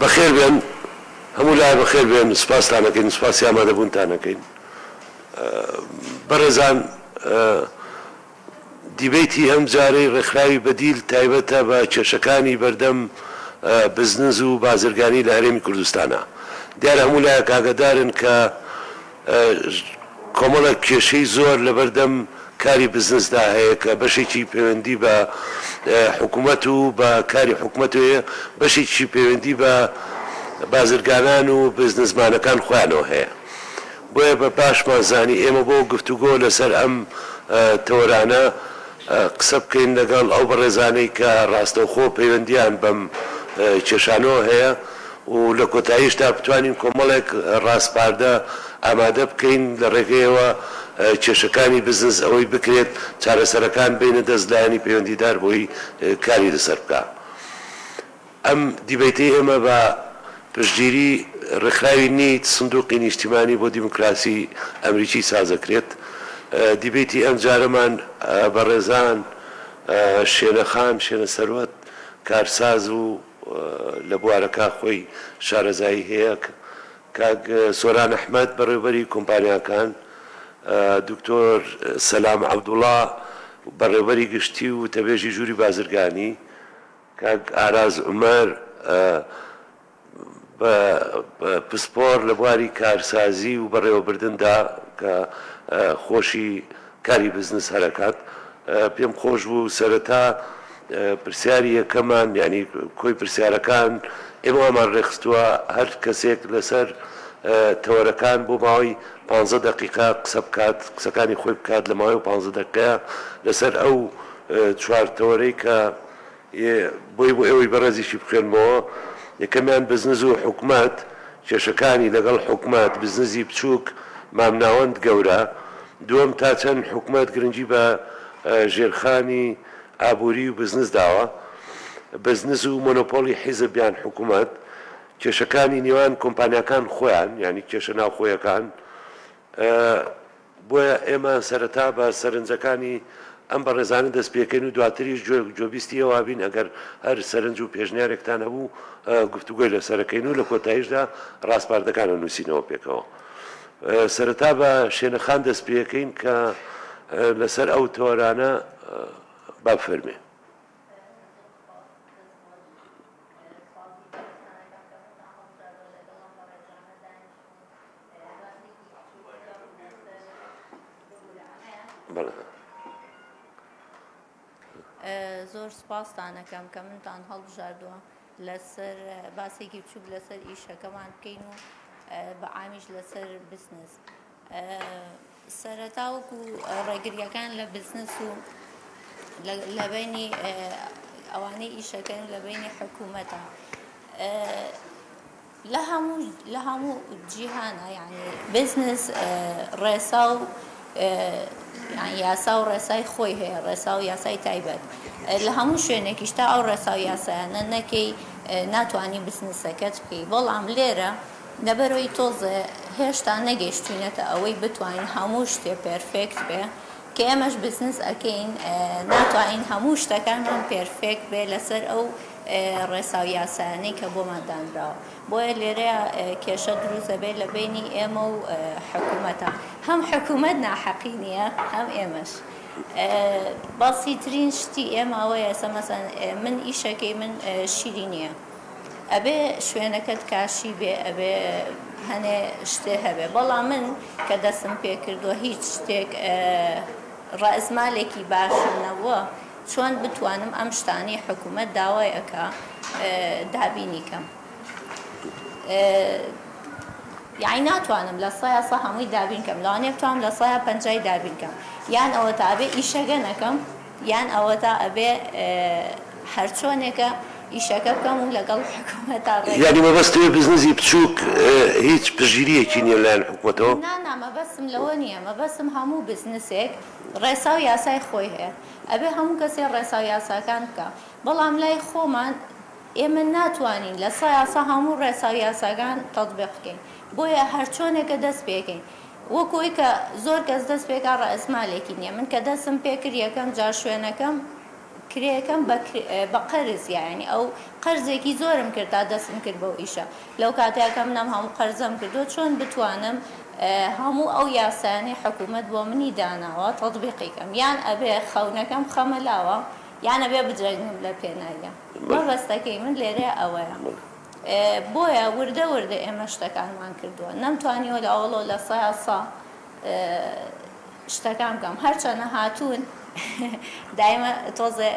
بەخێر بێن هەموو لای بەخێر بێن سوپاستانەکەین سوپاسی ئامادەبوونتانەکەین بەڕێزان دیبەیتی ئەم جارەی ڕێکخراوی بەدیل تایبەتە بە کێشەکانی بەردەم بزنس و بازرگانی لە هەرێمی کوردستانە دیارە هەموو لایە ئاگادارن کە کۆمەڵە کێشەی زۆر لە بەردەم کاری بزنسدا هەیە کە بەشێکی پەیوەندی بە حکوومەت و بە کاری حکوومەت هەیە بەشێکی پەیوەندی بە بازرگانان و بزنسمانەکان خۆیانەوە هەیە بۆیە بە پاشمان زانی ئێمە بۆ گفتوگۆ لەسەر ئەم تەوەرانە قسە بکەین لەگەڵ ئەو بەڕێزانەی کە ڕاستەوخۆ پەیوەندیان بەم کێشانەوە هەیە و لە کۆتاییشدا بتوانین کۆمەڵێک ڕاستپاردە ئامادە بکەین لە ڕێگەیەوە کێشەکانی بزنس ئەوەی بکرێت چارەسەرەکان بینە دەستلایانی پەیوەندیدار بۆی کاری لەسەر بکە ئەم دیبەیتەی ئێمە بە پشتگیری ڕێکخراوی نیت سندوقی نیشتیمانی بۆ دیموکراسی ئەمریکی سازەکرێت دیبێتی ئەم جارەمان بەڕێزان شوێنەخان شوێنە سەروەت کارساز و لە بوارەکە خۆی شارەزایی هەیە کاک سۆران ئەحمەد بەڕێوەبەری کۆمپانیاکان دکتۆر سەلام عەبدوڵڵا بەڕێوەبەری گشتی و تەبێژی ژووری بازرگانی کاک ئاراز عومەر پسپۆر لە بواری کارسازی و بەڕێوەبردندا کە خۆشی کاری بزنس هەرەکات پێم خۆش بوو سەرەتا پرسیاری یەکەمان یعنی کۆی پرسیارەکان ئێمەمان ڕێخستووە هەر کەسێک لەسەر تەوەرەکان بۆ ماوەی 15 دقیقا قسە بکات قسەکانی خۆی بکات لە ماوەی 15 دقیقە لەسەر ئەو چوار تەوەرەی کە بۆی بۆ ئێوەی بەڕێزیشی بخوێنمەوە یەکەمیان بزنس و حکومەت کێشەکانی لەگەڵ حکومەت بزنسی بچووک مامناوەند گەورە دووەم تا چەند حکومەت گرنگی بە ژێرخانی ئابووری و بزنس داوە بزنس و مۆنۆپۆلی حیزبیان حکومەت کێشەکانی نێوان کۆمپانیاکان خۆیان یعنی کێشە ناوخۆیەکان بۆیە ئێمە سەرەتا بە سەرنجەکانی ئەم بەڕێزانە دەست پێکەین و دواتریش جۆبیستی ئەوە بین ئەگەر هەر سەرنج و پێشنیارێکتان هەبوو گفتوگۆی لەسەرەکەین و لە کۆتاییشدا ڕاستپاردەکانە نووسینەوە پێکەوە سەرەتا بە شوێنەخان دەست پێکەین کە لەسەر ئەو تۆرانە با فەرمێ زۆر سوپاستان دەکەم کە منتان هەڵبژاردووە لەسەر باسێکی بچووک لەسەر ئیشەکەمان بکەین و بە عامیش لەسەر بزنس سەرەتا وەکو ڕێگریەکان لە بزنس و لە بینی ئەوانەی ئیشەکەن لە بینی حکوومەتە لە هەموو جیهانە یعنی بزنس ڕێسا و یاسا و ڕێسای خۆی هەیە ڕێسا و یاسای تایبەت لە هەموو شوێنێکیش تا ئەو ڕێسا و یاسایانە نەکەی ناتوانانی بزنسەکەت بکەی بەڵام لێرە لەبەرەوەی تۆزە هێشتا نەگەیشتوینەتە ئەوەی بتوانین هەموو شتێ پێرفێکت بێ کە ئێمەش بزنس ئەکەین ناتوانین هەموو شتەکانمان پێرفێکت بێ لەسەر ئەو ڕێسا و یاسایانەی کە بۆمان دانراوە بۆیە لێرەیە کێشە دروست دەبێت لە بینی ئێمە و حکوومەتە هەم حکوومەت ناحەقی نییە هەم ئێمەش بەسیترین شتی ئێمە ئەوەیە ئێستا مەسەن من ئیشەکەی من شیری نییە ئەبێ شوێنەکەت کاشی بێ ئەبێ هەنێ شتێ هەبێ بەڵام من کە دەستم پێکردووە هیچ شتێک ڕائزمالێکی باشم نەبووە چۆن بتوانم ئەم شتانی حکوومەت داوایەکە دابینی کەم یعنی ناتوانم لە سایە هەمووی دابین کەم لەوانێ بتوانم لە سایە 50 دابین کەم یان ئەوە تا ئەبێ ئیشەکە نەکەم یان ئەوە تا ئەبێ هەرچۆنێکە ئیشەکە بکەم و لەگەڵ حکوومەتە یعنی مەبەستەوەی بزنسی بچووک هیچ پشگیریەکی نییە لەلایەن حکوومەتەوە نا مەبەستم لەوە نییە مەبەستم هەموو بزنسێک ڕێسا و یاسای خۆی هەیە ئەبێ هەموو کەسێ ڕێسا و یاساکان بکە بەڵام لای خۆمان ئێمە ناتوانین لە سایاسا هەموو ڕێسا و یاساکان تەطبیق بکەین بۆیە هەرچۆنێکە دەست پێکەین وەکوی کە زۆر کەس دەست پێکا ڕائزمالێکی نییە من کە دەستم پێکرد یەکەم جار شوێنەکەم کرێەکەم بە قەرز یعنی ئەو قەرزێکی زۆرم کرد تا دەستم کرد بەو ئیشە لەو کاتێکم نەم هەموو قەرزەم کردو چۆن بتوانم هەموو ئەو یاسانی حکوومەت بۆ منی داناوە تەطبیقیکەم یان ئەبێ خەونەکەم خەمەلاوە یان ئەبێ بدرێنم لە پێناویە مەبەستەکەی من لێرە ئەوەیە بۆیە وردە وردە ئێمە شتەکانمان کردووە نەمتوانیوە لە ئەوڵۆ لە سایاسا شتەکان بکەم هەرچەنە هاتوون دایمە تۆزێ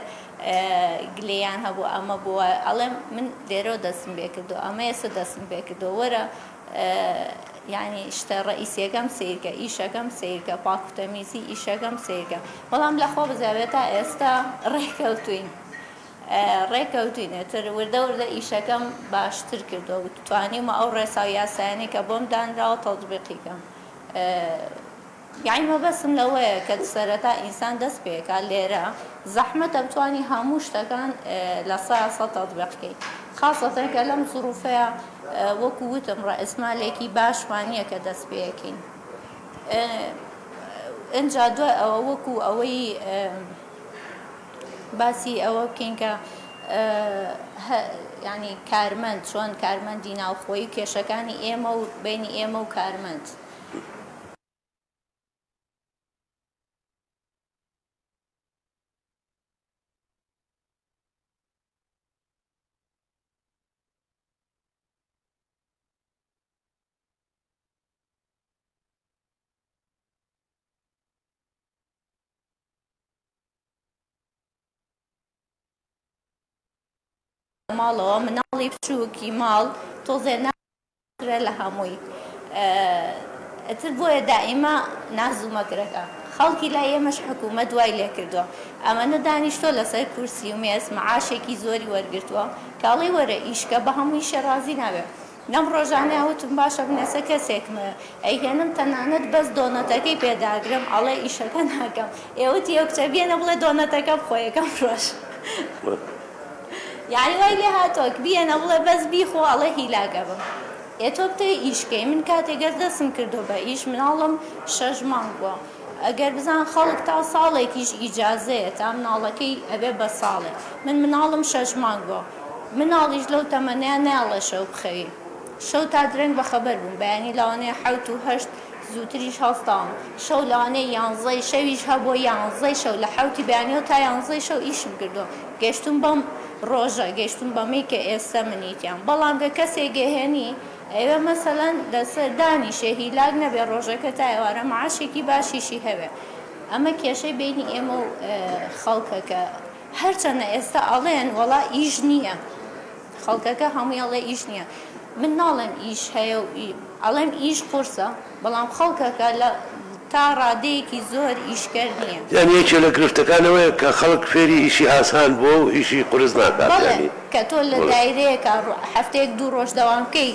گلەیان هەبوو ئەمە بووە ئەڵێم من لێرە دەستم پێ کردو ئەمە ئێستا دەستم پێ کردو وەرە یعنی شتە ڕئیسیەکەم سیرکە ئیشەکەم سیرکە پاکوتەمیزی ئیشەکەم سیرکە بەڵام لەخۆ بزاوێتە ئێستا ڕێککەوتوین ڕێککەوتوینێتر وردە وردە ئیشەکەم باشتر کردو و توانیمە ئەو ڕێسا یاسایانی کە بۆم دانراوە تەطبیقیکەم یعنی مەبەستم لەوەیە کە سەرەتا ئینسان دەست پێکا لێرە زەحمەتە بتوانی هەموو شتەکان لە سایاسە تەطبیقکەی خاصەتەن کە لەم زروفەیە وەکو وتم ڕائسمالێکی باشمانیە کە دەست پێەکەین ئەجا دوای ئەوە وەکو ئەوەی باسی ئەوە بکەین کە ینی کارمەند چۆن کارمەندی ناوخۆیی و کێشەکانی ئێمە و بینی ئێمە و کارمەند ماڵەوە مناڵی بچووکی ماڵ تۆزێ ناکرێ لە هەمووی ئەتر بۆیە دائیما نازومەگرەکە خەڵکی لای ئێمەش حکوومەت دوای لێ کردووە ئەمەنە دانیشتۆ لەسەر کورسی و مێز معاشێکی زۆری وەرگرتووە کاڵی وەرە ئیشکە بە هەمووی شێڕازی نابێت نەم ڕۆژانە وتم باشە بنێسە کەسێکمە ئەیهێنم تەنانەت بەس دۆنەتەکەی پێداگرم ئەڵێ ئیشەکە ناکەم ئێوەتی ئەو کچە بێنە بڵێ دۆنەتەکە بخۆیەکەم فرۆش یعنی وای لێ هاتۆک بیێنە بڵێ بەس بیخۆ ئەڵێ هیلاگە بم ئێتۆ بتەی ئیشکەی من کاتێگەر دەستم کردو بە ئیش مناڵم 6 مانگ بووە ئەگەر بزان خەڵک تا ساڵێکیش ئیجازەیە تا مناڵەکەی ئەبێ بە ساڵێ من مناڵم 6 مانگ بووە مناڵیش لەو تەمەنەیە ناڵێ شەو بخەوی شەو تا درەنگ بەخەبەر بووم بەیانی لەوانەیە 7 و 8 زووتریش هەڵستاوم شەو لەوانەیە 11 شەویش هەبووە 11 شەو لە 7 بەیانیەوە تا 11 شەو ئیشم کردو گەشتم بەم ڕۆژە گەشتم بەمەی کە ئێستا منیتیان بەڵام کە کەسێک گەهێنی ئێوە مەسەلەن لەسەر دانیشێ هیلاک نەبێ ڕۆژەکە تا ئێوارە معاشێکی باشیشی هەبێ ئەمە کێشەی بینی ئێمە و خەڵکەکە هەرچەنە ئێستا ئەڵێن وەڵا ئیش نییە خەڵکەکە هەمووی ئەڵێ ئیش نییە من ناڵێم ئیش هەیە و ئەڵێم ئیش قورسە بەڵام خەڵکەکە لە تا ڕادەیەکی زۆر ئیشکەر نییە یعنی یەکێ لە گرفتەکانەوەیە کە خەڵک فێری ئیشی ئاسان بۆ و ئیشی قورس ناکات کە تۆ لە دایرەیەکە هەفتەیەک 2 ڕۆژ دەوام بکەی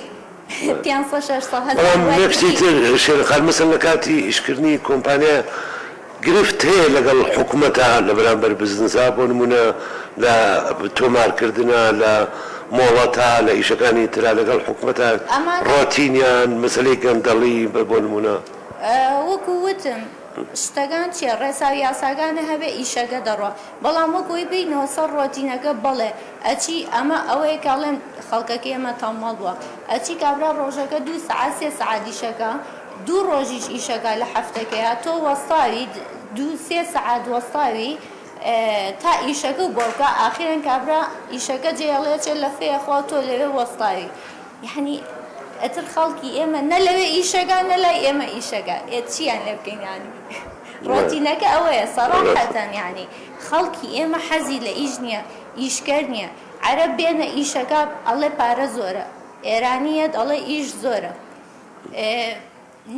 نفسی تر شێرخان مەسەن لە کاتی ئیشکردنی کۆمپانیا گرفت هەیە لەگەڵ حکوومەتە لە بەرامبەر بزنسا بۆ نمونە لە تۆمارکردنە لە مۆڵەتە لە ئیشەکانی ترا لەگەڵ حکوومەتە ڕۆتینیان مەسەلەی گەندەڵی بۆ نمونە وەکو وتم شتەکان چیە ڕێسا یاساگانە هەبێ ئیشەکە دەڕۆ بەڵام وەکۆی بینەوە سەر ڕۆتینەکە بڵێ ئەچی ئەمە ئەوەیە کاڵێن خەڵکەکە ئێمە تەمەڵ بووە ئەچی کابرا ڕۆژەکە 2 سعات 3 سعات ئیشەکە 2 ڕۆژیش ئیشەکە لە هەفتەکەیە تۆ وەستاوی 2-3 سعات وەستاوی تا ئیشەکە و بۆکە ئاخیرەن کابرا ئیشەکە جێڵێچێ لە فێخوا تۆ لەوێ وەستاوی یعنی ئەتر خەڵکی ئێمە نە لەوێ ئیشەکە نە لای ئێمە ئیشەکە چیان لێ بکەین ینی ڕۆتینەکە ئەوەیە سەراحەتەن یعنی خەڵکی ئێمە حەزی لە ئیش نییە ئیشکەر نییە عەرەب بێنە ئیشەکە ئەڵێ پارە زۆرە ئێرانیەت ئەڵێ ئیش زۆرە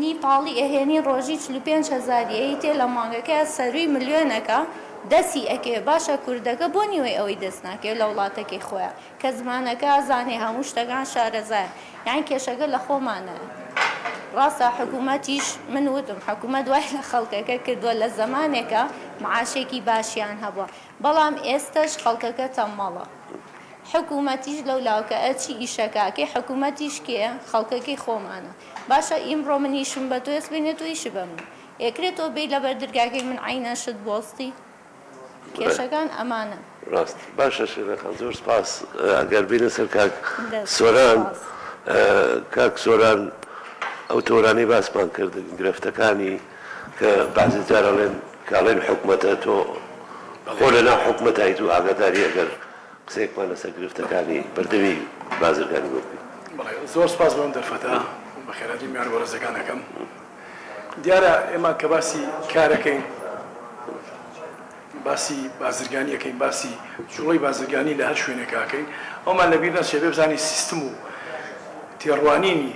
نیپاڵی ئەهێنی ڕۆژی 45,000 تێ لە مانگەکە سەروی ملیۆنەکە دەسی ئەکێ باشە کوردەکە بۆ نیوەی ئەوەی دەست ناکێ لە وڵاتەکەی خۆیان کە زمانەکە زانێ هەموو شتەکان شارەزایە یان کێشەکە لە خۆمانە ڕاستە حکوومەتیش من وتم حکوومەت دوای لە خەڵکەکە کردووە لە زمانێکە معاشێکی باشیان هەبووە بەڵام ئێستش خەڵکەکە تەمەڵە حکوومەتیش لەو لاوکە ئەچی ئیشەکەکەی حکوومەتیش کێ خەڵکەکەی خۆمانە باشە ئیمڕۆ منیشم بە تۆ ئێسبێنێت و ئیش بە من ئێکرێتەوە بێ لە بەردرگاکەی من عینە شت بۆستی کێشەکان ئەمانە ڕاست باشە شێرەخان زۆر سپاس ئەگەر بینە سەر کاک سۆران کاک سۆران ئەو تۆرانەی باسمان کرد گرفتەکانی کە بەعزی جارەڵێن کاڵێن حکومەتە تۆ خۆ لەناو حکومەتایی تو ئاگاداری ئەگەر قسەیەکمان لەسەر گرفتەکانی بەردەوی بازرگانی بۆ بکەین. زۆر سپاس بۆم دەرفەتە بەخێراتی میان وەرزەکانەکەم. دیارە ئێمە کە باسی کارەکەین باسی بازرگانی ئەەکەین باسی جوڵی بازرگانی لە هەر شوێنێکاکەین ئەومان لەبیر نەچێ بێ بزانانی سیستم و تێڕوانینی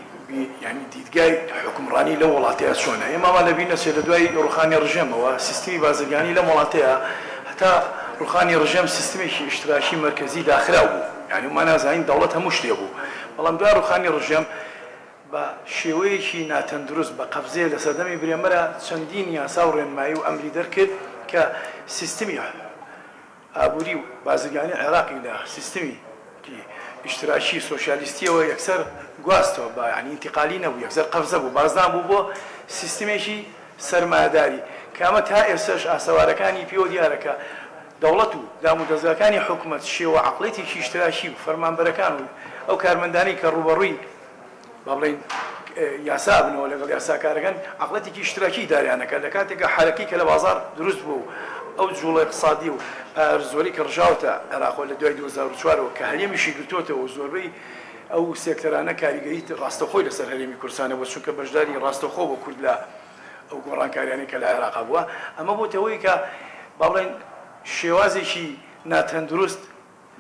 ینی دیدگای حکومڕانی لە وڵاتەیە چۆنە ئێمامان لەبیر نەچێ لە دوای ڕوخانی ڕژێمەوە سیستمی بازرگانی لە وڵاتەیە هەتا ڕوخانی ڕژێم سیستمێکی ئیشتراکی مرکزی داخرا بوو یعنی ومان نازانین دەوڵەت هەموو شتێ بوو بەڵام دوای ڕوخانی ڕژێم بە شێوەیەکی ناتەندروست بە قەبزێ لە سەردەمی برێمەرە چەندین یاسا و ڕێنمایی و ئەمری دەرکرد کە سیستمی ئابووری و بازرگانی عێراقی لە سیستمی ئیشتراکی سۆشیالیستیەوە یەکسەر گواستەوە بە ینی ئینتیقالی نەبوو یەکسەر قەبزە بوو بازنام بوو بۆ سیستمێکی سەرمایهداری کامە تا ئێستاش ئاسەوارەکانی پێوە دیارەکە دەوڵەت و دامودەزەکانی حکوومەت شێوە عەقڵێتێکی ئیشتراکی و فەرمانبەرەکان و ئەو کارمەندانی کە ڕوبەڕووی با بڵێن یاسا بنەوە لەگەڵ یاساکارەکان عەقڵەتێکی ئیشتراکی داریانەکە لە کاتێکە حرەکەی کە لە بازار دروست بوو ئەو جوڵی اقتصادی و زۆری کە ڕژاوتە عێراق لە دوای 2004ەوە کە هەرێمیشی گرتوتەوە و زۆربەی ئەو سێکتەرانە کاریگەری ڕاستەخۆی لەسەر هەرێمی کوردستانە بۆ چونکە بەشداری ڕاستەخۆ بۆ کورد لە ئەو گۆڕانکاریانی کە لە عێراق بووە ئەمە بۆتەوەی کە با بڵێن شێوازێکی ناتەندروست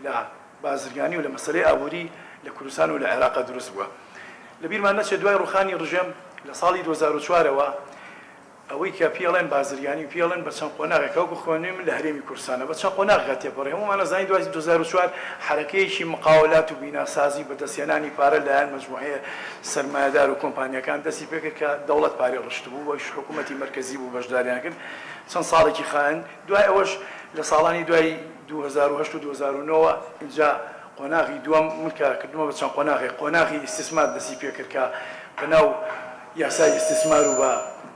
لە بازرگانی و لە مەسەلەی ئابووری لە کوردستان و لە عێراق دروست بووە. لەبیرمان نەچێت دوای ڕوخانی ڕژێم لە ساڵی 2004ەوە ئەوەی کە پێڵێن بازرگانی پێڵێن بە چەند قۆناغێک ئەو خوێنیم لە هەرێمی کوردستانە بە چەند قۆناغ تێپەڕێ هەمومان نەزانین دوای 2004 حرەکەیەکی مقاولات و بیناسازی بەدەستێنانی پارە لایەن مەجموعەیە سەرمایهدار و کۆمپانیەکان دەستی پێکرد کە دەوڵەت پارێ ڕشت بوو وەش حکوومەتی مرکزی بوو بەشداریان کرد چەند ساڵێکی خایەن دوای ئەوەش لە ساڵانی دوای 2008 و 2009 اینجا قۆناغی دووەم من کارکردنەوە بە چەند قۆناغی ئیستیسمار دەستی پێکرد کە بەناو یاسای ئیستیسمار و بە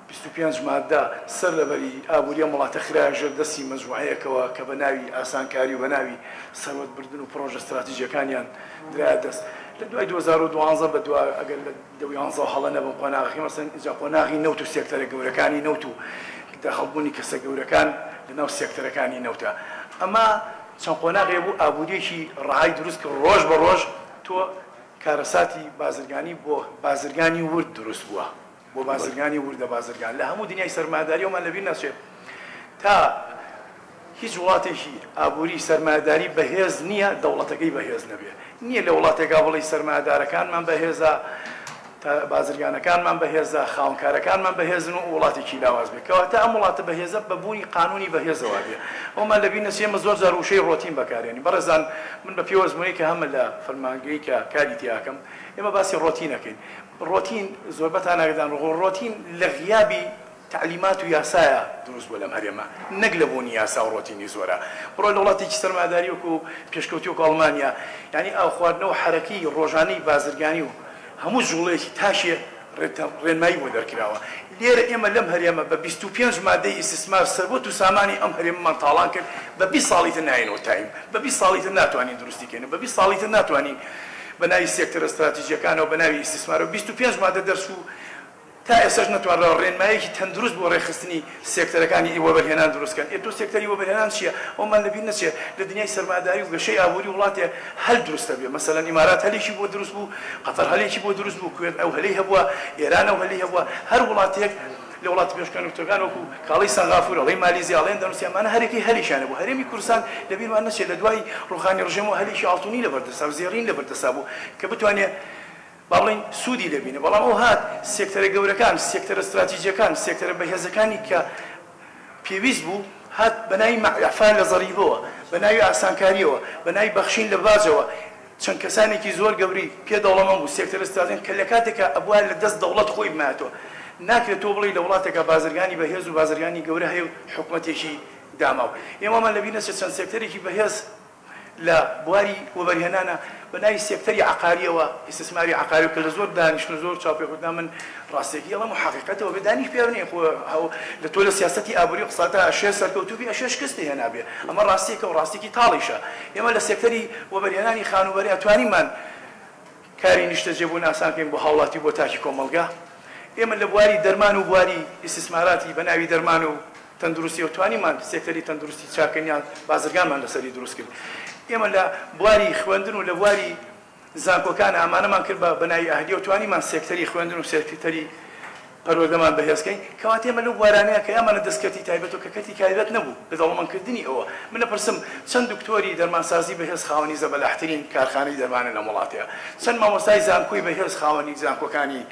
25 مادە سەر لەبەری ئابووریە وڵاتە خراژێر دەستی مەجموعەیەکەوە کە بە ناوی ئاسانکاری و بە ناوی سەروەت بردن و پرۆژە استراتیژیەکانیان درا دەست لە دوای 2012 بە دوای ئەگەر لە 2011 هەڵە نەبم قۆناغی مەسەن ئینجا قۆناغی نەوت و سێکتەرە گەورەکانی نەوت و داخەڵبوونی کەسە گەورەکان لەناو سێکتەرەکانی نەوتە ئەمە چەند قۆناغێ بوو ئابووریەکی ڕاهای دروست کە ڕۆژ بە ڕۆژ تۆ کارەساتی بازرگانی بۆ بازرگانی ورد دروست بووە بۆ بازرگانی وردە بازرگان لە هەموو دنیای سەرمایهداریەوەمان لەبیر نەچێت تا هیچ وڵاتێکی ئابووری سەرمایهداری بەهێز نییە دەوڵەتەکەی بەهێز نەبێ نییە لە وڵاتێکا بڵی سەرمایهدارەکانمان بەهێزە بازرگانەکانمان بەهێزە خاونکارەکانمان بەهێزن و وڵاتێکی لاواز بێتەوە تا ئەم وڵاتە بەهێزە بەبوونی قانونی بەهێزەوە بێ ئەومان لەبیر نەچێ ئێمە زۆر جار وشەی ڕۆتین بەکارێنی بەڕێزان من بە پێوەزمەیە کە هەمە لە فەرمانگەی کە کاری تیاکەم ئێمە باسی ڕۆتینەکەین ڕۆتین زۆربەتان ئاگدان ڕۆتین لە غیابی تعلیمات و یاسایە دروست بووە لەم هەرێمە نەک لە بوونی یاسا و ڕۆتینی زۆرە بڕۆ لە وڵاتێکی سەرمایهداری وەکو پێشکەوتی وەکو ئەڵمانیا یعنی ئاو خواردنەوە حرەکەی ڕۆژانەی بازرگانی و هەموو جوڵەیەکی تاشێ ڕێنمایی بۆ دەرکراوە لێرە ئێمە لەم هەرێمە بە 25 مادەی ئیستیسمار سەربەت و سامانی ئەم هەرێمەمان تاڵان کرد بە 20 ساڵیتر ناینەوە تایم بە 20 ساڵیتر ناتوانین دروستیکەین بە 20 ساڵیتر ناتوانین بە ناوی سێکتەر ئەستراتیژیەکانەوە بە ناوی ئیستیسمار و 25 مادە دەرس و تا ئێستاش نەتوانرەوە ڕێنمایەکی تەندروست بۆ ڕێخستنی سێکتەرەکانی وەبەرهێنان دروستکەن ئێتۆ سێکتەری وەبەرهێنان چییە ئەومان لەبیر نەچێت لە دنیای سەرمایهداری و گەشەی ئابووری وڵاتێ هەل دروستە بێ مەسەلەن ئیمارات هەلێکی بۆ دروست بوو قەتەر هەلێکی بۆ دروست بوو کوێت ئەو هەلەی هەبووە ئێران ئەو هەلەی هەبووە هەر وڵاتێک لە وڵاتی پێشکەوتەکان وەکو کاڵی سەنغافور ئەڵەی مالیزیا ئەڵێن دەنووسیانمانە هەرێکی هەلیشانە بوو هەرێمی کوردستان لەبیرمان نەچێت لە دوای ڕوخانی ڕژێمەوە هەلیشی ئاڵتونی لەبەردەسا و زێڕین لەبەردەسا بوو کە بتوانێت با بڵین سوودی لەبینە بەڵام ئەو هات سێکتەرە گەورەکان سێکتەرە استراتیژیەکان سێکتەرە بەهێزەکانی کە پێویست بوو هات بە ناوی مەعفان لە زەریبەوە بە ناوی ئاسانکاریەوە بە ناوی بەخشین لە باجەوە چەند کەسانێکی زۆر گەوری پێدەوڵەمەند بوو سێکتەر استراتیژیەکان کە لە کاتێکە ئەبووە لە دەست دەوڵەت خۆی بماتەوە ناکرێت تۆ بڵی لە وڵاتێکە بازرگانی بەهێز و بازرگانی گەورە هەیە و حکوومەتێکی داماوە ئێمەمان لەبیر نەچێت چەند سێکتەرێکی بەهێز لە بواری وەبەرهێنانە بەناوی سێکتەری عقاریەوە ئیستثماری عقاری کە لە زۆر دانیشتن زۆر چاوپێکوتنا من ڕاستێکی ئەڵەم و حقیقەتەوە بێ دانیش پێ بنێ لە تۆ لە سیاسەتی ئابووری قساتە ئەشێ سەرکەوتوبی ئەشێ شکستی هێنابێ ئەمە ڕاستیەکە و ڕاستێکی تاڵیشە ئێمە لە سێکتەری وەبەرهێنانی خانوبەری ئەتوانیمان کاری نیشتە جێبوون ئاسان بکەین بۆ هاوڵاتی بۆ تاکی کۆمەلگا ئێمە لە بواری دەرمان و بواری ئیستثماراتی بەناوی دەرمان و تەندروستی و توانیمان سێکتەری تەندروستی چاکەنیان بازرگانمان لەسەری دروست کرد ئێمە لە بواری خوێندن و لە بواری زانکۆکان ئامانەمان کرد بە بەناوی ئاهلی و توانیمان سێکتەری خوێندن و سێکتەری پەروەردەمان بەهێزکەین کەواتە ئێمە لەو بوارانەیە کە ئەمانە دەستکەتی تایبەت و کە کەتی تایبەت نەبوو لە دەوڵەمەندکردنی ئەوە من نەپرسم چەند دکتۆری دەرمانسازی بەهێز خاوەنی زەبەلاحترین کارخانەی دەرمانە لە وڵاتەیە چەند مامۆستای زانکۆی بەهێز خاوەنی زانکۆکانی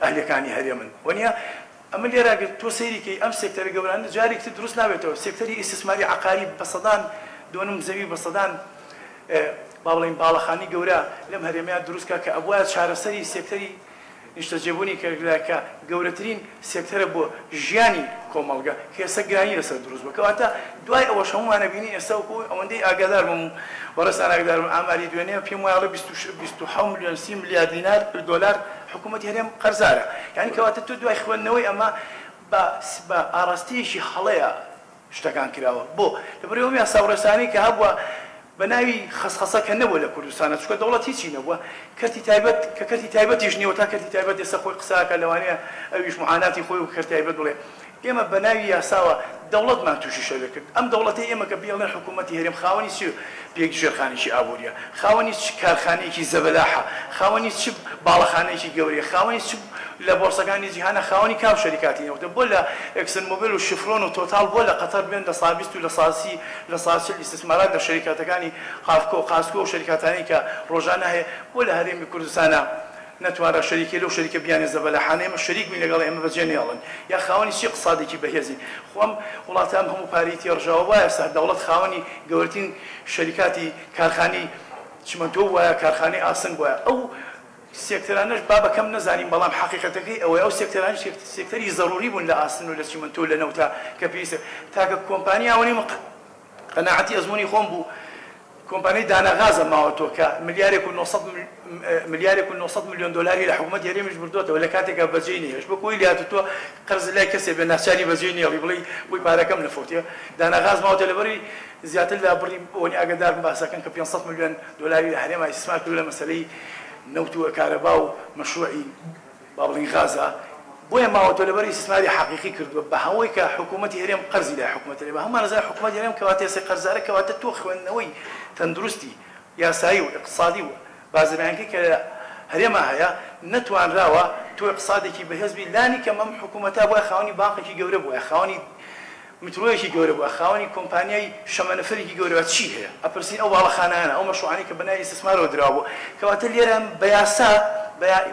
ئەهلەکانی هەرێمن وەنیا ئەمە لێراگرت تۆ سەیریکەی ئەم سێکتەرە گەورانە جارێکی دروست نابێتەوە سێکتەری ئیستثماری عقاری بە سەدان دوونم زەوی بە سەدان با بڵێن باڵەخانی گەورە لەم هەرێمەیە دروستکە کە ئەوە چارەسەری سێکتەری نیشتەجێبوونی کە گەورەترین سێکتەرە بۆ ژیانی کۆمەڵگە کە ئێستا گرانی لەسەر دروست بووە کەواتە دوای ئەوەش هەمومانە بینی ئێستا ئەوەندەی ئاگادار بووم وەڕستان ئاگادار بووم ئاماری دوێنێ پێم وایە 27 ملیۆن 30 ملیارد دینار دۆلار حکوومەتی هەرێم قەرزارە یعنی کەواتە تو دوای خوێندنەوەی ئەمە بە ئاراستەیەکی هەڵەیە شتەکان کراوە بۆ لەبەرەوەی یاساوڕێسانی کە هەبووە بەناوی خەسخەسە کە نەبووە لە کوردستانە چونکە دەوڵەت هیچی نەبووە کەرتی تایبەت کە کەرتی تایبەتیش نییەوە تا کەرتی تایبەت ئێستا خۆی قساکە لەوانەیە ئەویش معاناتی خۆی و کەرتی تایبەت بڵێ ئێمە بەناوی یاساوە دەوڵەتمان تووشی شەوێ کرد ئەم دەوڵەتی ئێمە کە بێڵێن حکوومەتی هەرێم خاوەنی چی پێک ژێرخانێکی ئابووریە خاوەنی چ کارخانەیەکی زەبەلاحە خاوەنی چ باڵەخانەیەکی گەورەیە خاوەنی چ لە بۆرسەکانی جیهانە خاوەنی کام شەریکاتی نەوتە بۆ لە ئەکسن مۆبیل و شفرۆن و تۆتال بۆ لە قەتەر بێن لە سابیست و لە ساسل ئیستثمارات لە شەریکاتەکانی قافکۆ و قاسکۆ و شەریکاتانی کە ڕۆژانە هەیە بۆ لە هەرێمی کوردستانە نتوانە شەریکێ لەو شەریکە بیانێ زەبەلاحانە ئێمە شەریک بین لەگەڵ ئێمە بەجێ نێڵن یا خاوەنی چی اقتصادێکی بەهێزی خۆم وڵاتان هەموو پارەی تێڕژاوە وایە سەر دەوڵەت خاوەنی گەورەترین شەریکاتی کارخانەی چمەندۆ وایە کارخانەی ئاسنگ وایە ئەو سێکتەرانەش با بەکەم نەزانین بەڵام حقیقەتەکەی ئەوەی ئەو سێکتەران سێکتەری ضروری بوون لە ئاسن و لە چمەندۆ لە نەوتا کە پێویستە تاکە کۆمپانیاوەنی قەناعەتی ئەزموونی خۆم بوو کۆمپانیای دانەغازە ماوەتۆ کە ملیارێک و 900 میلیۆن دلاری لە حکوومەت هەرێمیش بردوێتەوە لە کاتێکە بەجێ نیەش بە کۆی لاتە تۆ قەرز لای کەسێ بێ ناچاری بەجێ نیێڵی بڵێ بۆی پارەکەم لەفوتێ دانەغاز ماوەتە لەبەری زیاتر لە بڕی بۆنی ئاگادار باسەکەن کە 500 میلیۆن دلاری لە هەرێما ئیستثمار کردو لە مەسەلەی نەوت و کارەبا و مەشروعی با بڵین غازە بۆیە ماوەتۆ لەبەری ئیستثماری حقیقی کردووە بە هەوەی کە حکوومەتی هەرێم قەرزی لای حکوومەت هەرێم هەمان نەزانێت حکوومەت هەرێم کەواتە ئێستا قەرزارە کەواتە تۆ خوێندنەوەی تەندروستی یاسایی و اقتصادی و بازرگانیەکەی کە هەرێمە هەیە نەتوانراوە تۆ اقتصادێکی بەهێزبی لانی کە مەم حکوومەتە بۆیە خاوەنی باقێکی گەورە بووە خاوەنی مترۆیەکی گەورە بووە خاوەنی کۆمپانیای شەمەنەفەرێکی گەورەوە چی هەیە ئەپرسین ئەو باڵەخانانە ئەو مەشروعانی کە بەناوی ئیستثمارەوە درراوە کەواتە لێرە بە یاسا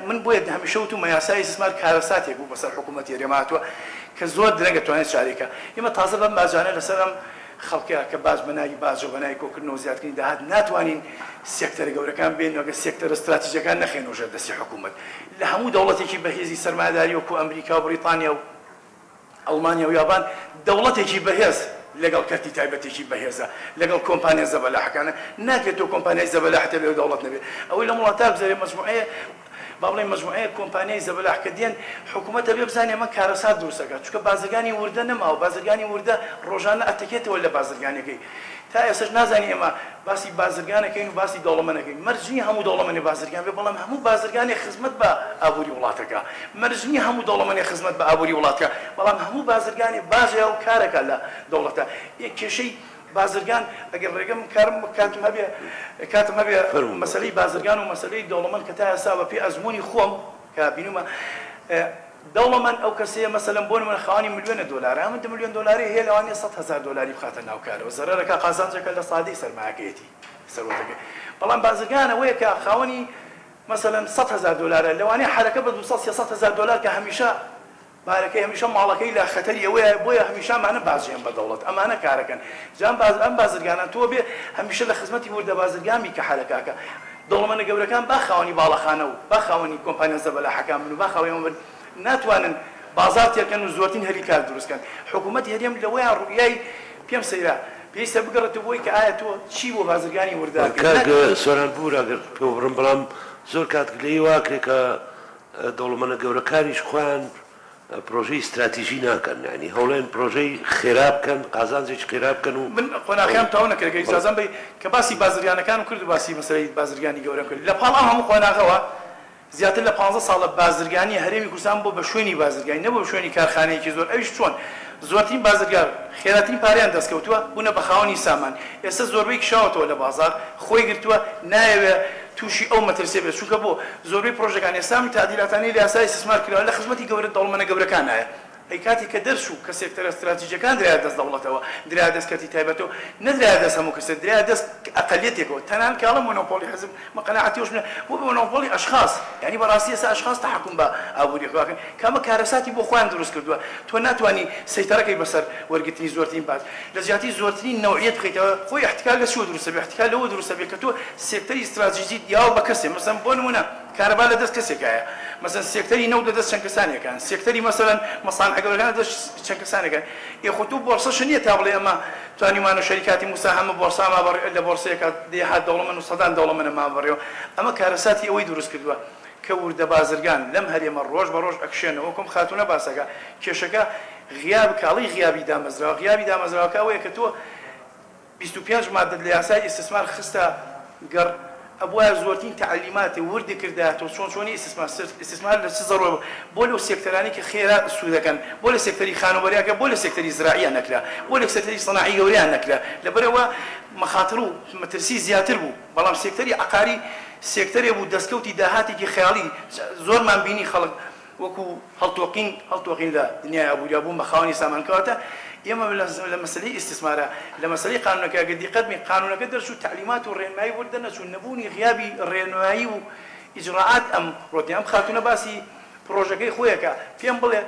من بۆیە هەمیشە وتم یاسای ئیستثمار کارەساتێک بوو بەسەر حکوومەتی هەرێماتوە کە زۆر درەنگە توانێت چارێکە ئێمە تازە بەم باجانە لەسەر ئەم خەڵکە کە باز بەناوی باجۆ بەناوی کۆکردنەوە زیادکردنی داهات ناتوانین سێکتەرە گەورەکان بێن وەگە سێکتەرە استراتیژیەکان نەخێنەوە ژێر دەستی حکوومەت لە هەموو دەوڵەتێکی بەهێزی سەرمایه‌داری وەکو ئەمریکا و بریتانیا و ئەڵمانیا و یابان دەوڵەتێکی بەهێز لەگەڵ کەرتی تایبەتێکی بەهێزە لەگەڵ کۆمپانیای زەبەلاحەکانە ناکرێت تۆ کۆمپانیای زەبەلاحتە لێ دەوڵەت نەبێت ئەوەی لە وڵاتە بزارێ مەجموعەیە با بڵێن مەجموعەیە کۆمپانیای زەبەلاح کە دێن حکوومەتە بێ بزانێ ئەمە کارەسات دروستەکات چونکە بازرگانی وردە نەماوە بازرگانی وردە ڕۆژانە ئەتەکێتەوە لە بازرگانیەکەی تا ئێستاش نازانی ئێمە باسی بازرگانەکەین و باسی دەوڵەمەندەکەین مەرجنی هەموو دەوڵەمەندی بازرگان بێ بەڵام هەموو بازرگانی خزمەت بە ئابووری وڵاتەکە مەرجنی هەموو دەوڵەمەندی خزمەت بە ئابووری وڵاتەکە بەڵام هەموو بازرگانی باجێ و کارەکە لە دەوڵەتە یەک کێشەی بازرگان ئەگەر ڕێگەم کارم کاتم هەبێ مەسەلەی بازرگان و مەسەلەی دەوڵەمەند کە تا ئێستا بە پێی ئەزموونی خۆم کە بینومە دەوڵەمەند ئەو کەسەیە مەسەلەن بۆ نمونە خاوەنی ملیۆنە دۆلار ئەمە 2 ملیۆن دۆلاری هەیە لەوانەیە 100,000 دۆلاری بخاتە ناو کارەوە زەرەرەکە قازانجەکە لە سادەی سەرمایەکەیەتی سەرۆتەکە بەڵام بازرگان ئەوەیە کە خاوەنی مەسەلەن 100,000 دۆلارە لەوانەیە حرەکە بە 200,000 دۆلار کە هەمیشە بارەکەی هەمیشە ماڵەکەی لە خەتەری ئەوەیە بۆیە هەمیشەمانە بازیان بە دەوڵەت ئەمانە کارەکەن جام ئەم بازرگانان تۆ بێ هەمیشە لە خزمەتی وردە بازرگامی کە حرەکاکە دەوڵەمەندە گەورەکان با خاوەنی باڵەخانە و با خاوەنی کۆمپانیا زەبەلاحەکان بن و با خاوەنی ناتوانن بازار تێکەن و زۆرترین هەری کار دروستکەن حکوومەتی هەرێم لەوەیان ڕوویای پێم پێویستە بگەڕێتەوە بۆی کە ئایا تۆ چی بۆ بازرگانی ورداکەی کاک سۆران بوور ئەگەر پێ بڕم بەڵام زۆر کات لێی واکرێت کە دەوڵەمەنە گەورەکانیش خۆیان پرۆژەی استراتیژی ناکەن ینی هەوڵێن پرۆژەی خێرا بکەن قازانجێک خێرا بکەن و من قۆناغیان تاو نەکرێت ئیجازەم بێ کە باسی بازرگانەکان و کرد و باسی مەسەلەی بازرگانی گەورە کرد لە پاڵ ئەم هەموو قۆناغەوە زیاتر لە 15 ساڵە بازرگانی هەرێمی کوردستان بۆ بە شوێنی بازرگانی نەبوو بە شوێنی کارخانەیەکی زۆر ئەویش چۆن زۆرترین بازرگار خێراترین پاریان دەستکەوتووە بوونە بە خاوەنی سامان ئێستا زۆربەی کشاوەتەوە لە بازار خۆی گرتووە نایەوێت تووشی ئەو مەترسێ بێت چونکە بۆ زۆربەی پرۆژەکان ئێستا تعدیلاتانەی لە یاسای استثمار کراوە لە خزمەتی گەورە دەوڵەمەنە گەورەکان نایە ئەی کاتی کە دەرس و کە سێکتەرە استراتیژیەکان درایە دەست دەوڵەتەوە درایە دەست کەتی تایبەتەوە نەدرایە دەست هەموو کەسێک درایە دەست ئەقەلیەتێکەوە تەنان کاڵە مۆنۆپۆلی حزب مەقەناعەتیەوەش بۆ مۆنۆپۆلی ئەشخاص یعنی بەڕاستی ئێستا ئەشخاص تەحەکوم بە ئابووریەکەن کامە کارەساتی بۆ خۆیان دروست کردووە تۆ ناتوانانی سەیتەرەکەی بەسەر وەرگرتنی زۆرترین باش لە زیاتی زۆرترین نەوعیەت بخەیتەوە خۆی احتکار لە چوە دروستە بێ احتکار لەوە دروستە بێت کە تۆ سێکتەری استراتیژی دیاوە بە کەسێ مەسەڵەن بۆ نمونە کارەبا لە دەست کەسێکایە مەسەڵەن سێکتەری نەوت لە دەست چەند کەسانێکان سێکتەری مەسەڵەن مەسانع گەورەکان لە دەست چەند کەسانێکان یەخۆتو بۆرسەش نییە تا بڵێ ئەمە توانیمان و شەریکاتی موساهەمە بۆرسا مابڕێ لە بۆرسەیەکە دێهات دەوڵەمەند و سەدان دەوڵەمەنە مابڕێەوە ئەمە کارەساتی ئەوەی دروست کردووە کە وردە بازرگان لەم هەرێمە ڕۆژ بە ڕۆژ ئەکشێنەوە کۆم خاتونە باسەکە کێشەکە غیاب کاڵی غیابی دامەزراوە غیابی دامەزراوەکە ئەوەیە کە تۆ 25 مادە لە یاسای ئیستثمار خستە گەڕ ئەبووە زۆرترین تعلیماتی وردی کردهاتەوە چۆنی ئیستثمار لە چ زەڕۆ بۆ لەو سێکتەرانی کە خێرا سوودەکەن بۆ لە سێکتەری خانوبەریاکە بۆ لە سێکتەری زراعیە نەکرا بۆ لە سێکتەری سەناعی گەوریان نەکرا لەبەرەوە مەخاتر و مەترسی زیاتر بوو بەڵام سێکتەری عقاری سێکتەرێ بوو دەستکەوتی داهاتێکی خەیاڵی زۆرمان بینی خەڵک وەکو هەڵتۆقین لە دنیای ئابووریا بوون بە خاوەنی سامانکەواتە ئێمە لە مەسلەی ئیستثمارە لە مەسلەی قانونەکە ئەگەر دیقەت بکەین قانونەکە دەرچوو تعلیمات و ڕێنمایی وردە نەچوون نەبوونی غیابی ڕێنمایی و ئیجراعات ئەم ڕۆتی ئەم خاتونە باسی پرۆژەکەی خۆیەکە پێم بڵێ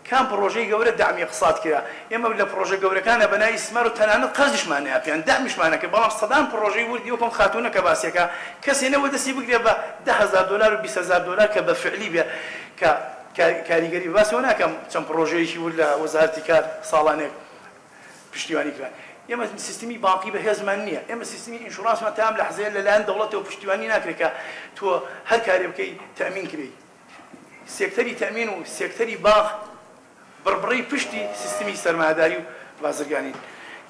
کام پرۆژەی گەورە دامی اقتصاد کرا ئێمە لە پرۆژە گەورەکانە بەنای ئیستثمار و تەنانەت قەرزیشمان نەیەپیان دامیشمانەکە بەڵام سەدان پرۆژەی وردی وەکم خاتونەکە باسیەکە کەسێ نەوە دەستی بگرێ بە $10,000 و $20,000 کە بە فعلی بێ کە کاریگەری باسیەوە ناکەم چەند پرۆژەیەکی ورد لە وەزارەتی کار ساڵانێک پشتیوانی کرا ئێمە سیستمی بانقی بەهێزمان نییە ئێمە سیستمی ئینشورانسمان تام لە حەزەیە لەلایەن دەوڵەتەوە پشتیوانی ناکرێت کە تۆ هەر کارێ بکەی تەمین کری سێکتەری تەمین و سێکتەری باغ بڕبڕی پشتی سیستمی سەرمایه‌داری و بازرگانی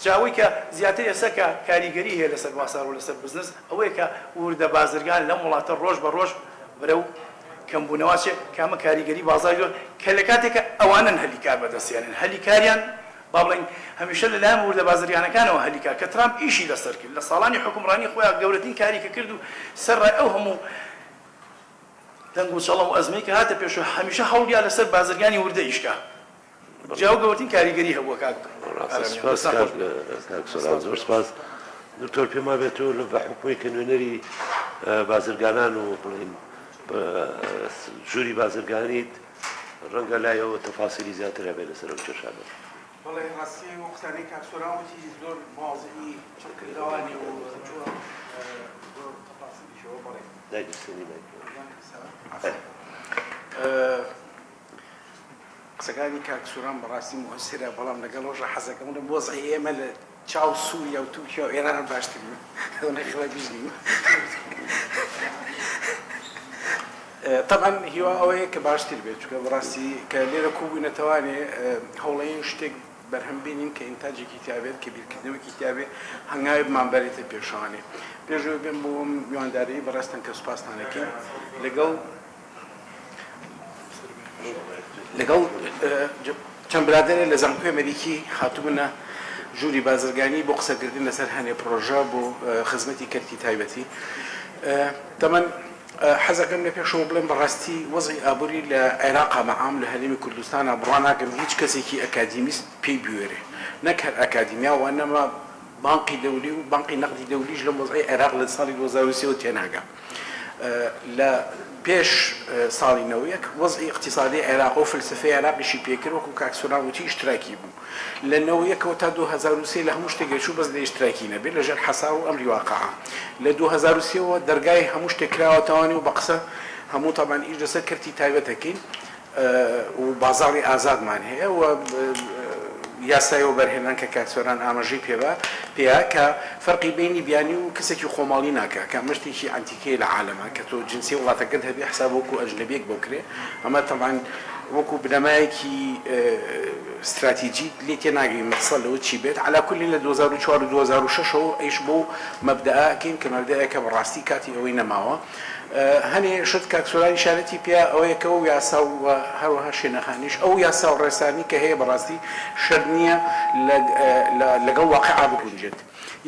جاوی کە زیاتر ئێستا کە کاریگەری هەیە لەسەر باسار و لەسەر بزنس ئەوەیە کە وردە بازرگان لەم وڵاتە ڕۆژ بە ڕۆژ بەرەو کەمبوونەوەچێ کامە کاریگەری بازاری زۆر کە لە کاتێکە ئەوانن هەلیکار بەدەستیانن هەلیکاریان با بڵێن هەمیشە لەلایەن وردە بازرگانەکانەوە هەلیکار کە ترامپ ئیشی لەسەر کرد لە ساڵانی حکومڕانی خۆیان گەورەترین کاری کە کرد و سەرڕای ئەو هەموو دەنگ و چەڵەم و ئەزمەی کە هاتە پێشوە هەمیشە هەوڵیان لەسەر بازرگانی وردە ئیشکا جاو گەورەترین کاریگەری هەبووە کاک زۆر سپاس دکتۆر پێما بێتەوە لە بە حکومەی کە نوێنەری بازرگانان و بڵێن ژووری بازرگانیت ڕەنگە لایەوە تەفاسیلی زیاتر هەبێ لەسەر ئەو کێشانە بەڵێ ڕاستی و قسانەی کاکسۆراوەتی زۆر مواضعی چڕکردەوانی و زۆر تەفاسیلیشەوە بەڵێ دایگستنی قسەکانی کاکسۆران بەڕاستی مؤثرە بەڵام لەگەڵ ڕۆژە حەزەکەم لە بۆزعی ئێمە لە چاو سووریا و تورکیا و ئێران باشترین نەخڵە بیژنیم طبعا هیوا ئەوەیە کە باشتر بێت چونکە بەڕاستی کە لێرە کوبوونەتەوانێ هەوڵەیەن شتێک بەرهەمبینین کە ئینتاجێکی تیابێت کە بیرکردنەوەکی تیابێت هەنگاوی بمانبەرێتە پێشوانێ پێشەوە بێن بۆ میوانداری بەڕاستن کە سوپاسانەکەین لەگەڵ چەند برادێنێ لە زانکۆی ئەمریکی هاتوبوونە ژووری بازرگانی بۆ قسەکردن لەسەر هەنێ پرۆژە بۆ خزمەتی کەرتی تایبەتی تەمەن حەزەکەم لە پێشەوە بڵێم بەڕاستی وەزعی ئابووری لە عێراقا مەعام لە هەرێمی کوردستانە بڕوا ناکەم هیچ کەسێکی ئەکادیمیست پێی بوێرێ نەک هەر ئەکادیمیا و ئەنەما بانقی دەولی و بانقی نەقدی دەولیش لە وەزعی عێراق لە ساڵی 2023 تێناگا لە پێش ساڵی نەوەیەک وەزعی اقتصادی عێراق و فلسفەی عێراقیشی پێکرد وەکو کاکسۆراوتی ئیشتراکی بوو لە نەوەیەکەوە تا 2023 لە هەموو شتێک گەیشتوو بەس لە ئیشتراکی نەبێت لەژێر حەسا و ئەمری واقعە لە 2023ەوە دەرگای هەموو شتێک کراوەتەوانی و بە قسە هەموو تابان ئیش لەسەر کەرتی تایبەتەکەین و بازاڕی ئازادمان هەیە و یاسایەوە بەرهێنان کە کاکسۆران ئاماژەی پێیا کە فەرقی بینی بیانی و کەسێکی خۆماڵی ناکە کە مشتێکی ئەنتیکەی لە عالەمە کە تۆ جنسی وڵاتەکەت هەبێ حساب وەکو ئەجنەبیەک بۆکرێ ئەمە تەمان وەکو بنەمایەکی استراتیجی لێ تێ ناگەین مەقسەد لەوە چی بێت عەلا کولی لە 2004 و 2006 ئەیش بۆ مەبدەئەکەین کە مەبدەئەکە بەڕاستی کاتی ئەوەی نەماوە هەنێ شت کاکسۆرانی شارەتی پێ ئەوەیەکە و یاسا و هەروەها شوێنەخانیش ئەو یاسا و ڕێسانی کە هەیە بەڕاستی شەر نییە لەگەڵ واقعا بگونجێت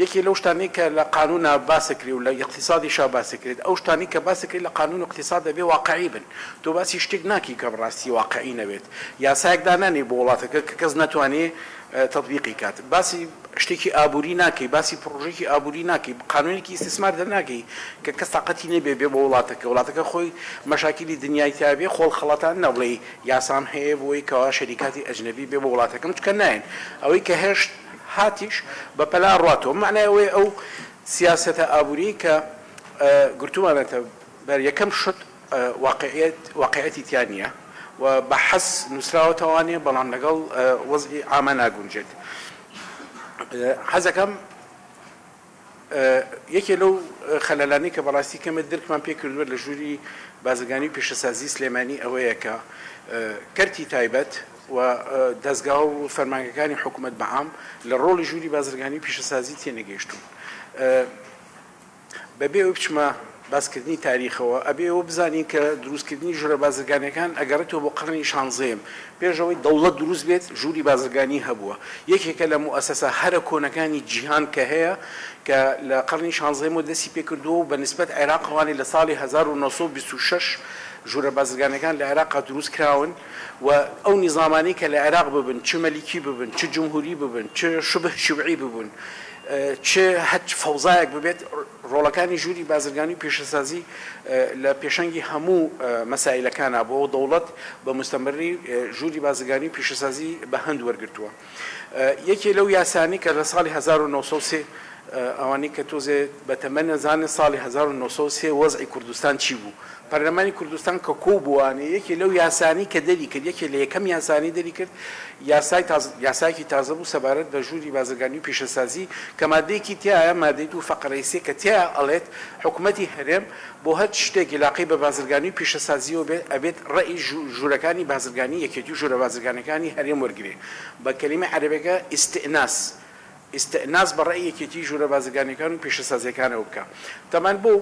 یەکێ لەو شتانەی کە لە قانونە باسەکری و لە اقتصادیشا باسەکرێت ئەو شتانی کە باسەکرێت لە قانون و اقتصاد دەبێ واقعی بن تۆ باسی شتێک ناکی کە بەڕاستی واقعی نەبێت یاسایەک دانانی بۆ وڵاتەکە کە کەس ناتوانێت تطبیقی کات باسی شتێکی ئابووری ناکەی باسی پرۆژێکی ئابووری ناکەی قانونێکی ئیسtismار دەناکەی کە کەس تااقەتی نەبێ بێ بۆ وڵاتەکە خۆی مەشاکلی دنیای تابێ خۆڵ خەڵەتان نەڵێ یاسام هەیە بۆی کەوا شەریکاتی ئەجنەبی بێ بۆ وڵاتەکەم چکە ناین ئەوەی کە هێشت هاتیش بە پەلا ڕاتەوە معنای ئەو سیاسەتە ئابووری کە گرتومانەتە بەر یەکەم شت واقعەتی تیان نییە و بە حەس نووسراوەتەوانێ بەڵام لەگەڵ وەزعی ئامە ناگونجێت حەزەکەم یەکێ لەو خەلەلانەی کە بەڕاستی کەمە درکمان پێ کردووە لە ژووری بازرگانی و پیشەسازی سلێمانی ئەوەیە کە کەرتی تایبەت و دەستگا و فەرمانگەکانی حکوومەت بەعام لە ڕۆڵی ژووری بازرگانی و پیشەسازی تێنەگەیشتون بەبێ ئەو بچمە باسکردنی تاریخەوە ئەبێ ئەوە بزانین کە دروستکردنی ژوورە بازرگانەکان ئەگەڕێتەوە بۆ قڕنی 16م پێشەوەی دەوڵەت دروست بێت ژووری بازرگانی هەبووە یەکێکە لە موئەسەسە هەرە کۆنەکانی جیهان کە هەیە کە لە قڕنی 16ەوە دەستی پێکردووە و بە نسبەت عێراقەوانی لە ساڵی 1926 ژوورە بازرگانەکان لە عێراقا دروست کراون و ئەو نیزامانی کە لە عێراق ببن چ مەلیکی ببن چ جمهوری ببن چ شبه شیوعی ببن چه هەچ فەوزایەک ببێت ڕۆڵەکانی ژووری بازرگانی و پیشەسازی لە پێشەنگی هەموو مەسائلەکانە بۆ دەوڵەت بە مستەمری ژووری بازرگانی و پیشەسازی بە هەند وەرگرتووە یەکێ لەو یاسانی کە لە ساڵی 1993 ئەوانەی کە تۆزێ بە تەمەن نەزانێت ساڵی 1993 وەزعی کوردستان چی بوو پەرلەمانی کوردستان کە کۆ بووانێ یەکێ لەو یاسانی کە دەری کرد یەکێ لە یەکەم یاسانی دەری کرد یاسایکی تازە بوو سەبارەت بە ژووری بازرگانی و پیشەسازی کە مادەیەکی تایە مادەی و فەقرەی سێ کە تیا ئەڵێت حکوومەتی هەرێم بۆ هەر شتێکی لاقی بە بازرگانی و پیشەسازیەوە ئەبێت ڕێی ژوورەکانی بازرگانی یەکێتی ژوورە بازرگانەکانی هەرێم وەرگێ بە کەلیمە عەرەبیەکە ئیستئناس بە ڕێی یەکێتی ژوورە بازرگانەکان و پیشەسازیەکانەوە بکە تەمان بۆ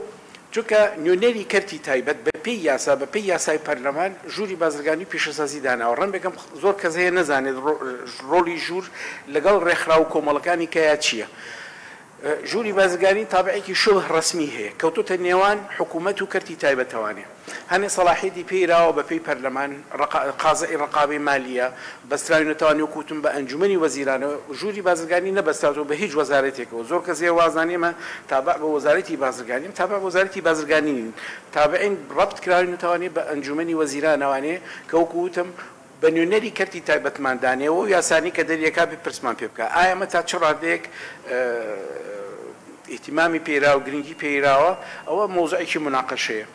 چونکە نوێنەری کەرتی تایبەت بە پێی یاسا بە پێی یاسای پەرلەمان ژووری بازرگانی و پیشەسازی داناوە ڕەن بێکم زۆر کەس هەیە نەزانێت ڕۆڵی ژوور لەگەڵ ڕێکخراو و کۆمەڵەکانی کەیا چییە ژووری بازرگانی تابعێکی شبه ڕسمی هەیە کەوتوتە نێوان حکوومەت و کەرتی تایبەتەوانێ هەنێ سەڵاحیەتی پێیراوە بە پێی پەرلەمان قازەی ڕقابەی مالیە بەستراوی نەتوانی و کوتم بە ئەنجومەنی وەزیرانەوە ژووری بازرگانی نەبەستاتەوە بە هیچ وەزارەتێکەوە زۆر کەسێ وازانێمە تابع بە وەزارەتی بازرگانیم تابع بە وەزارەتی بازرگانی نین تابعین ڕەبط کراوی نەتوانێت بە ئەنجومەنی وەزیرانەوانێ کە وەکوتم بە نوێنەری کەرتی تایبەتماندانەوە و یاسانی کە دەریەکە بپرسمان پێ بکە ئایا ئەمە تا چ ڕادەیەک ئیتیمامی پێرا و گرنگی پێیراوە ئەوە مۆزوعێکی مناقەشەیە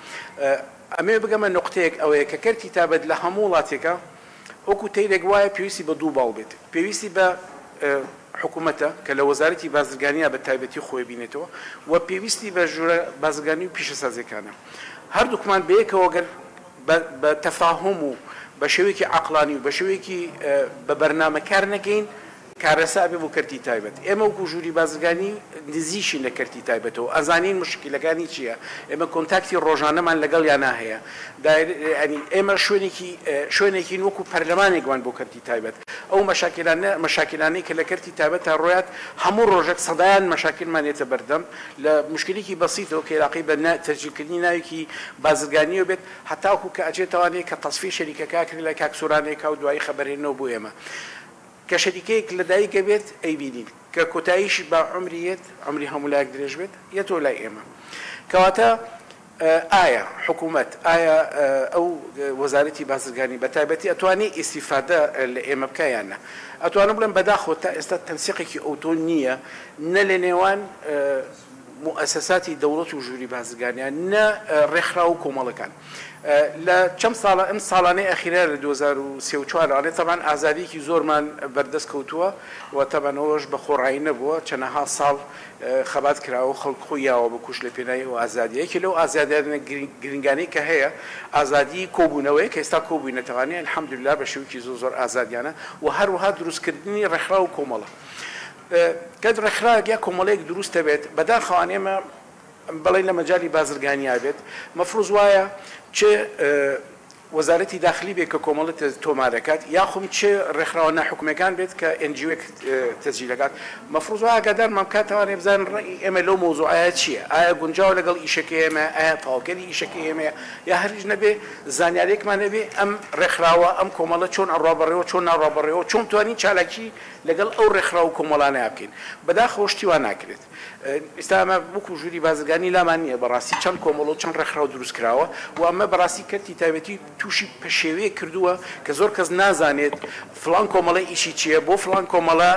ئەمێ بگەمە نقطەیەک ئەوەیە کە کەرتی تایبەت لە هەموو وڵاتێکە وەکو تەیرێک وایە پێویستی بە دوو باڵ بێت پێویستی بە حکوومەتە کە لە وەزارەتی بازرگانیە بە تایبەتی خۆی بینێتەوە و پێویستی بە ژوورە بازرگانی و پیشەسازیەکانە هەردووکمان بەیەکەوە گەر بە تەفاهم و بە شێوەیەکی عەقڵانی و بە شێوەیەکی بە بەرنامەکار نەکەین کارەسا بێ بۆ کەرتی تایبەت ئێمە وەکو ژووری بازرگانی نزیشین لە کەرتی تایبەتەوە ئەزانین مشکلەکانی چییە ئێمە کۆنتاکتی ڕۆژانەمان لەگەڵ یانە هەیە ئێمە شوێنێکی وەکو پەرلەمانێکوان بۆ کەرتی تایبەت ئەو مەشاکلانەی کە لە کەرتی تایبەت تا ڕۆیات هەموو ڕۆژێک سەدایان مەشاکلمانێتە بەردەم لە مشکلێکی بەسیتەوە کە عێراقی بە تەرجیلکردنی ناوێکی بازرگانیەوە بێت هەتاکو کە ئەجێتوانێت کە تەسفی شەریکەکە کرد لە کاکسۆرانێکا و دوایی خەبەرهێنەوە بۆ ئێمە کە شەریکەیەک لە دایکە بێت ئەیبینین کە کۆتاییشی با عمری هەموو لایەک درێژ بێت یەتۆ لای ئێمە کەواتە ئایا حکوومەت ئایا ئەو وەزارەتی بازرگانی بە تایبەتی ئەتوانێت ئیستیفادە لە ئێمە بکایانە ئەتوانم بڵێم بەداخۆ تا ئێستا تەنسیقێکی ئۆتۆ نییە نە لە نێوان مؤسساتی دەوڵەت و ژووری بازرگانیان نە ڕێکخرا و کۆمەڵەکان لە چەند ساڵە ئەم ساڵانەی ئەخیرە لە 2034 طبعاً ئازادیەکی زۆرمان بەردەست کەوتووە و تەبەنەوەش بە خۆڕایی نەبووە چەندەها ساڵ خەبات کراوە خەڵک خۆیاوە بکوش لە پێناوی و ئازادیەکی لەو ئازادیانە گرنگانەی کە هەیە ئازادی کۆبوونەوەی کە ئێستا کۆبوونەتەوانی الحەمدوللا بە شێوەیەکی زۆر ئازادیانە و هەروەها دروستکردنی ڕێکخرا و کۆمەڵە کە ڕێکخراوێک یا کۆمەڵەیەک دروستە بێت بەداخەوان ئێمە بەڵێن لە مەجای بازرگانیا بێت مەفروض وایە چ وەزارەتی داخلی بێت کە کۆمەڵە تۆمارەکات یاخۆم چ ڕێکخراوە ناحکومەکان بێت کە NGO-ێک تەسجیلەکات مەفروض وایە ئاگادارمان بکاتەوە بزانن ڕێی ئێمە لەو مۆزوعایە چییە ئایا گونجاو لەگەڵ ئیشەکەی ئێمە ئایا تاواکەری ئیشەکەی ئێمە یا هەریش نەبێ زانیارێکمان نەبێ ئەم ڕێکخراوە ئەم کۆمەڵە چۆن ئەڕابەڕێەوە چۆن ناڕابەڕێەوە چۆن توانین چالاکی لەگەڵ ئەو ڕێکخرا و کۆمەڵانە بکەین بەداخەوە شتیوان ناکرێت ئێستا ئەمە وەکو ژووری بازرگانی لامان نییە بەڕاستی چەند کۆمەڵ و چەند ڕێکخرا و دروست کراوە و ئەمە بەڕاستی کەرتی تایبەتی تووشی پەشێوەیە کردووە کە زۆر کەس نازانێت فلان کۆمەڵە ئیشی چییە بۆ فلان کۆمەڵە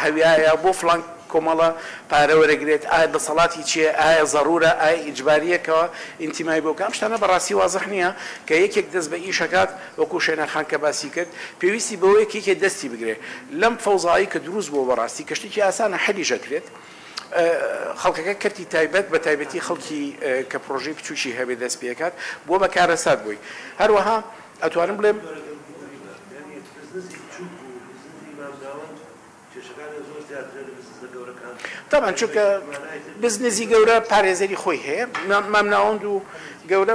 هەویایە بۆ فلان کۆمەڵە پارە وەرەگرێت ئایا دەسەڵاتی چییە ئایا ضرورە ئایا ئیجباریەکەوە ئینتیمای بۆ کام شتانە بەڕاستی وازەح نییە کە یەکێک دەست بە ئیشەکات وەکو شوێنەخان کە باسی کرد پێویستی بەوەیە یەکێ دەستی بگرێت لەم فەوزایی کە دروست بۆ بەڕاستی کە شتێکی ئاسانە حەلیژەکرێت خەڵکەکە کەرتی تایبەت بە تایبەتی خەڵکی کە پرۆژەی بچوشی هەبێ دەست پێکات بۆ بەکارەسات بووی هەروەها ئەتوانم بڵێم طبعا چونکە بزنسی گەورە پارێزەری خۆی هەیە مامناوەند و گەورە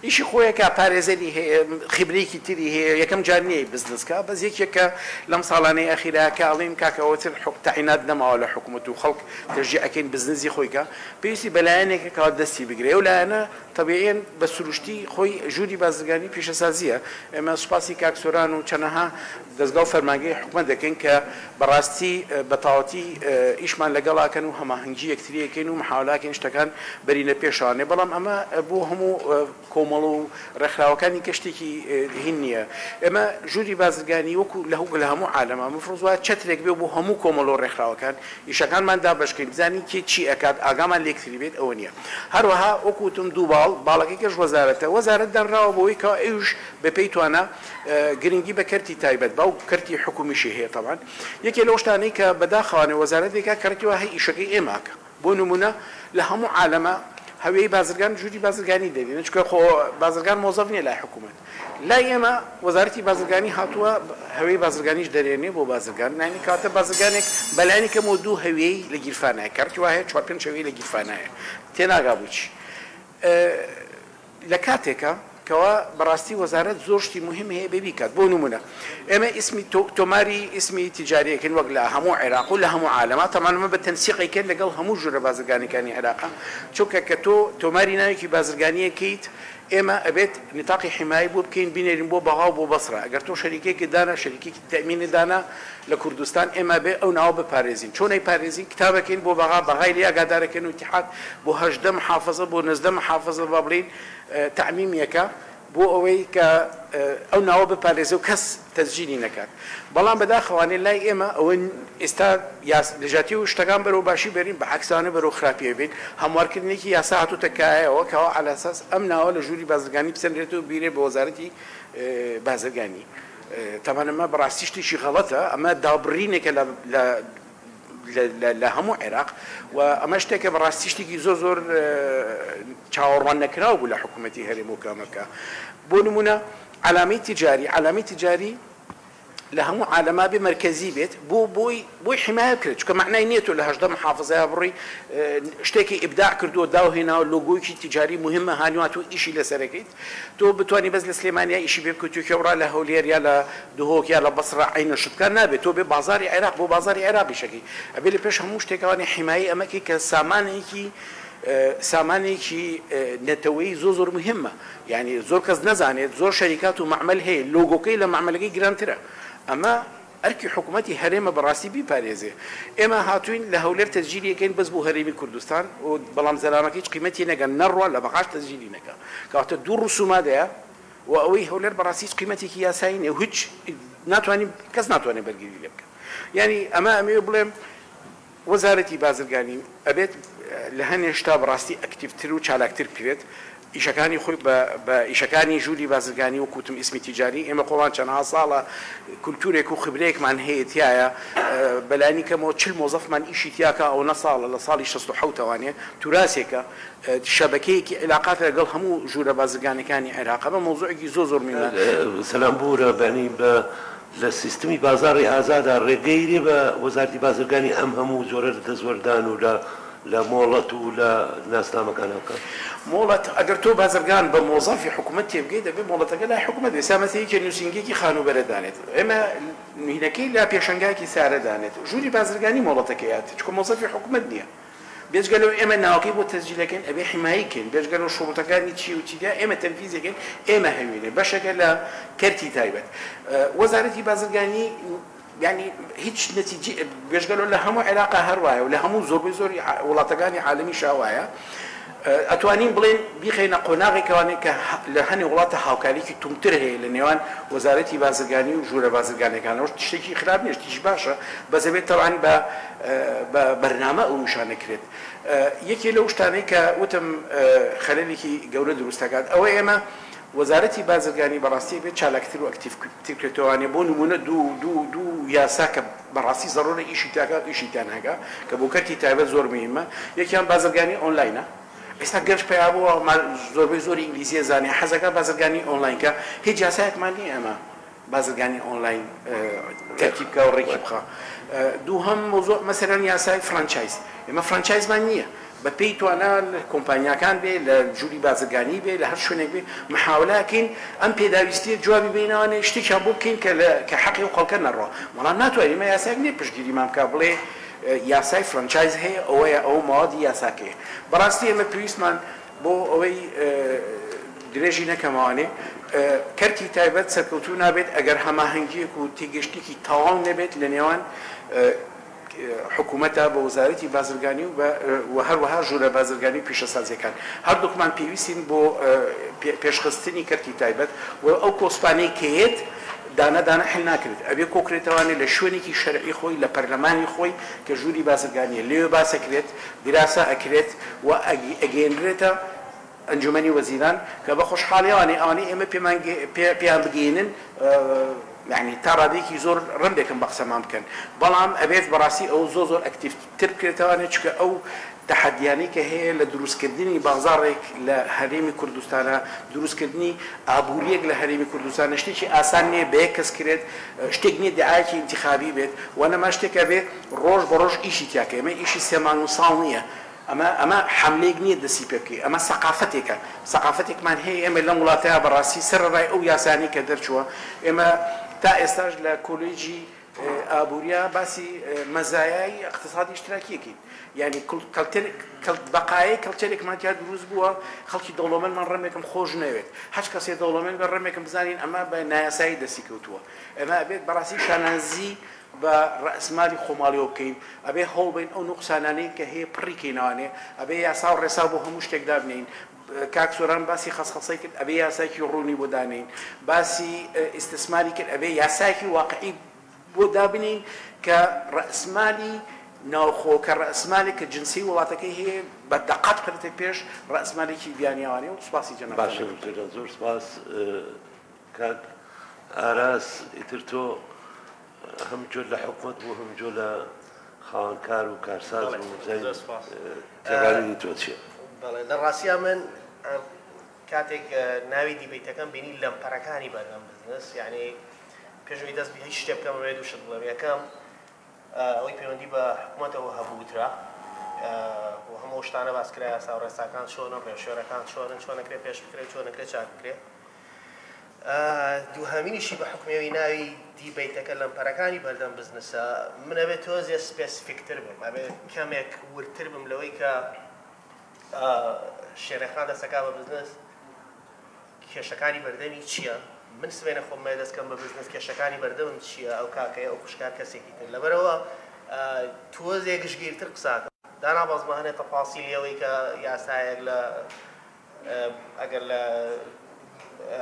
ئیشی خۆیەکە پارێزەری هەیە خبرێکی تری هەیە یەکەم جار نییە بزنسکە بەس یەکێکە لەم ساڵانەی ئەخیرا کاڵین کاکەوەتر تەعینات نەماوە لە حکوومەت و خەڵک تەژی ئەکەین بزنسی خۆیکە پێویستی بەلایەنێکەکەوە دەستی بگرێ و لایەنە تەبیعەن بە سروشتی خۆی ژووری بازرگانی پیشەسازیە ئێمە سوپاسی کاکسۆران و چەندەها دەستگا و فەرمانگەی حکوومەت دەکەین کە بەڕاستی بەتاوەتی ئیشمان لەگەڵاکەن و هەماهەنگی یەکتریەکەین و محاولاکەین شتەکان بەرینە پێشوانێ بەڵام ئەمە بۆ هەموو کۆمەڵ و ڕێکخراوەکانی کەشتێکی هین نییە ئێمە ژووری بازرگانی وەکو لە هەموو عالەمە مفروض وایە چەترێک بێ بۆ هەموو کۆمەڵ و ڕێکخراوەکان ئیشەکانمان دابەشکەین بزانین کێ چی ئەکات ئاگامان لێکتری بێت ئەوە نییە هەروەها وەکوتم دوو باڵەکەیکەش وەزارەتە وەزارەت دەنراوە بۆەوەی کە ئەوش بەپێی توانە گرنگی بە کەرتی تایبەت باو کەرتی حکومیشی هەیە طبعاً یەکێ لەو شتانەی کە بەداخەوانێ وەزارەتێکە کەرتیوە هەی ئیشەکەی ئێماکە بۆ نمونە لە هەموو عالەمە هەوێی بازرگان ژووری بازرگانی دەبێت چونکە خۆ بازرگان مۆزەف نییە لای حکوومەت لای ئێمە وەزارەتی بازرگانی هاتووە هەوێی بازرگانیش دەرێنێ بۆ بازرگان نانی کاتە بازرگانێک بەلایانی کەم و دوو هەوێی لە گیرفانایە کارتی وایە 4-5 هەوێی لە گیرفانایە تێناگا بووچی لە کاتێکە کەوا بەڕاستی وەزارەت زۆر شتی مهم هەیە ببیکات بۆ نمونە ئێمە ئیسمی تۆماری ئیسمی تیجاریەکەن وەک لە هەموو عێراق و لە هەموو عالەما تەمانمە بە تەنسیقیکەن لەگەڵ هەموو ژوورە بازرگانیەکانی عێراقا چونکە کە تۆ تۆماری ناوێکی بازرگانیەکەیت ئێمە ئەبێت نتاقی حیمایی بۆ بکەین بینێرین بۆ بەغا و بۆ بەسرە ئەگەر تۆ شەریکێکی دانا شەریکێکی تەمینی دانا لە کوردستان ئێمە بێ ئەو ناوە بپارێزین چۆنەی پارێزین کتابەکەین بۆ بەغا بەغای لێ ئاگادارەکەن و اتحاد بۆ 18 محافظە بۆ 19 محافظە با بڵین تعمیمیەکە بۆ ئەوەی کە ئەو ناوە بپارێزە و کەس تەسجیلی نەکات بەڵام بەداخەوانێ لای ئێمە ئەوە ئێستا لەژاتی و شتەکان بەرەو باشی بێرین بە عەکسانە بەرەو خراپیە بێت هەموارکردنێکی یاسا هاتووتە کایەوە کەەوە علاساس ئەم ناوە لە ژووری بازرگانی بسەندرێت و بیرێ بە وەزارەتی بازرگانی تەمانەمە بەڕاستی شتێکی غەڵەتە ئەمە دابڕینێکە لە هەموو عێراق و ئەمە شتێکە بەڕاستی شتێکی زۆر چاوەڕوان نەکراو بوو لە حکوومەتی هەرێم و کامەکە بۆ نمونە عەلامی تیجاری لە هەموو عالەما بێ مرکزی بێت بۆی حمایە کرد چونکە معنای نییە تۆ لە 18 محافظەیە بڕی شتێکی ئیبداع کردووە داوهێناوە لۆگۆیکی تیجاری مهمە هانیوات و ئیشی لەسەرەکەیت تۆ بتوانانی بەس لە سلێمانیا ئیشی بێ بکەوت و کەورا لە هەولێر یا لە دهۆک یا لە بەسڕە عینە شتکان نابێت تۆ بێ بازاری عێراق بۆ بازاری عێراقی شەکەی ئەبێ لە پێش هەموو شتێکەوانی حمایی ئەمەکی کە سامانێکی نەتەوەی زۆر مهمە یعنی زۆر کەس نەزانێت زۆر شەریکات و معمەل هەیە لۆگۆکەی لە معمەلەکەی گرانترە ئەمە ئەرکی حکوومەتی هەرێمە بەڕاستی بیپارێزێ ئێمە هاتوین لە هەولێر تەسجیلیەکەین بەس بۆ هەرێمی کوردستان و بەڵام زەرامەکەی هیچ قیمەتی نەگەن نەڕوە لە بەقاش تەسجیلی نەکە کەواتە دوو ڕوسومادەیە و ئەوەی هەولێر بەڕاستی هیچ قیمەتێکی یاسایی نیە هیچ کەس ناتوانێت بەرگری لێ بکە یعنی ئەمە ئەمێ بڵێم وەزارەتی بازرگانی ئەبێت لە هەنێ شتا بەڕاستی ئەکتیڤتر و چالاکتر بکرێت ئیشەکانی خۆی بە ئیشەکانی ژووری بازرگانی و کوتم ئیسمی تیجاری ئێمە خۆمان چەندها ساڵە کولتورێک و خبرەیەکمان هەیە تایە بەلانی کەمەوە چل مۆزەفمان ئیشی تیاکە ئەو نەساڵە لە ساڵی 1970وانێ توراسێکە شەبکەیەکی علاقات لەگەڵ هەموو ژوورە بازرگانەکانی عێراق بە مۆزوعێکی زۆر میوە سەلام بورە بەنی بە لە سیستمی بازاری ئازادا ڕێگەیری بە وەزارەتی بازرگانی ئەم هەموو زۆرە دەستوەردان و لە مۆڵەت و لە ناسنامەکانەکە مۆڵەت ئەگەر تۆ بازرگان بە مۆزافی حکوومەت تێبگەی دەبێت مۆڵەتەکە لای حکوومەت سامەسەیەکی نووسنگێکی خانوبەرەدانێت ئێمە نهینەکەی لا پێشنگایکی سارەدانێت ژووری بازرگانی مۆڵەتەکەیات چکە مۆزافی حکوومەت نییە بێژگەلەوە ئێمە ناوەکەی بۆ تەسجیلەکەن ئەبێ حیماییکەین بێژگەلەوە شوڵەتەکانی چی و چیدا ئێمە تەنفیزەکەین ئێمە هەوێنێ بەشەکە لە کەرتی تایبەت وەزارەتی بازرگانی يعني هیچ نتیجه بێژگەلەوە لە هەموو عێراقا هەروایە و لە هەموو زۆربەی زۆری وڵاتەکانی عالەمی شاوایە ئەتوانین بڵێن بیخەینە قۆناغێکەوانێک کە لە هەنێ وڵاتە هاوکاریکی تومتر هەیە لە نێوان وەزارەتی بازرگانی و ژوورە بازرگانەکانەوە شتێکی خراپ نیە شتیش باشە بەس دەبێت تەوان بە بەرنامە ئەو نیشانەکرێت یەکێ لەو شتانەی کە وتم خەلەلێکی گەورە دروستەکات ئەوەی ئێمە وەزارەتی بازرگانی بەڕاستی بێت چالاکتر و ئەکتیڤکرێتەوەوانێ بۆ نمونە دوو یاسا کە بەڕاستی زەڕۆرە ئیشی تاکات ئیشیتان هەگا کە بۆ کەرتی تایبەت زۆر مهمە یەکیان بازرگانی ئۆنلاینە ئێستا گەشت پێیا بووە زۆربەی زۆری ئینگلیزیە زانێ حەزەکە بازرگانی ئۆنلاینکە هیچ یاسایەکمان نییە ئەمە بازرگانی ئۆنلاین تەرتیب بکە و ڕێکی بخە دووهەم مۆزوع مەسەرەن یاسای فرانچایز ئێمە فرانچایزمان نییە بە پێی توانە لە کۆمپانیاکان بێ لە ژووری بازرگانی بێ لە هەر شوێنێک بێ محاولەکەین ئەم پێداویستیە جوابی بینەوەنێ شتێکیان بۆ بکەین کە حەقی و خەڵکە نەڕۆ وەڵام ناتوانین ئێمە یاسایەک نییە پشتگیریمان بکە بڵێ یاسای فرانچایز هەیە ئەوەیە ئەو ماوەدی یاساکەیە بەڕاستی ئێمە پێویستمان بۆ ئەوەی درێژی نەکەمەوانێ کەرتی تایبەت سەرکەوتوو نابێت ئەگەر هەماهەنگیەک و تێگەشتێکی تەواو نەبێت لە نێوان حکوومەتە بە وەزارەتی بازرگانی و هەروەها ژوورە بازرگانی و پیشەسازیەکان هەردووکمان پێویستین بۆ پێشخستنی کەرتی تایبەت و ئەو کۆسپانەی کەیت دانەدانە حل ناکرێت ئەبێ کۆکرێتەوانێت لە شوێنێکی شەرعی خۆی لە پەرلەمانی خۆی کە ژووری بازرگانیە لێوێ باسەکرێت دراسە ئەکرێت و ئەگەێنرێتە ئەنجومەنی وەزیران کە بە خۆشحاڵیەوانێ ئەوانەی ئێمە پێیان بگەێنن يعني تا ڕادێکی زۆر ڕندێکم بە قسەمان بکەن بەڵام ئەبێت بەڕاستی ئەو زۆر ئەکتیڤتر بکرێتەوەوانێت چکە ئەو تەحەدیانەی کە هەیە لە دروستکردنی بازاڕێک لە هەرێمی کوردستانە دروستکردنی ئابووریەک لە هەرێمی کوردستانە شتێکی ئاسان نییە بە یەک کەس کرێت شتێک نییە دعایەکی انتخابی بێت و نەما شتێکە بێت ڕۆژ بە ڕۆژ ئیشی تیاکە ئێمە ئیشی سێمان و ساڵ نییە ئەمە حملێک نییە دەستی پێ بکەی ئەمە سەقافەتێکە سەقافەتێکمان هەیە ئێمە لەم وڵاتەیە بەڕاستی سەرڕای ئەو یاسانی کە دەرچووە ئێمە تا ئێستاش لە کۆلێجی ئابووریا باسی مەزایای اقتصادی اشتراکیەکەین یعنی بەقایە کەڵچەرێکمانتیا دروست بووە خەڵکی دەوڵەمەندمان ڕەمێکم خۆش نەوێت هەچ کەسێ دەوڵەمەند بە ڕەمێکم بزانین ئەمە بە نایاسایی دەستی کەوتووە ئەمە ئەبێت بەڕاستی شانازی بە ڕەسمالی خۆماڵیەوە بکەین ئەبێ هەوڵبین ئەو نوقسانانەی کە هەیە پڕیکەینەوانێ ئەبێ یاسا و ڕێسا بۆ هەموو شتێکدا بنین کاک سۆران باسی خەسخەسەی کرد ئەبێ یاسایکی ڕوونی بۆ دانین باسی ئیستثماری کرد ئەبێ یاسایکی واقعی بۆ دابنین کە ڕەسمالی ناوخۆکە ڕەسمالێک کە جنسی وڵاتەکەی هەیە بە دەقەت بخرێتە پێش ڕەسمالێکی بیانیوانێ و سوپاسی جەناب باشە زۆر سپاس کاک ئاراس ئیتر تۆ هەم جۆر لە حکوومەت بوو هەم جۆر لە خاوەنکار و کارساز و تێبارینی تۆ چییە؟ بەڵێ لە ڕاستیە من کاتێک ناوی دیبیتەکەم بینی لەمپەرەکانی بەردەم بزنس یعنی پێشەوەی دەست هیچ شتێ بکەم ڕێ دووشت بڵێم یەکەم ئەوەی پەیوەندی بە حکوومەتەوە هەبووترا و هەموو شتانە باسکرا یاسا و ڕێساکان چۆنە ڕێژێڕەکان چۆنن چۆنەکرێ پێش بکرێت چۆنەکرێت چاک بکرێت دووهەمینیشی بە حکومێوی ناوی دیبیتەکە لەمپەرەکانی بەردەم بزنسە منەبێت تۆزێ سپێسیفیکتر بم ئەبێت کەمێک ورتر بم لەوەی کە شێرەخان دەسەکا بە بزنس کێشەکانی بەردەمی چییە؟ من سوێنە خۆم دەستکەم بە بزنس کێشەکانی بەردەمم چییە؟ ئەو کاکەیە ئەو خوشکار کەسێکی تر لەبەرەوە تۆزێ گشتگیرتر قساکە دانا بەزمە هەنێت تەفاسیلیەوەی کە یاسایەک لە ئەگەر لە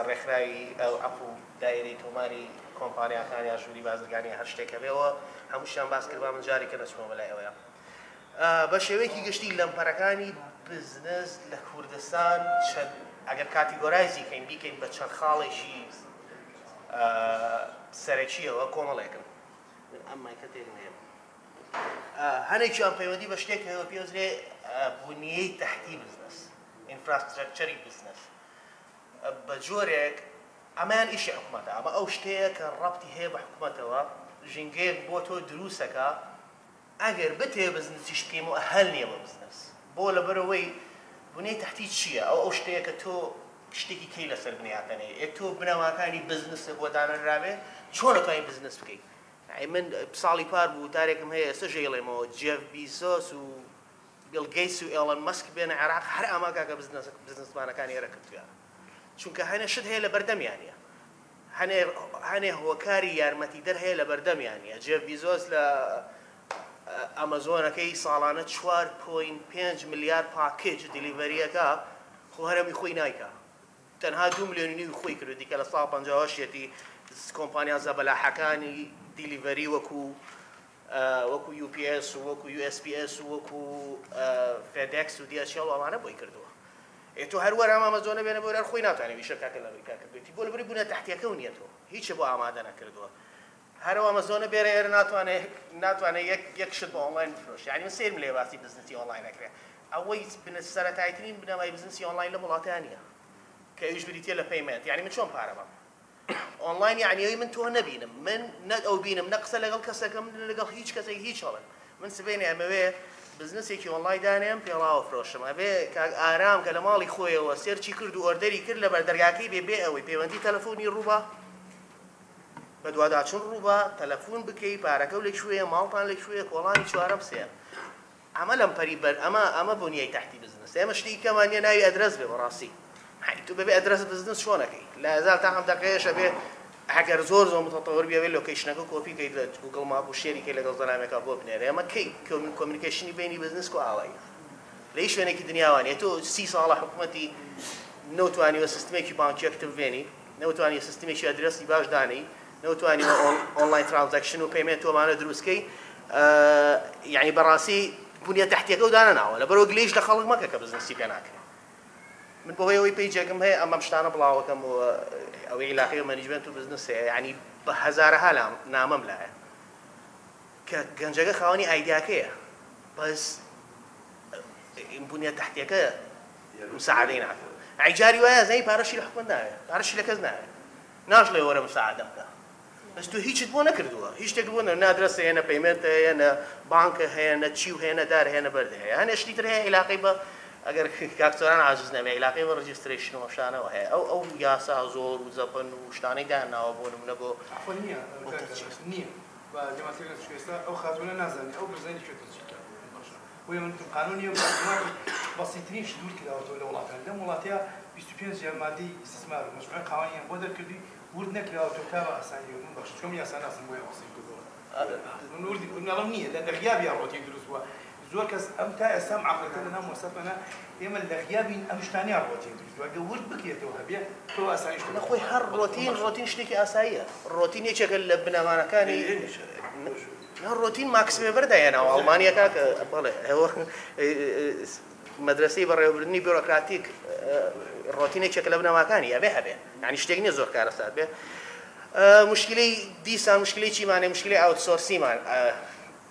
ڕێکخراوی ئەو ئەپو دایرەی تۆماری کۆمپانیاکان یا ژووری بازرگانی هەر شتێکە بێەوە هەمووشیان باس کرد با من جارێکە نەچمەوە بەلای ئەوەیە بە شێوەیەکی گشتی لەمپەرەکانی بزنس لە کوردستان ئەگەر کاتیگۆرایزی کەین بیکەین بە چەند خاڵێکی سەرەکیەوە کۆمەڵێکن ئەممایکە تێرم هەیە هەنێکیان پەیوەندی بە شتێک هەیە پێوزرێ بنیەی تەحتی بزنس ئینفراستراکچەری بزنس بە جۆرێک ئەمان ئیشی حکوومەتە ئەمە ئەو شتەیە کە ڕەبتی هەیە بە حکوومەتەوە ژینگەیەک بۆ تۆ دروستەکە ئەگەر بتێ بزنسیش بکەیم و هەل نییە بە بزنس بۆ لەبەرەوەی بنیەی تەحتی چییە ئەو شتەیە کە تۆ شتێکی کەی لەسەر بنیاتەنەیە تۆ بنەماکانی بزنسە بۆ دانەرابێ چۆن دەتوانین بزنس بکەیت من ساڵی پار بوو تارێکم هەیە ئێستا ژێڵێمەوە جێف بیزۆس و بیل گەیتس و ئێڵەن مەسک بێنە عێراق هەر ئاماگاکە بزنسمانەکانی ئێرە کردویان چونکە هەنێ شت هەیە لە بەردەمیانە هەنێ هۆکاری یارمەتی دەر هەیە لە بەردەمیانە جێف بیزۆس لە ئەمەزۆنەکەی ساڵانە 4.5 ملیار پاکێج دیلیڤەریەکە خۆ هەرەمی خۆی نایکە تەنها 2 ملیۆنی خۆی کرد دیکە لە ساڵ 58 کۆمپانیا زەبەلاحەکانی دیلیڤەری وەکو UPS و وەکو USPS و وەکو FedEx و DHL ئەوانە بۆی کردووە تۆ هەروەرە ئەمەزۆنە بێنە بۆ خۆی ناتوانێت ویشەکەکە لە ئەمریکا کردوێتی بۆ لەبەری بوونە تەحتیەکە و نییە تۆ هیچ بۆ ئامادە نەکردووە هەروە ئەمەزۆنە بێرە ئێرە ناتوانێت یەک شت بۆ ئۆنلاین بفرۆشت یعنی من سێرم لێ باسی بزنسی ئۆنلاین نەکرێت ئەوەی سەرەتایترین بنەمای بزنسی ئۆنلاین لە وڵاتانیە کە ئەویش بریتە لە پەیمەنت یعنی من چۆن پارەمە ئۆنلاین یعنی ئەوی من تۆ نەبینم من نە ئەو بینم نە قسە لەگەڵ کەسەکەم لەگەڵ هیچ کەسێک هیچ هەڵن من سبێنێ ئەمەوێ بزنسێکی ئۆنلاین دانێم پێڵاوە فرۆشم ئەبێ کاک ئارام کە لە ماڵی خۆیەوە سێرچی کرد و ئۆردەری کرد لە بەردەرگاکەی بێ ئەوەی پەیوەندی تەلەفۆنی ڕووبە بە دوواداچون ڕووبە تەلەفۆن بکەی پارەکە و لەکوێیە ماڵتان لەکوێیە کۆڵانی چوارەم سێ ئەمە لەم پەری بەر ئەمە بۆنیای تەحتی بزنس ئێمە شتی کەمانیە ناوی ئەدرەس بێ بەڕاستی تو بەبێ ئەدرەس بزنس چۆنەکەی لە 1000 تا 7 دقیقەیەشە بێ هەگەر زۆر متەتەوەر بێ لۆکیشنەکە کۆپی کەیت لە گوگڵ ماپ و شێریکەی لەگەڵ زەرامێکا بۆ بنێرە ئەمە کەی کۆمیونیکیشنی بینی بزنس و ئاوایی لە هیچ شوێنێکی دنیاوانە تۆ 30 ساڵە حکوومەتی نەوتوانیوە سیستمێکی بانکی ئەکتیڤ بێنی نەوتوانی سیستمێکی ئەدرەسی باش دانی نەوتوانی ئۆنلاین ترانزەکشن و پەیمەنت تۆمانە دروستکەی یعنی بەڕاستی بنیە تەحتیەکە و دانە ناوە لەبەرەوە گلەیش لە خەڵک مەکە کە بزنسی پێ ناکرێت من بۆ ئەوەی پیجێکم هەیە ئەمەم شتانە بڵاوەکەم و ئەوەی علاقەی مەنیجمنت و بزنس هەیە یعنی بە هەزارەها نامەم لایە کە گەنجەکە خاوەنی ئایدیاکەیە بەس بنیە تەحتیەکە مساعدەی ناکات ئەیجاری وایە زەی پارەشی لە حکومەت ناوێت پارەشی لە کەس ناوێت ناشڵێ وەرە مساعدە بکە بەس تۆ هیچت بۆ نەکردووە هیچ شتێک بۆ نادرەسە هێنە پەیمەنتە هەیە نە بانکە هەیە نە چی و هێنە دار هێنە بەردە هەیە هەنێ شتی تر هەیە علاقەی بە ئەگەر کاکتۆران عاجز نەبێ علاقەی بە ڕەجیسترێشن و شانەوە هەیە ئەو یاسا زۆر و زەپەن و شتانەی داناوە بۆ نمونە بۆ نییە بە جەماعەتی شوێستا ئەو خاتونە نازانێت ئەو برزانی شوێتە چیکە بۆیە من قانونی و بەسیترین شت دوور کراوەتەوە لە وڵاتان لەم وڵاتەیە 25 مادەی استثمار و مەشروعی قاوانیان بۆ دەرکردی ورد نەکراوەتەوە تا بە ئاسانی و من بەخش چۆم یاسا ناسم بۆیە وەسی کردەوە من وردی ناڵم نییە لە دەغیابی ڕۆتین دروست بووە زۆر کەس ئەم تا ئێستا عقلەکە لە ناو مۆسەفەنە ئێمە لە غیابین ئەم شتانیا ڕۆتین دروست بووە ئەگە ورد بکرێتەوە هەبێ تۆ ئاسانی شت نەخۆی هەر ڕۆتین شتێکی ئاساییە ڕۆتین یەکێکە لە بنەمانەکانی ڕۆتین ماکس وێبەر دایەنەوە ئەڵمانیەکە کە بەڵێ ئەوە مەدرسەی بەڕێوەبردننی بیۆرۆکراتیک ڕۆتینێکێکە لە بنەماکانی ئەبێ هەبێ یعنی شتێک نییە زۆر کارەسات بێ مشکلەی دیسان مشکلەی چیمانێ مشکلەی ئاوتسۆرسیمان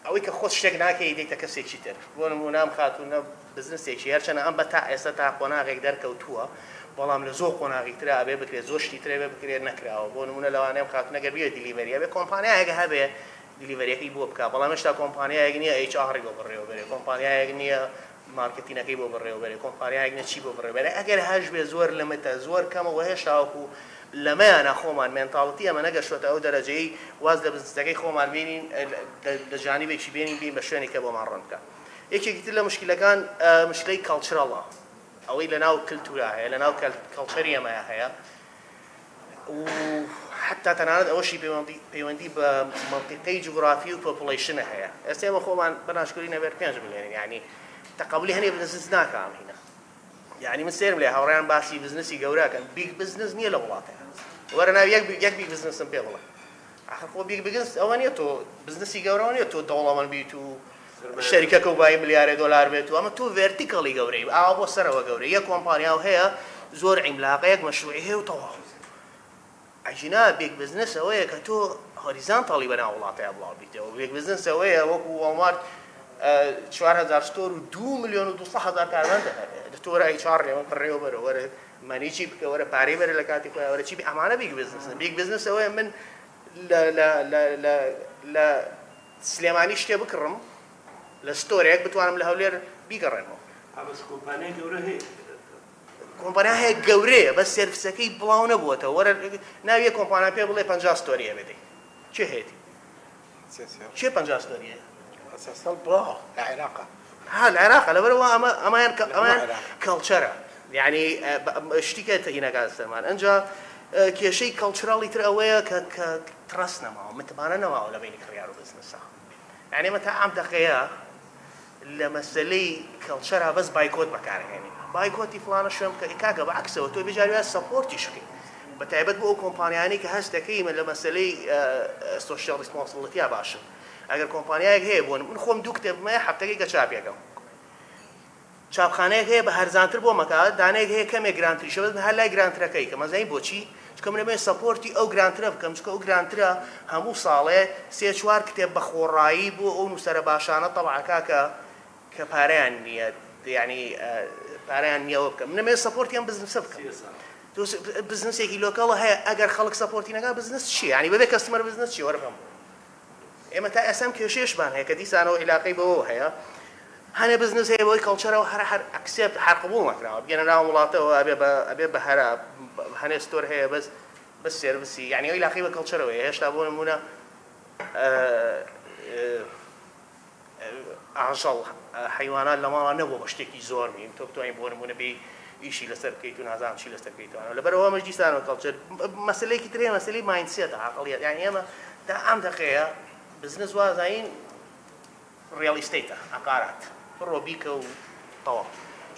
ئەوەی کە خۆت شتێک ناکەی دەیتە کەسێکی تر بۆ نمونام خاتونە بزنسێکی هەرچەنە ئەم بە تا ئێستا تا قۆناغێک دەرکەوتووە بەڵام لە زۆر قۆناغی ترا ئەبێ بکرێت زۆر شتی ترێ بکرێت نەکراوە بۆ نمونە لەوانەیە خاتونە گەر بێت دیلیڤەری ئەبێ کۆمپانیایەک هەبێ دیلیڤەریەکەی بۆ بکات بەڵام هێشتا کۆمپانیایەک نییە HR بۆ بڕێوەبەرێ کۆمپانیایەک نییە مارکتینەکەی بۆ بڕێوەبەرێ کۆمپانیایەک نە چی بۆ بڕێوەبەرێ ئەگەر هەش بێ زۆر لەمەتە زۆر کەمەوە هێشتا وەکو لەمەیانە خۆمان مێنتاڵەتی ئەمە نەگەشتوێتە ئەو دەرەجەی واز لە بزنسەکەی خۆمان بینین لە جانیبێکی بین بە شوێنی کە بۆمان ڕەن بکات یەکێکی تر لە مشکلەکان مشکلەی کاڵچرەڵە ئەوەی لەناو کلتورا هەیە لەناو کاڵچەری ئەمەیە هەیە و حتا تەنانەت ئەوەشی پەیوەندی بە مەنتیقەی جوگرافی و پۆپوڵیشنە هەیە ئێستا ئێمە خۆمان بەناشکری نەبێت 5 ملیۆن یعنی تەقەبولی هەنێ بزنس ناکەم هینە یعنی من سێرم لێ هاوڕێیان باسی بزنسی گەوراکەن بیگ بزنس نییە لە وڵاتەیە وەرە ناو یەک بیگ بزنسم پێ بڵێ ئاخر خۆ بیگ بزنس ئەوە نیە تۆ بزنسی گەورەوە نیە تۆ دەوڵەمەند بیت و شەریکەکە و بای ملیارە دۆلار بێت و ئەمە تۆ ڤێرتیکەڵی گەورەی ئاوا بۆ سەرەوە گەورەی یەک کۆمپانیا و هەیە زۆر عیملاقەیەک مەشروعی هەیە و تەواو ئەژینا بێک بزنس ئەوەیە کە تۆ هۆریزانتاڵی بەناو وڵاتەیە بڵاو بیتەوە بێک بزنس ئەوەیە وەکو وەڵمارت 4,000 ستۆر و 2,200,000 کارمەندە هەیە تۆ وەرە HR ڕێوە پڕێوە بەرە وەرە مانی چی بکە وەرە پارەی بەرە لە کاتی خۆیان وەرە چی ئەمانە بیگ بزنسن بیگ بزنس ئەوەیە من لە سلێمانی شتێ بکڕم لە ستۆرێک بتوانم لە هەولێر بیگەڕێنەوە کۆمپانیا هەیە گەورەیە بەس سێرفسەکەی بڵاو نەبووەتەوە وەرە ناویە کۆمپانیا پێ بڵێ 50 ستۆریە بێتی چێ هەیەی چێ 50 ستۆریە ئەساسەڵ بڵاو لە عێراقا ها لە عێراقا لەبەرەوە ئەمان کەڵچەرە یعنی شتیکە تەگینەکان سەرمان ئەنجا کێشەی کەڵچراڵی تر ئەوەیە کە تڕست نەماوە متمانە نەماوە لە بینی کڕیار و بزنسا یعنی مە تا ئەم دەقەیە لە مەسلەی کەڵچەرا بەس بایکۆت بەکارهێنی بایکۆتی فلانە شوێن بکە کاکە بەعکسەوە تۆ بێجارویە سەپۆرتیش بکەی بەتایبەت بۆ ئەو کۆمپانیانی کە هەست دەکەی من لە مەسلەی سۆشیال ریسپۆنسیبڵیتیا باشن ئەگەر کۆمپانیایەک هەیە بۆن من خۆم دوو کتێبمەیە هەفتەکەی کە چاپێکەم چاپخانەیەک هەیە بە هەرزانتر بۆ مەکات دانەیەک هەیە کەمێک گرانتریشە بەس هەر لای گرانترەکەی کە مەزای بۆچی چکە من لەبێ سەپۆرتی ئەو گرانترە بکەم چکە ئەو گرانترە هەموو ساڵێ 3-4 کتێب بە خۆڕایی بۆ ئەو نووسەرە باشانە تەبعەکە کە پارەیان نییە یعنی پارەیان نییەوە بکەم من لەبێ سەپۆرتی ئەم بزنسە بکەم بزنسێکی لۆکەڵە هەیە ئەگەر خەڵک سەپۆرتی نەکات بزنس چی یعنی بەبێ کەستمەر بزنس چی وەربم ئێمە تا ئەسەم کێشێشمان هەیە کە دیسانەوە عیلاقەی بەوە هەیە هەنێ بزنس هەیە بۆی کەڵچەرەوە هەر ئەکسێپت هەر قبوڵ نەکراوە بگەنە ناو وڵاتەوە ئەبێ بە هەرا هەنێ ستۆر هەیە بەس سێرڤیسی یعنی ئەو عیلاقەی بە کەڵچەرەوە هێشتا بۆ نمونە ئاژەڵ حیوانات لە ماڵە نەبووە بە شتێکی زۆر میم تۆ بتوانین بۆ نمونە بێ ئیشی لەسەر بکەیت و نازانم چی لەسەر بکەیتوانەوە لەبەرەوە ئەمەش دیسانەوە کەڵچەر مەسلەیەکی ترێ مەسلەی مایندسێتە عەقڵیەت یعنی ئێمە تا ئەم دەقەیە بزنس وازین ڕێڵ ئیستیتە عقارات بڕۆ بیکە و تەواو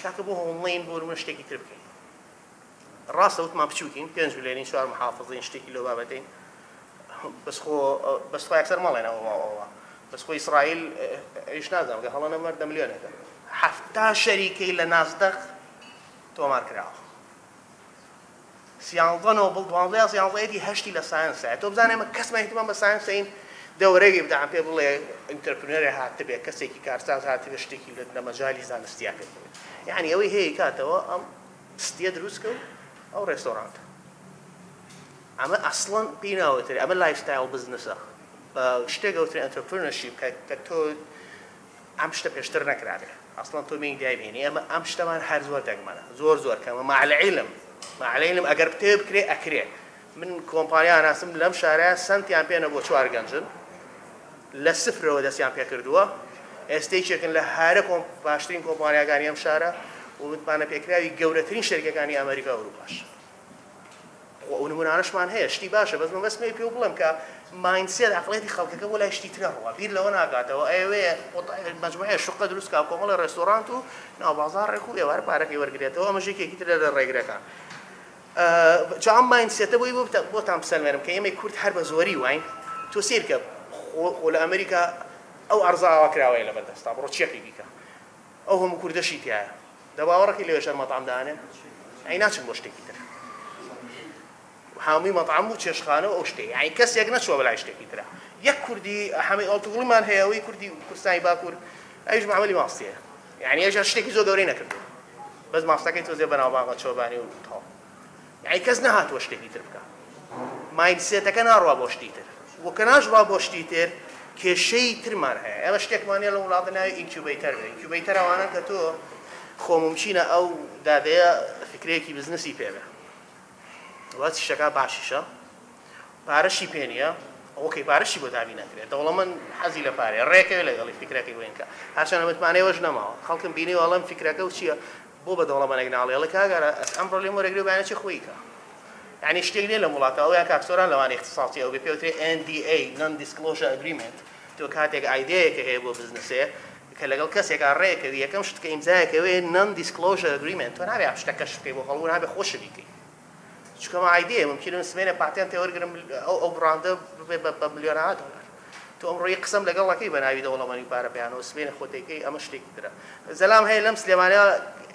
چاکە بۆ هۆڵین بۆ نمونە شتێکی تر بکەین ڕاستە وتمان بچووکین 5 ملیۆنین 4 محافظین شتێکی لەو بابەتین بەس خۆ یەکسەر مەڵێنەوە بەس خۆی ئیسرائیل ئیش نازانم کە هەڵەنە مەردە ملیۆنێکە 70 شەریکەی لە نازدەق تۆمار کراوە 12 هەشتی لە ساینسە تۆ بزانێ ئێمە کەسمان احتیمام بە ساینسین دەورەیەکی بدەم پێ بڵێ ئینترپرنەرێ هاتبێ کەسێکی کارساز هاتبێ شتێکی لە مەجالی زانستیا پێ بڵێ یعنی ئەوەی هەیە کاتەوە ئەم ستێ دروستکە و ئەو ڕێستۆرانتە ئەمە ئەسڵەن پێی ناوەتر ئەمە لایفستایل بزنسە شتێک گەوترێ ئەنترپرنەرشیپ کە تۆ ئەم شتە پێشتر نەکرابێ ئەسڵەن تۆ مێنگ دایبێنی ئەمە ئەم شتەمان هەر زۆر دەگمەنە زۆر کەمە مع العلم ئەگەر پێ بکرێ ئەکرێ من کۆمپانیا ناسم لەم شارەیە سنتیان پێنە بۆ 4 گەنجن لە سفرەوە دەستیان پێ کردووە ئێستێکێکن لە هەرە باشترین کۆمپانیاکانی ئەم شارە و متمانە پێکراوی گەورەترین شەریکەکانی ئەمریکا و ئەوروپاش ئەو نمونانەشمان هەیە شتی باشە بەس من بەسمەی پێ بڵێم کە مایندسێت عەقڵیەتی خەڵکەکە بۆ لای شتی ترە ڕوا بیر لەوە ناکاتەوە ئەوەیە مەجموعەیە شوقە دروستکا کۆمەڵە ڕێستۆرانت و ناو بازاڕێک و ئێوارە پارەکەی وەرگێتەوە ئەمە ژێکێکی ترە لە ڕێگرەکان جام مایندسێتە بۆی بۆتان بسەلمێنم کە ئێمەی کورد هەر بە زۆری واین تۆ سیر کە لە ئەمریکا ئەو ئەرزاوە کراوەیە لە بەردەستا بڕۆ چێکی بیکە ئەو هەموو کوردەشی تایە دەباوەڕێکی لەوێ شەر مەطعەمدانێ ئەی ناچن بۆ شتێکی تر هەمووی مەطعەم و چێشخانە و ئەو شتێ یعنی کەسێک نەچووە بەلای شتێکی ترە یەک کوردی هەمووی ئەڵتوغڵیمان هەیە ئەوەی کوردی کوردستانی باکوور ئەویش معاملی ماستیە یعنی ئەویش شتێکی زۆر گەورەی نەکردو بەس ماستەکەی تۆزێ بەناوبانگە چۆبانی و تاو یعنی کەس نەهاتوە شتێکی تر بکە مایندسێتەکە ناڕوا بۆ شتی تر وەکە ناژوا بۆ شتی تر کێشەی ترمان هەیە ئێمە شتێکمانە لە وڵاتە ناوی ئینکیوبەیتەر ئینکیوبەیتەر ئەوانە کە تۆ خۆ ممچینە ئەو دادەیە فکرەیەکی بزنسی پێبێ وەچ شەکە باشیشە پارەشی پێ نییە ئەوکەی پارەشی بۆ دابی نەکرێت دەوڵەمەند حەزی لە پارێ ڕێکەوێ لەگەڵی فکرەکەی وێنکە هەرچەندە متمانەوەش نەماوە خەڵکم بینی وەڵام فکرەکە و چییە بۆ بە دەوڵەمەندێک ناڵێڵە کاگەرە ئەم پرۆبلێم وەرەگری و بەیانەتی خۆیکە یعنی شتێک لێ لە وڵاتەوە یا کاکسۆران لەوانی اختصاصی ئەو بێ پێوترێ NDA non disclosure agreement تۆ کاتێک ئایدەیەکە هەیە بۆ بزنسێ کە لەگەڵ کەسێکا ڕێکەوی یەکەم شت کە ئیمزایەکەوێ non disclosure agreement تۆ نابێ شتەکەش بکەی بۆ خەڵک نابێ خۆشە بیکەی چکەمە ئایدەیە ممکنە سمێنە پاتێن تێوەرگرم ئەو براندە بە ملیۆنەها دۆلار تۆ ئەمڕۆی قسەم لەگەڵەکەی بە ناوی دەوڵەمەنی پارە پێیانەوە سبێنە خۆتێکەکەی ئەمە شتێکی ترە زەلام هەیە لەم سلێمانەیە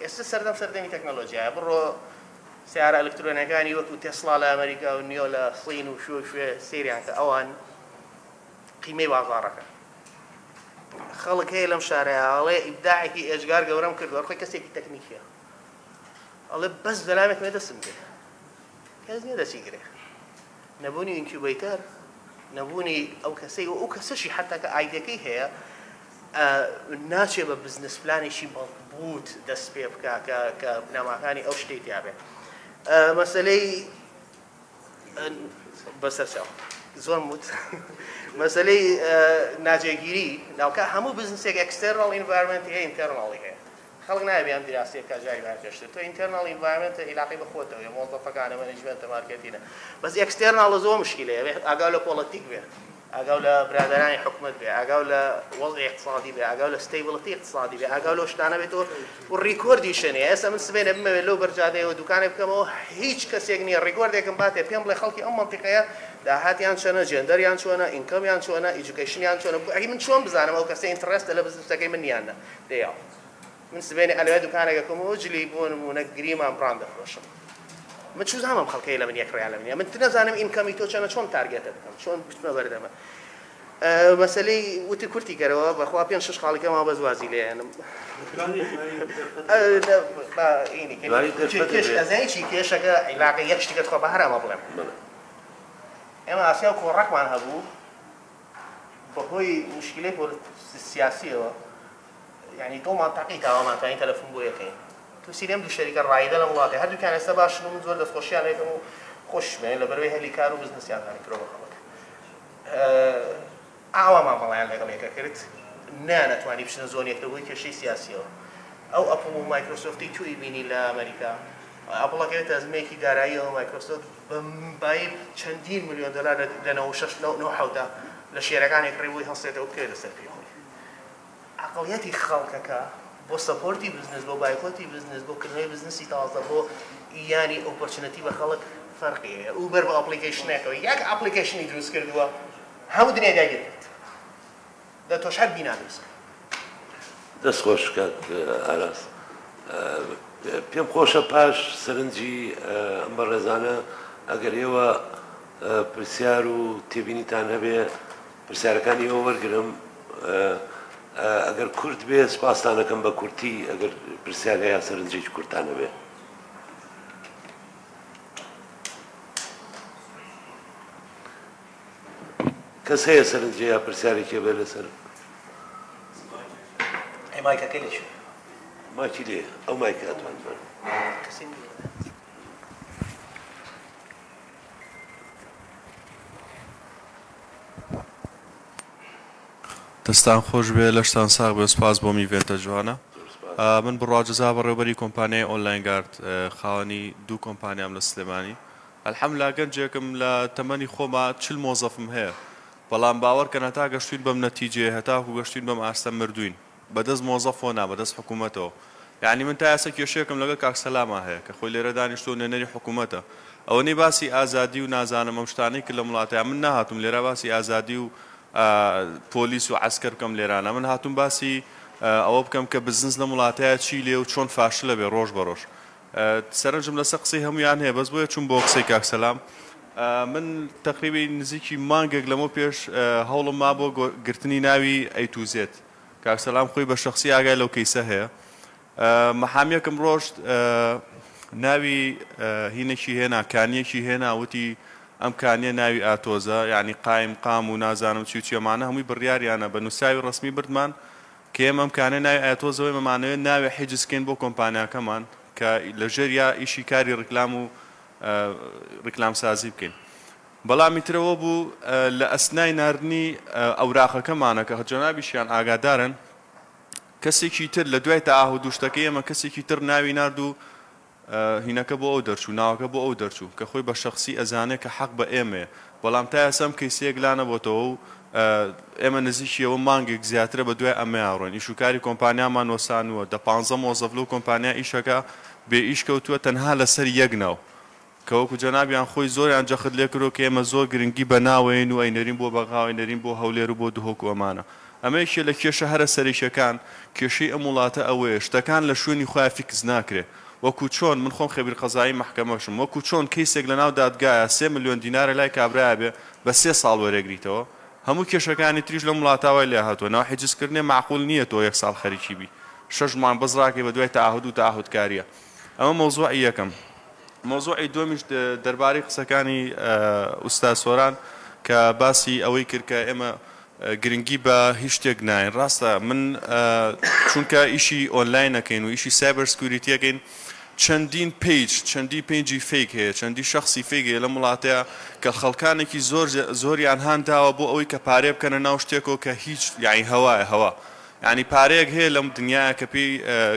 ئێستا سەردەمی تەکنۆلۆژیایە بڕۆ سیارە ئەلکترۆنەکانی وەکو تێسڵا لە ئەمریکا و نیۆ لە سڵین و شوێ سێریان کە ئەوان قیمەی بازاڕەکە خەڵک هەیە لەم شارەیەڵێ ئیبداعێکی ئێجگار گەورەم کردووە خۆی کەسێکی تەکنیکیە ئەڵێ بەس زەلامێک مێ دەستم کرد کەس نییە دەچی گرێ نەبوونی ئینکیوبەیتەر نەبوونی ئەو کەسەی و ئەو کەسەشی حتا کە ئایدەکەی هەیە ناچێ بە بزنس پلانێکی بەڵبووت دەست پێ بکە کە بنەماکانی ئەو شتێک یابێ مەسەلەی بەسەرچاو زۆر موت مەسەلەی ناجێگیری ناوکە هەموو بزنسێک ئەکستێرنال ئینڤایرمنتی هەیە ئینتەرناڵی هەیە خەڵک نایە ئەم دیراستەیەکە جاری باشتر تۆ ئینتەرنال ئینڤایرمنتە علاقەی بەخۆتەوە یا مۆزەفەکانە مەنیجمنتە مارکێتینە بەس ئەکستێرناڵە زۆر مشکلەیە ئاگاو لە پۆڵەتیک بێ ئاگاو لە برادرانی حکومت بێ ئاگاو لە وەڵعی اقتصادی بێ ئاگاو لە ستیبڵەتی اقتصادی بێ ئاگاو لە شتانە بێتەوە و ڕیکۆردی شوێنەیە ئێستا من سبێنە بمەوێت لەو بەرجادەیەوە دوکانێک بکەمەوە هیچ کەسێک نییە ڕیکۆردێکم باتێ پێم بڵێ خەڵکی ئەم مەنتیقەیە داهاتیان چۆنە جێندەریان چۆنە ئینکەمیان چۆنە ئیجوکیشنیان چۆنە ئەگەر من چۆن بزانم ئەو کەسە ئینترەستە لە بزنسەکەی من یانە دەیاو من سبێنێ ئەلوێ دوکانێکە کۆمەوە جلی بۆ نمونە گریمان بڕان دەفرۆشم من چ زانم خەڵکەی لە من یەکڕیان لە منە من نەزانم ئینکەمی تۆ چۆنە چۆن تارگێتە بکەم چۆن بچمە بەردەمە مەسەلەی وتی کورتی گەرەوە بەخوا پێ شش خاڵێکەوە بە زوازی لێیانم ئەزایکی کێشەکە عیلاقە یەک شتێکت خۆ بە هەرامە بڵێم ئێمە ئاسیا و کۆڕەکمان هەبوو بەهۆی مشکلەی سیاسیەوە یعنی دڵمان تاقی تاوامانتانی تەلەفۆن بۆ یەکەین تو سیرێم دوو شەریکە ڕایدە لە وڵاتی هەردووکیان ئێستا باشن و من زۆر دەستخۆشیان لێکەم و خۆش بێن لە بەروەی هەلی کار و بزنسیانانی کرۆ بە خەڵک ئاوامان بەڵیان لەگەڵ یەکە کرد نانەتوانی بچنە زۆنێکتە بۆی کێشەی سیاسیەوە ئەو ئەپڵ و مایکرۆسۆفتی توی بینی لە ئەمریکا ئەپڵەکەوێت ئەزمەیەکی داراییەوە مایکرۆسۆفت بەبایی چەندین ملیۆن دلار لە 96 لە شێرەکانی کڕێبووی هەڵسێتەوە بکرێت لەسەر پێی خۆی عەقڵیەتی خەڵکەکە بۆ سەپۆرتی بزنس بۆ بایکۆتی بزنس بۆ کردنەوەی بزنسی تازە بۆ یانی ئۆپۆرچونەتی بە خەڵک فەرقی هەیە ئوبەر بە ئەپلیکیشنێکەوە یەک ئەپلیکیشنی دروست کردووە هەموو دنیا داگیرێت دە تۆش هەر بینانویست دەست خۆش کات ئاراس پێم خۆشە پاش سەرنجی ئەم بەڕێزانە ئەگەر ئێوە پرسیار و تێبینیتان هەبێ پرسیارەکانی ئێوە وەرگرم ئەگەر کورد بێ سپاسانەکەم بە کورتی ئەگەر پرسیار هەیە سەرنجێکی کورتانە بێ کەس هەیە سەرنجێ یا پرسیارێکی بێ لەسەر مایکەکەی لێ ماکی لێ ئەو مایکە ئەتوان دەستان خۆش بێ لەشتان ساغ بێ سپاس بۆ میڤێتە جوانە من بڕواجزا بەڕێوبەری کۆمپانیای ئۆنلاین گارد خاوەنی دوو کۆمپانیام لە سلێمانی ئەلحەمدولیلا گەنجێکم لە تەمەنی خۆما 40 مۆزەفم هەیە بەڵام باوەڕکەن هەتا گەشتوین بەم نەتیجێ هەتاکو گەشتین بەم ئاستە مردوین بەدەست مۆزەفۆ نا بەدەست حکوومەتەوە یعنی من تا ئێستا کێشەیەکم لەگەڵ کاکسەلاما هەیە کە خۆی لێرە دانیشتۆ نوێنەری حکوومەتە ئەوەنەی باسی ئازادی و نازانم ئەم شتانەی کە لە وڵاتەیە من ناهاتوم لێرە باسی ئازادی و پۆلیس و عەسکەر بکەم لێرانە من هاتووم باسی ئەوە بکەم کە بزنس لە وڵاتەیە چی لێ و چۆن فاشلە بێ ڕۆژ بە ڕۆژ سەرنجم لەسەر قسەی هەمویان هەیە بەس بۆیە چوون بۆ قسەی کاکسەلام من تقریبی نزیکی مانگێک لەمە پێش هەوڵم ما بۆ گرتنی ناوی ئەیتوزێت کاکسەلام خۆی بە شەخسی ئاگای لەو کەیسە هەیە مەحامیەکم ڕۆشت ناوی هینێکی هێنا کانیەکی هێنا وتی ئەم کانیە ناوی ئاتۆزە یعنی قایم قام و نازانم چی و چێمانە هەمووی بڕیاریانە بە نووساوی ڕسمی بردمان کە ئێمە ئەم کانە ناوی ئاتۆزەوەی مەمانەوێت ناوی حیجزکەین بۆ کۆمپانیاکەمان کە لە ژێریا ئیشی کاری ڕکلام و ڕکلام سازی بکەین بەڵامی ترەوە بوو لە ئەسنای ناردنی ئەوراقەکەمانە کە جەنابیشیان ئاگادارن کەسێکی تر لە دوای تا ئاهو دووشتەکەی ئێمە کەسێکی تر ناوی نرد و هینەکە بۆ ئەو دەرچوو ناوەکە بۆ ئەو دەرچوو کە خۆی بە شخصی ئەزانێت کە حەق بە ئێمەیە بەڵام تا ئێستا ئەم کەیسەیەک لا نەبووتەوە و ئێمە نزیکیەوە مانگێک زیاترە بە دوای ئەمە ئاڕۆین ئیشوکاری کۆمپانیامان وەسانووە 15 مۆزەف لەو کۆمپانیا ئیشەکە بێ ئیش کەوتووە تەنها لەسەر یەک ناو کە وەکو جەنابیان خۆی زۆریان جەخت لێ کردو کە ئێمە زۆر گرنگی بە ناوێن و ئەینەرین بۆ بەغاو ئەینەرین بۆ هەولێر و بۆ دهۆک و ئەمانە ئەمە یەکێ لە کێشە هەرە سەرێکیەکان کێشەی ئەم وڵاتە ئەوەیە شتەکان لە شوێنی خۆیان فیکس ناکرێت وەکو چۆن من خۆم خەبیر قەزایی مەحکەمەشم وەکو چۆن کەیسێک لە ناو دادگایە 3 ملیۆن دینارە لای کابرایە بێ بە 3 ساڵ وەرەگریتەوە هەموو کێشەکانی تریش لە وڵاتاوای لێ هاتووە ناو حیجزکردنێ معقول نییە تۆ 1 ساڵ خەریکی بی 6 مانگ بەزراکێ بە دوای تەعاهود و تەعاهودکاریە ئەمە مۆزوعی یەکەم مۆزوعی دومیش دەربارەی قسەکانی ئوستاد سۆران کە باسی ئەوەی کرد کە ئێمە گرنگی بە هیچ شتێک ناین ڕاستە من چونکە ئیشی ئۆنلاینەکەین و ئیشی سایبەر سکیوریتیەکەین چەندین پیجی فیک هەیە چەندی شخصی فیک هەیە لە وڵاتەیە کە خەڵکانێکی زۆریان هانداوە بۆ ئەوەی کە پارێ بکەنە ناو شتێکەوە کە هیچ یعنی هەوایە هەوا یعنی پارەیەک هەیە لەم دنیاە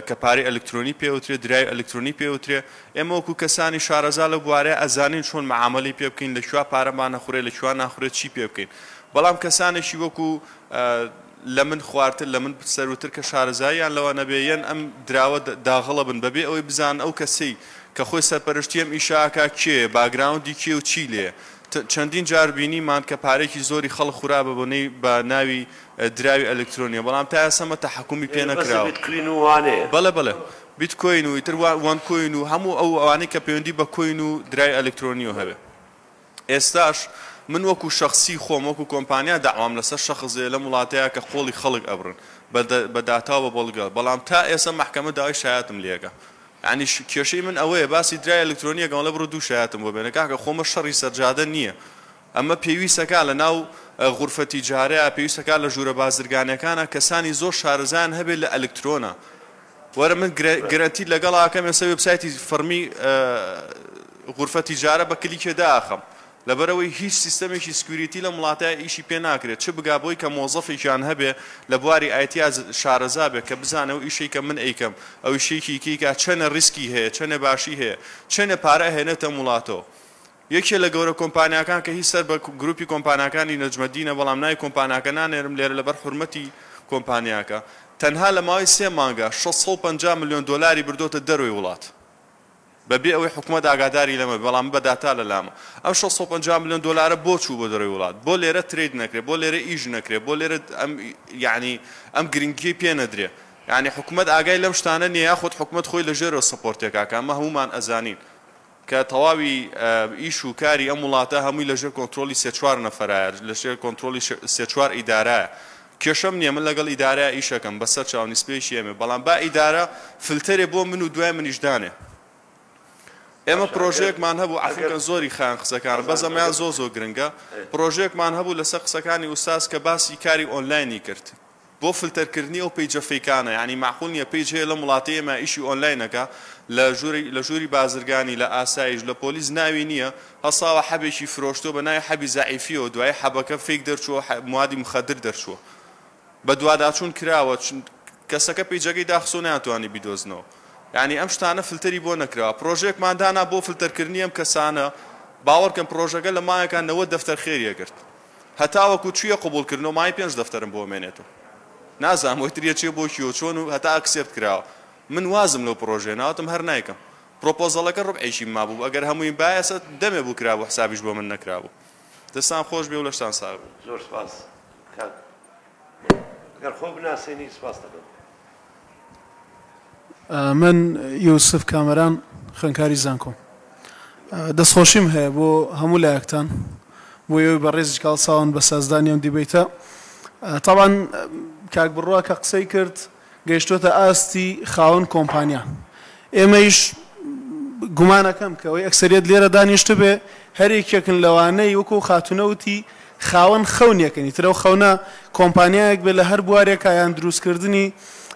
کە پارەی ئەلکترۆنی پێوترێ درای ئەلکترۆنی پێوترێ ئێمە وەکو کەسانی شارەزا لە بوارەیە ئەزانین چۆن معامەڵی پێ بکەین لەکوێ پارەمان نەخورێت لەکوێ ناخورێت چی پێ بکەین بەڵام کەسانێکی وەکو لە من خواردتر لە من سەروتر کە شارەزاییان لەوە نەبێیەن ئەم دراوە داغڵە بن بەبێ ئەوەی بزان ئەو کەسەی کە خۆی سەرپەرشتی ئەم ئیشاکە کێ باگراوندی کێ و چی لێ چەندین جار بینیمان کە پارێکی زۆری خەڵک خورا بەبوونەی بە ناوی دراوی ئەلکترۆنیە بەڵام تا ئێستا تەحکومی پێ نەکراوە بەڵێ بەڵێ بیتکۆین و ئیتر وان کۆین و هەموو ئەو ئەوانەی کە پەیوەندی بە کۆین و درای ئەلکترۆنیۆ هەبێ ئێستاش من وەکو شخصی خۆم وەکو کۆمپانیا داوام لەسەر شەخصێ لە وڵاتەیە کە خۆڵی خەڵک ئەبرن بە داتا بە بەڵگە بەڵام تا ئێستا محکەمە داوای شایەتم لێگە یعنی کێشەی من ئەوەیە باسی درای ئەلکترۆنیەکەم لە بڕۆ دوو شایەتم بۆ بێنە کاکە خۆمە شەڕی سەرجادە نییە ئەمە پێویستەکە لە ناو غورفەتی جارەیە پێویستەکە لە ژوورە بازرگانەکانە کەسانی زۆر شارەزان هەبێت لە ئەلکترۆنە وەرە من گرنتی لەگەڵ ئاکەم ئێستا وێبسایتی فەرمی غورفەتی جارە بە کلیکێ داخەم لەبەرەوەی هیچ سیستەمێکی سکیوریتی لە وڵاتەیە ئیشی پێ ناکرێت چ بگابۆی کە مۆزەفێکیان هەبێ لە بواری ئایتیا شارەزا بێت کە بزانە و ئیشەی کە من ئەیکەم ئەو شێکی کیکە چەنە ریسکی هەیە چەنە باشی هەیە چەنە پارە هێنێتە وڵاتەوە یەکێ لە گەورە کۆمپانیاکان کە هیچ سەر بە گروپی کۆمپانیاکانی نەجمەدینە بەڵام ناوی کۆمپانیاکە نانێرم لێرە لەبەر حورمەتی کۆمپانیاکە تەنها لە ماوەی 3 مانگە 650 ملیۆن دۆلاری بردۆتە دەروی وڵات بەبێ ئەوەی حکومەت ئاگاداری لەمە بەڵام بەداتا لە لامە ئەم 650 ملیۆن دۆلارە بۆ چوو بۆ دەروی وڵات بۆ لێرە ترید نەکرێت بۆ لێرە ئیژ نەکرێت بۆ لێرە یعنی ئەم گرنگی پێ نەدرێ یعنی حکومەت ئاگای لەم شتانە نییە یاخود حکومەت خۆی لەژێرەوە سەپۆرتێکاکە ئەمە هەمومان ئەزانین کە تەواوی ئیش و کاری ئەم وڵاتە هەمووی لەژێر کۆنتترۆلی 3-4 نەفەرایە لەژێر کۆنتترۆلی 3-4 ئیدارایە کێشەم نییە من لەگەڵ ئیدارای ئیشەکەم بەسەر چاونیسپێشی ئێمە بەڵام با ئیدارە فلتەرێ بۆ من و دوای منیشدانێ ئێمە پرۆژەیەکمان هەبوو ئەفریقا زۆری خایان قسەکان بەس ئەمەیان زۆر گرنگە پرۆژەیەکمان هەبوو لەسەر قسەکانی ئوستاز کە باسی کاری ئۆنلاینی کرد بۆ فلتەرکردنی ئەو پیجە فەیکانە یعنی معقول نییە پیج هەیە لە وڵاتی ئێمە ئیشی ئۆنلاینەکە لە ژووری بازرگانی لە ئاسایش لە پۆلیس ناوی نییە هەساوە حەبێکی فرۆشتۆ بە ناوی حەبی زەعیفیەوە دوای حەبەکە فێک دەرچووە موادی مخەدر دەرچووە بە دوواداچوون کراوە کەسەکە پیجەکەی داخسۆ ناتوانانی بیدۆزنەوە یعنی ئەم شتانە فلتەری بۆ نەکراوە پرۆژێکمان دانا بۆ فلتەرکردنی ئەم کەسانە باوەڕکەم پرۆژەکە لە مایەکان 90 دەفتەر خێریە کرد هەتاوەکو چویە قبولکردنەوە مای 5 دەفتەرم بۆ مێنێتەوە نازانم وەتریە چێ بۆ کیۆ چۆن و هەتا ئەکسێپت کراوە من وازم لەو پرۆژێ ناوتم هەر نایکەم پرۆپۆزەڵەکە ڕبعیشی مابوو ئەگەر هەمووی بایەسە دەمێ بوو کرابوو حسابیش بۆ من نەکرابوو دەستان خۆش بێ و لەشتان ساغ زۆر سپاس ئەگەر خۆ بناسێنی سپاس دەکەم من یوسف کامەران خوێندکاری زانکۆم دەستخۆشیم هەیە بۆ هەموو لایەکتان بۆ ئەوەی بە ڕێزی کاڵساون بە سازدانی ئەم دیبیتە طبعا کاک بڕوا کە قسەی کرد گەیشتۆتە ئاستی خاوەن کۆمپانیا ئێمەیش گومانەکەم کە ئەوەی ئەکسەریەت لێرە دانیشتە بێ هەرێکێکن لەوانەی وەکو خاتونەوتی خاوەن خەونیەکەنی ترە و خەونە کۆمپانیایەک بێت لە هەر بوارێک یان دروستکردنی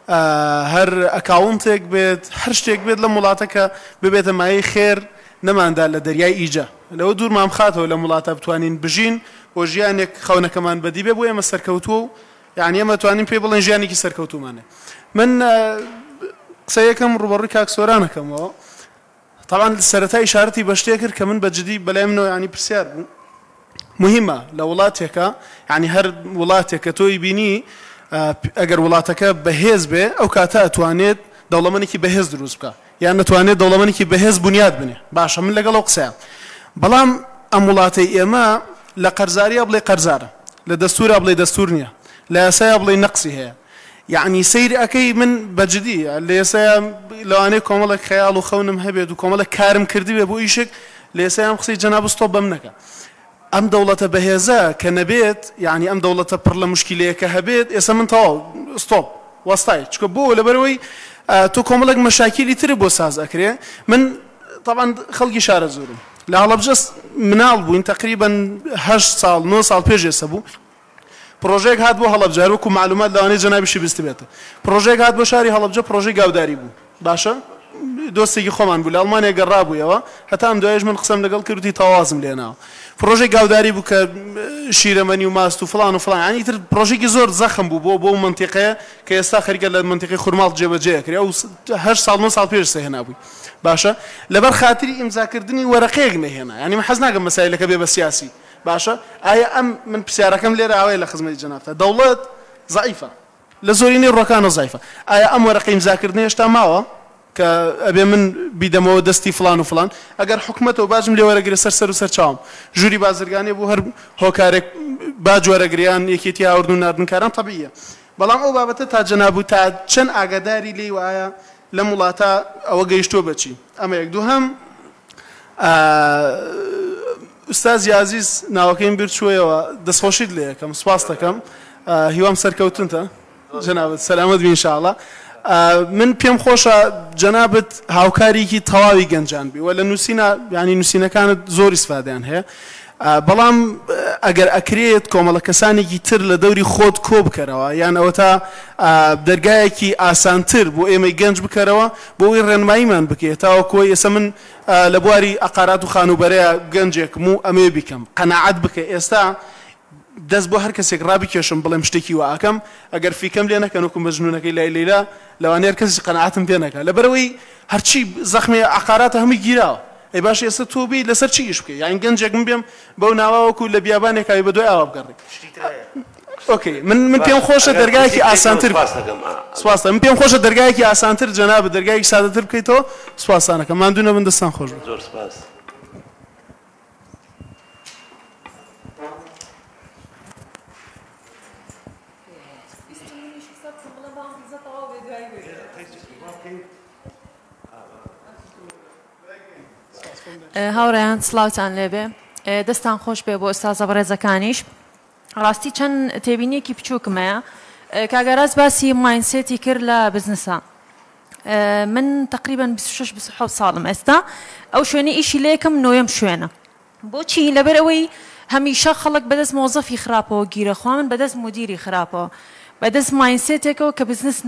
هەر ئەکاونتێک بێت هەر شتێک بێت لە وڵاتەکە ببێتە مایەی خێر نەماندا لە دەریای ئیجا لەوە دوور مامخاتەوە لە وڵاتە بتوانین بژین بۆ ژیانێک خەونەکەمان بەدی بێ بۆ ئێمە سەرکەوتووە و یعنی ئێمە توانین پێ بڵێن ژیانێکی سەرکەوتومانێ من قسەیەکەم ڕوبەڕووی کاک سۆرانەکەمەوە طبعا سەرەتا ئیشارەتی بە شتێک کرد کە من بەجددی بەلای منەوە ینی پرسیار بوو مهمە لە وڵاتێکە ینی هەر وڵاتێک کە تۆی بینی ئەگەر وڵاتەکە بەهێز بێ ئەو کاتە ئەتوانێت دەوڵەمەندێکی بەهێز دروست بکە یان نتوانێت دەوڵەمەندێکی بەهێز بنیاد بنێ باشە من لەگەڵ ئەو قسەیە بەڵام ئەم وڵاتەی ئێمە لە قەرزاریە بڵێ قەرزارە لە دەستورە بڵێ دەستور نییە لە یاسایە بڵێ نەقسی هەیە یعنی سەیری ئەەکەی من بەجددی لە ئێستا لەوانەیە کۆمەڵک خەیاڵ و خەونم هەبێت و کۆمەڵک کارم کردی بێ بۆ ئیشێک لە ئێستایان قسەی جەناب ستۆپ بەم نەکە ئەم دەوڵەتە بەهێزە کە نەبێت یعنی ئەم دەوڵەتە پڕ لە مشکلەیە کە هەبێت ئێستا من تەواو ستۆپ وەستای چکە بۆ لەبەرەوەی تۆ کۆمەڵک مەشاکیلی تر بۆ ساز ئەکرێ من طبعا خەڵکی شارە زۆرم لە هەڵەبجە مناڵ بووین تقریبا 8 ساڵ 9 ساڵ پێش ئێستا بوو پرۆژێک هات بۆ هەڵەبجە وەکو معلومات لەوانەیە جەنابیشی بیست بێتە پرۆژێک هات بۆ شاری هەڵەبجە پرۆژەی گاوداری بوو باشە دۆستێکی خۆمان بوو لە ئەڵمانیا گەڕابوویەوە هەتا ئەم دوایش من قسەم لەگەڵ کردی تەوازم لێناوە پرۆژەی گاوداری بوو کە شیرەمەنی و ماست و فڵان و فڵان ینی تر پرۆژێکی زۆر زەخم بوو بۆ منتیقەیە کە ئێستا خەریکە لە منتیقەی خورماڵ جێبەجێکرێ و 8 ساڵ 9 ساڵ پێش هێنابووی باشە لەبەر خاتری ئیمزاکردنی وەرەقەیەک نەهێنا ینی من حەز ناکەم مەسایلەکە بێ بە سیاسی باشە ئایا ئەم من پرسیارەکەم لێرە ئاوای لە خزمەتی جەنابتە دەوڵەت زەعیفە لە زۆرینەی ڕۆکانە زەعیفە ئایا ئەم وەرەقەی ئیمزاکردنی هێشتا ماوە کە ئەبێ من بیدەمەوە دەستی فلان و فلان ئەگەر حکومەتەوە باجم لێ وەرەگرێ سەر و سەرچاوم ژووری بازرگانی بۆ هەر هۆکارێک باج وەرەگریان یەکێتی هاورد و ناردنکاران تەبیعیە بەڵام ئەو بابەتە تا جەناب و تا چەند ئاگاداری لێی وایە لەم وڵاتە ئەوە گەیشتۆ بەچی ئەمە یەک دووهەم ئوستاز عزیز ناوەکەیم بیر چوویەوە دەستخۆشیت لێ یەکەم سوپاس دەکەم هیوام سەرکەوتنتە جەنابەت سەلامەت بی ئینشاءڵڵا من پێم خۆشە جەنابەت هاوکاریکی تەواوی گەنجان بی و لە نووسینە ینی نووسینەکانت زۆر ئیسفادیان هەیە بەڵام ئەگەر ئەکرێت کۆمەڵە کەسانێکی تر لە دەوری خۆت کۆ بکەرەوە یان ئەوە تا دەرگایەکی ئاسانتر بۆ ئێمەی گەنج بکەرەوە بۆ ئەوی ڕێنماییمان بکەیت تاوە کۆی ئێستا من لە بواری ئەقارات و خانوبەرەیە گەنجێکم و ئەمێ بیکەم قەناعەت بکە ئێستا دەست بۆ هەر کەسێک ڕابکێشم بڵێم شتێکی وا ئەکەم ئەگەر فیکەم لێ نەکەن وەکو مەجنونەکەی لای لەیلا لەوانەیە کەسی قەناعەتم پێ نەکات لەبەرەوەی هەرچی زەخمی ئەقاراتە هەمووی گیراوە ئەی باش ئێستا تۆ بی لەسەر چی ئیش بکەی یان گەنجێکم بێم بەو ناوەوەکو لە بیابانێکاوی بەدوای ئاوا بگەڕی ئۆکەی من پێم خۆشە دەرگایەکی ئاسانتر سوپاس من پێم خۆشە دەرگایەکی ئاسانتر جەناب دەرگایەکی سادەتر بکەیتەوە سوپاسانەکەم ماندوو نەبن دەستان خۆش بێت زۆر سپاس هاوڕێیان سڵاوتان لێبێ دەستان خۆش بێ بۆ ئۆستازە بەڕێزەکانیش ڕاستی چەند تێبینیەکی بچووکمەیە کاگەراز باسی ماینسێتی کرد لە بزنسە من تقریبا 26 ساڵم ئێستا ئەو شوێنی ئیشی لێکم نۆیەم شوێنە بۆچی لەبەر ئەوەی هەمیشە خەڵک بەدەست مۆزەفی خراپەوە گیرەخوا من بەدەست مدیری خراپەوە بەدەست ماینسێتێکەوە کە بزنس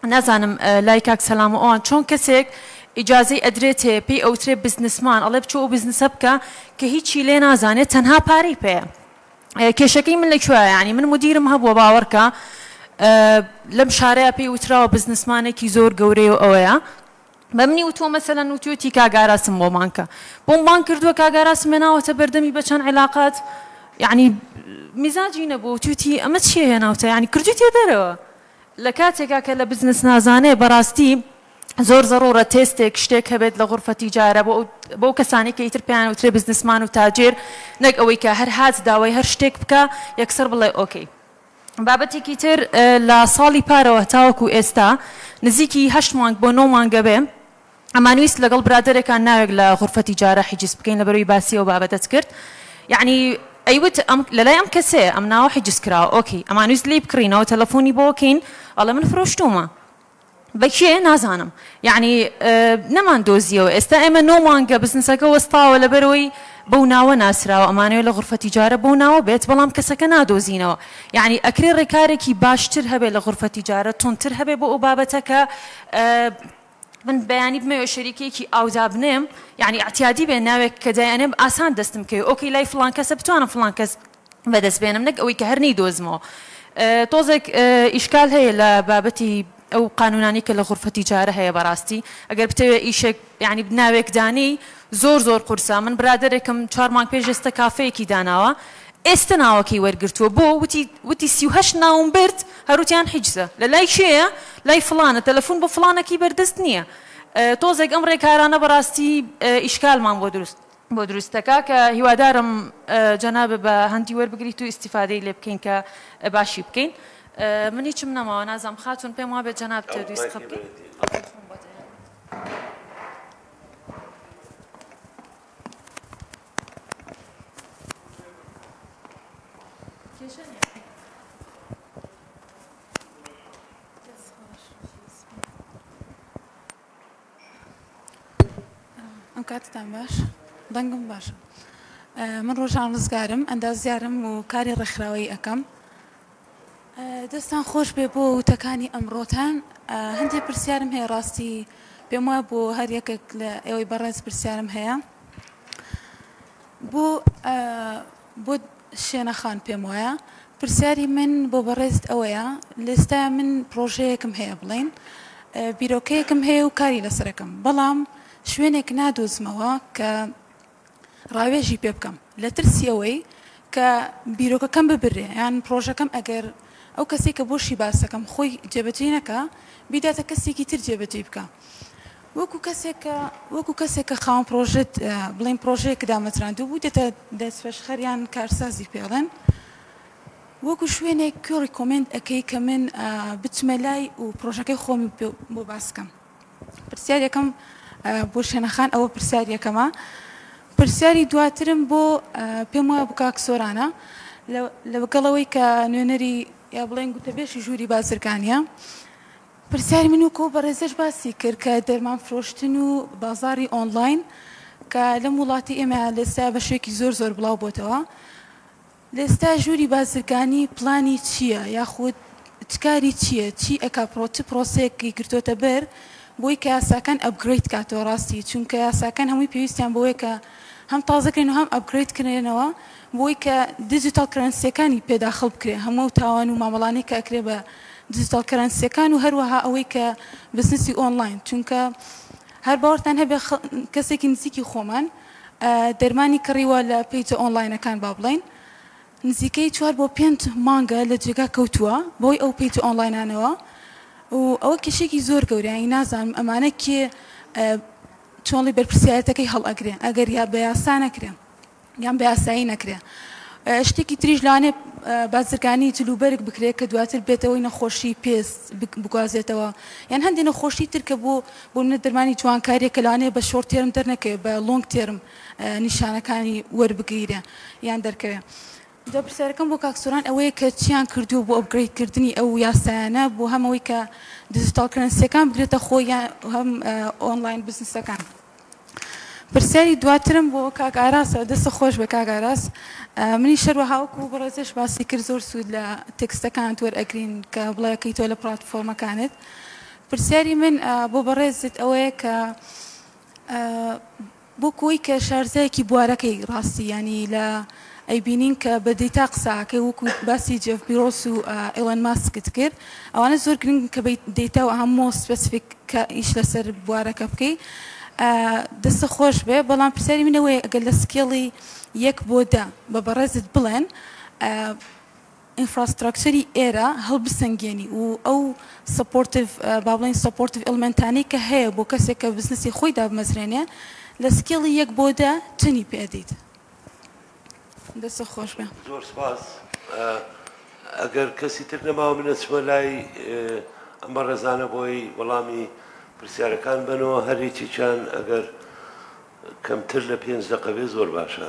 نازانم لای کاک سەلام و ئەوان چۆن کەسێک ئیجازەی ئەدرێتێ پێی ئەوترێ بزنسمان ئەڵێ بچۆ ئەو بزنسە بکە کە هیچی لێ نازانێت تەنها پارەی پێە کێشەکەی من لەکوێیە ینی من مدیرم هەبووە باوەڕکە لەم شارەیە پێی وتراوە بزنسمانێکی زۆر گەورەی و ئەوەیە بە منی وتووە مەسەلەن وتوێتی کاگاراسم بۆ مانکە بۆم بان کردووە کاگاراسم هێناوەتە بەردەمی بە چەند عیلاقات یعنی میزاجی نەبوو توتی ئەمە چیە هێناوتە ینی کردوتێ دەرەوە لە کاتێکا کە لە بزنس نازانێ بەڕاستی زۆر زەڕۆرە تێستێک شتێک هەبێت لە غورفەتی جارە بۆ کەسانی کە ئیتر پێیان وترێ بزنسمان و تاجێر نەک ئەوەی کە هەر هات داوای هەر شتێک بکە یەکسەر بڵێ ئۆکەی بابەتێکی تر لە ساڵی پارەوە تاوەکو ئێستا نزیکی 8 مانگ بۆ 9 مانگە بێ ئەمانویست لەگەڵ برادێکان ناوێک لە غورفەتی جارە حیجز بکەین لەبەروی باسی ئەو بابەتت کرد یعنی ئەیوت لەلای ئەم کەسێ ئەم ناوە حیجز کراوە ئۆکەی ئەمانویست لی بکڕینەوە تەلەفۆنی بۆکەین ئەڵێ من فرۆشتومە بەکێ نازانم یعنی نەمان دۆزیەوە ئێستا ئێمە 9 مانگە بزنسەکە وەستاوە لەبەرەوەی بەو ناوە ناسراوە ئەمانەوە لە غورفەتی جارە بەو ناوە بێت بەڵام کەسەکە نادۆزینەوە یعنی ئەکرێ ڕێکارێکی باشتر هەبێت لە غورفەتی جارە تونتر هەبێت بۆ ئەو بابەتەکە من بەیانی بمەوە شەریکێکی ئاودا بنێم یعنی ئەتیادی بێ ناوێک کە دایانێ ئاسان دەستم کەوێ ئۆکەی لای فڵان کەسە بتوانم فڵان کەس بەدەست بێنم نەک ئەوەی کە هەر نەیدۆزمەوە تۆزێک ئیشکال هەیە لە بابەتی ئەو قانونانی کە لە غورفەتی جارە هەیە بەڕاستی ئەگەر بتەوێت ئیشێک یعنی ناوێک دانی زۆر قورسا من برادێکم 4 مانگ پێش ئێستا کافەیەکی داناوە ئێستا ناوەکەی وەرگرتووە بۆ وتی 38 ناوم برد هەروتیان حیجزە لە لای شێیە لای فڵانە تەلەفۆن بۆ فڵانەکی بەردەست نییە تۆزێک ئەم ڕێکارانە بەڕاستی ئیشکالمان بۆ دروستەکە کە هیوادارم جەنابە بە هەندی وەربگریت و ئیسیفادەی لێ بکەین کە باشی بکەین. من هیچم نەماوە نازام خاتون پێم وابێت جەناب تێویست بکەین. ئەم کاتتان باش دەنگم باشە. من ڕۆژان ڕزگارم ئەندازیارم و کاری ڕێکخراوەی ئەەکەم. دەستان خۆش بێ بۆ وتەکانی ئەمڕۆتان. هەندێک پرسیارم هەیە ڕاستی پێم وایە بۆ هەر یەکێک لە ئێوەی بەڕێز پرسیارم هەیە. بۆ شوێنەخان پێم وایە پرسیاری من بۆ بەڕێزت ئەوەیە لێستا من پرۆژەیەکم هەیە بڵێن بیرۆکەیەکم هەیە و کاری لەسەرەکەم بەڵام شوێنێک نادۆزمەوە کە ڕاوێژی پێ بکەم لە ترسی ئەوەی کە بیرۆکەکەم ببرێ یان پرۆژەکەم ئەگەر ئەو کەسێک کە بۆشی باسەکەم خۆی جێبەجێ نەکە بیداتە کەسێکی تر جێبەجێ بکە وەکو کەسێک کە خاوەن پرۆژێت بڵین پرۆژەیەک دامەزراندوو بوو دێتە دەستفەشخەریان کارسازی پێڵێن وەکو شوێنێک کوێ ڕیکۆمێند ئەەکەی کە من بچمە لای و پرۆژەکەی خۆمی بۆ باسکەم. پرسیارەکەم بۆ شوێنەخان ئەوە پرسیارەکەمە. پرسیاری دواترم بۆ پێم وایە بۆ کاک سۆرانە لەگەڵەوەی کە نوێنەری یا بڵێن گوتەبێژی ژووری بازرگانیە پرسیاری من و کۆ بەڕێزەش باسی کرد کە دەرمان فرۆشتن و بازاری ئۆنلاین کە لەم وڵاتی ئێمە لێستا بە شوێکی زۆر بڵاو بۆتەوە. لێستا ژووری بازرگانی پلانی چییە یاخود چکاری چییە چی ئەکا پرۆسەیەکی گرتوۆتە بەر بۆی کە یاساکان ئەپگریت کاتەوە ڕاستی چونکە یاساکان هەمووی پێویستیان بۆیە کە هەم تازەکرێن و هەم ئەپگریتکردنەوە بۆی کە دیجیتال کرەنسیەکانی پێداخڵ بکرێ هەموو تاوان و مامەڵانەی کە ئەکرێ بە دیجیتال کرەنسیەکان و هەروەها ئەوەی کە بزنسی ئۆنلاین چونکە هەر باوەڕتان هەبێ کەسێکی نزیکی خۆمان دەرمانی کڕیوە لە پیجە ئۆنلاینەکان با بڵین نزیکەی 4 بۆ 5 مانگە لە جێگا کەوتووە بۆی ئەو پیجە ئۆنلاینانەوە و ئەوە کێشێکی زۆر گەوریانی نازانم ئەمانە کێ چۆنڵی بەرپرسیارەتەکەی هەڵ ئەگرێ ئەگەر یا بە یاسا نەکرێ یان بە یاسایی نەکرێ. شتێکی تریش لەوانێ بازرگانی جلوبەرگ بکرێت کە دواتر بێتەوەی نەخۆشی پێست بگوازێتەوە یان هەندێک نەخۆشی تر کە بۆ منە دەرمانی جوانکاریە کە لەوانەیە بە شۆرت تێرم دەرنەکەوێت بە لۆنگ تێرم نیشانەکانی وەربگیرێ یان دەرکەوێت. دا پرسیارەکەم بۆ کاکسۆران ئەوەیە کە چیان کردووە بۆ ئەپگریدکردنی ئەو یاسایانە بۆ هەمەوەی کە دیجیتال کرەنسیەکان بگرێتە خۆی هەم ئۆنلاین بزنسەکان. پرسیاری دواترم بۆ کاک ئاراسە دەستە خۆش بە کاک ئاراس منی شەروە هاوکو بەڕێزش باسی کرد زۆر سوود لە تێکستەکانت وەرئەگرین کە بڵێەکەیتەوە لە پلاتفۆرمەکانت. پرسیاری من بۆ بەڕێزت ئەوەیە کە بۆ کۆی کە شارزایەکی بوارەکەی ڕاستی ینی لە ئەیبینین کە بە دەیتا قساکەی وەکو باسی جێف بیرۆس و ئێلەن ماسکت کرد ئەوانە زۆر گرنگ کە دەیتا و هەموو سپەسیفیک کە ئیش لەسەر بوارەکە بکەی. دەستە خۆش بێ بەڵام پرسیاری منەوەی ئەگەر لە سکێڵی 1 بۆ 10 بە بەڕێزت بڵێن ئینفراستراکچەری ئێرە هەڵبسەنگێنی و ئەو سپۆرتیڤ با بڵێن سپۆرتیڤ ئێلمنتانەی کە هەیە بۆ کەسێک کە بزنسی خۆی دابمەزرێنێ لە سکێڵی 1 بۆ 10 چنی پێدەیت؟ دەستە خۆش بێ. زۆر سپاس. ئەگەر کەسی تر نەماوە منە چمە لای ئەمە ڕێزانە بۆی وەڵامی پرسیارەکان بنەوە هەرێکی چیان ئەگەر کەمتر لە 5 دقە بێ زۆر باشە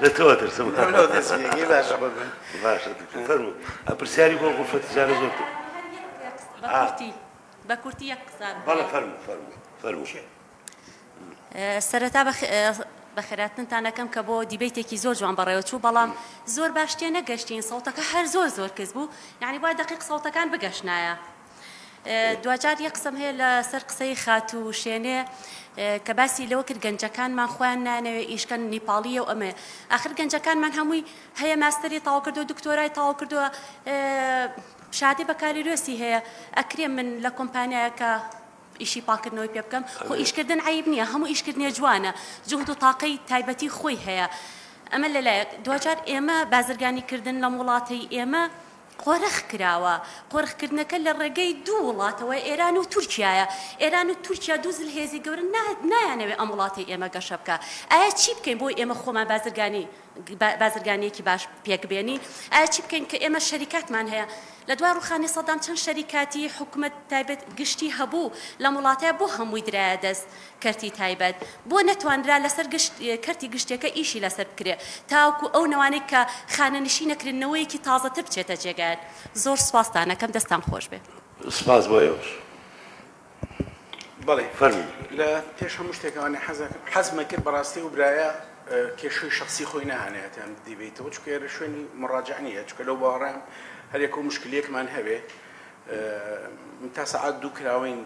لە تۆ ترسم باشە فەرموو پرسیاری بۆ غورفە تیجارە زۆر بە کورتی یەک قسە بەڵێ فەرموو سەرەتا بەخێراتنتانەکەم کە بۆ دیبیتێکی زۆر جوان بەڕێوە چوو بەڵام زۆر باش تێ نەگەشتین سەوتەکە هەر زۆر کەس بوو یعنی باید دقیق سەوتەکان بگەشنایە. دوجار یەک قسەم هەیە لە سەر قسەی خاتو شوێنێ کە باسی لەوە کرد گەنجەکانمان خۆیان نانەوێ ئیشکەن نیپاڵیە و ئەمێ ئاخر گەنجەکانمان هەمووی هەیە ماستەری تاوا کردو دکتۆرای تاوا کردووە شادی بەکاریرۆسی هەیە ئەکرێ من لە کۆمپانیایەکە ئیشی پاکردنەوەی پێ بکەم خۆ ئیشکردن عیب نییە هەموو ئیشکردنیە جوانە جوهد و تاقەی تایبەتی خۆی هەیە ئەمە لەلایەک دوجار ئێمە بازرگانیکردن لە وڵاتی ئێمە قۆرخ کراوە قۆرخکردنەکە لە ڕێگەی دوو وڵاتەوە ئێران و تورکایە ئێران و تورکیا دوو زلهێزی گەورە نایانەوێت ئەم وڵاتی ئێمە گەشە بکە ئایا چی بکەین بۆ ئێمە خۆمان بازرگانیەکی باش پێکبێنی ئایا چی بکەین کە ئێمە شەریکاتمان هەیە لە دوای ڕوخانی سەدام چەند شەریکاتی حکوومەت تایبەت گشتی هەبوو لە وڵاتەیە بۆ هەمووی درایە دەست کەرتی تایبەت بۆ نەتوانرا لەسەر کەرتی گشتەکە ئیشی لەسەر بکرێ تاوکو ئەو نەوانەی کە خانەنشینەکردنەوەیەکی تازە تر بچێتە جێگایت زۆر سپاسدانەکەم دەستان خۆش بێ سپاس بۆ ئێوەش بەڵێ فەرموو لە پێش هەموو شتێکەوانی حەزمە کرد بەڕاستی و برایە کێشەی شخصی خۆی نەهانێت ئەم دیبێتەوە چکە ئێرە شوێنی مڕاجع نییە چکە لەو باوەڕێم هەر یەک و مشکلەیەکمان هەبێ تا سەعات دوو کراوین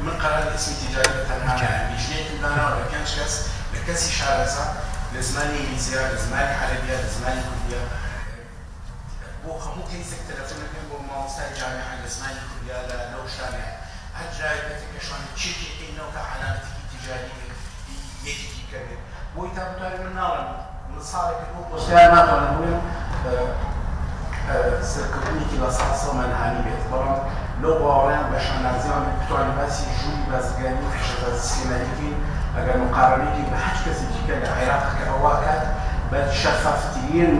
من قرار اسم تجاري تنها بيجنيك لنا ولا كان شخص لكسي شارزة لزماني إنجليزية لزماني عربية لزماني كردية بو خمو كنيسة تلفون كان بو ماوستاي جامعة لزماني كردية لو شامع هالجاي بتك شلون تشيكي إنه كعلامة تجارية يجي كذا بو يتابعوا من نارن من صارك بو بوستيانات ولا مهم سرکردنی بەساسە منهانی بێت بەڵام لەو باوەڕیان بە شانازیان بتوانین باسی ژووری بازرگانی و خشەسازی سلێمانیکەین ئەگەر مقارنەیەکی بە هەچ کەسێکی کە لە عێراق کە ئەوە کات بە شەفافترین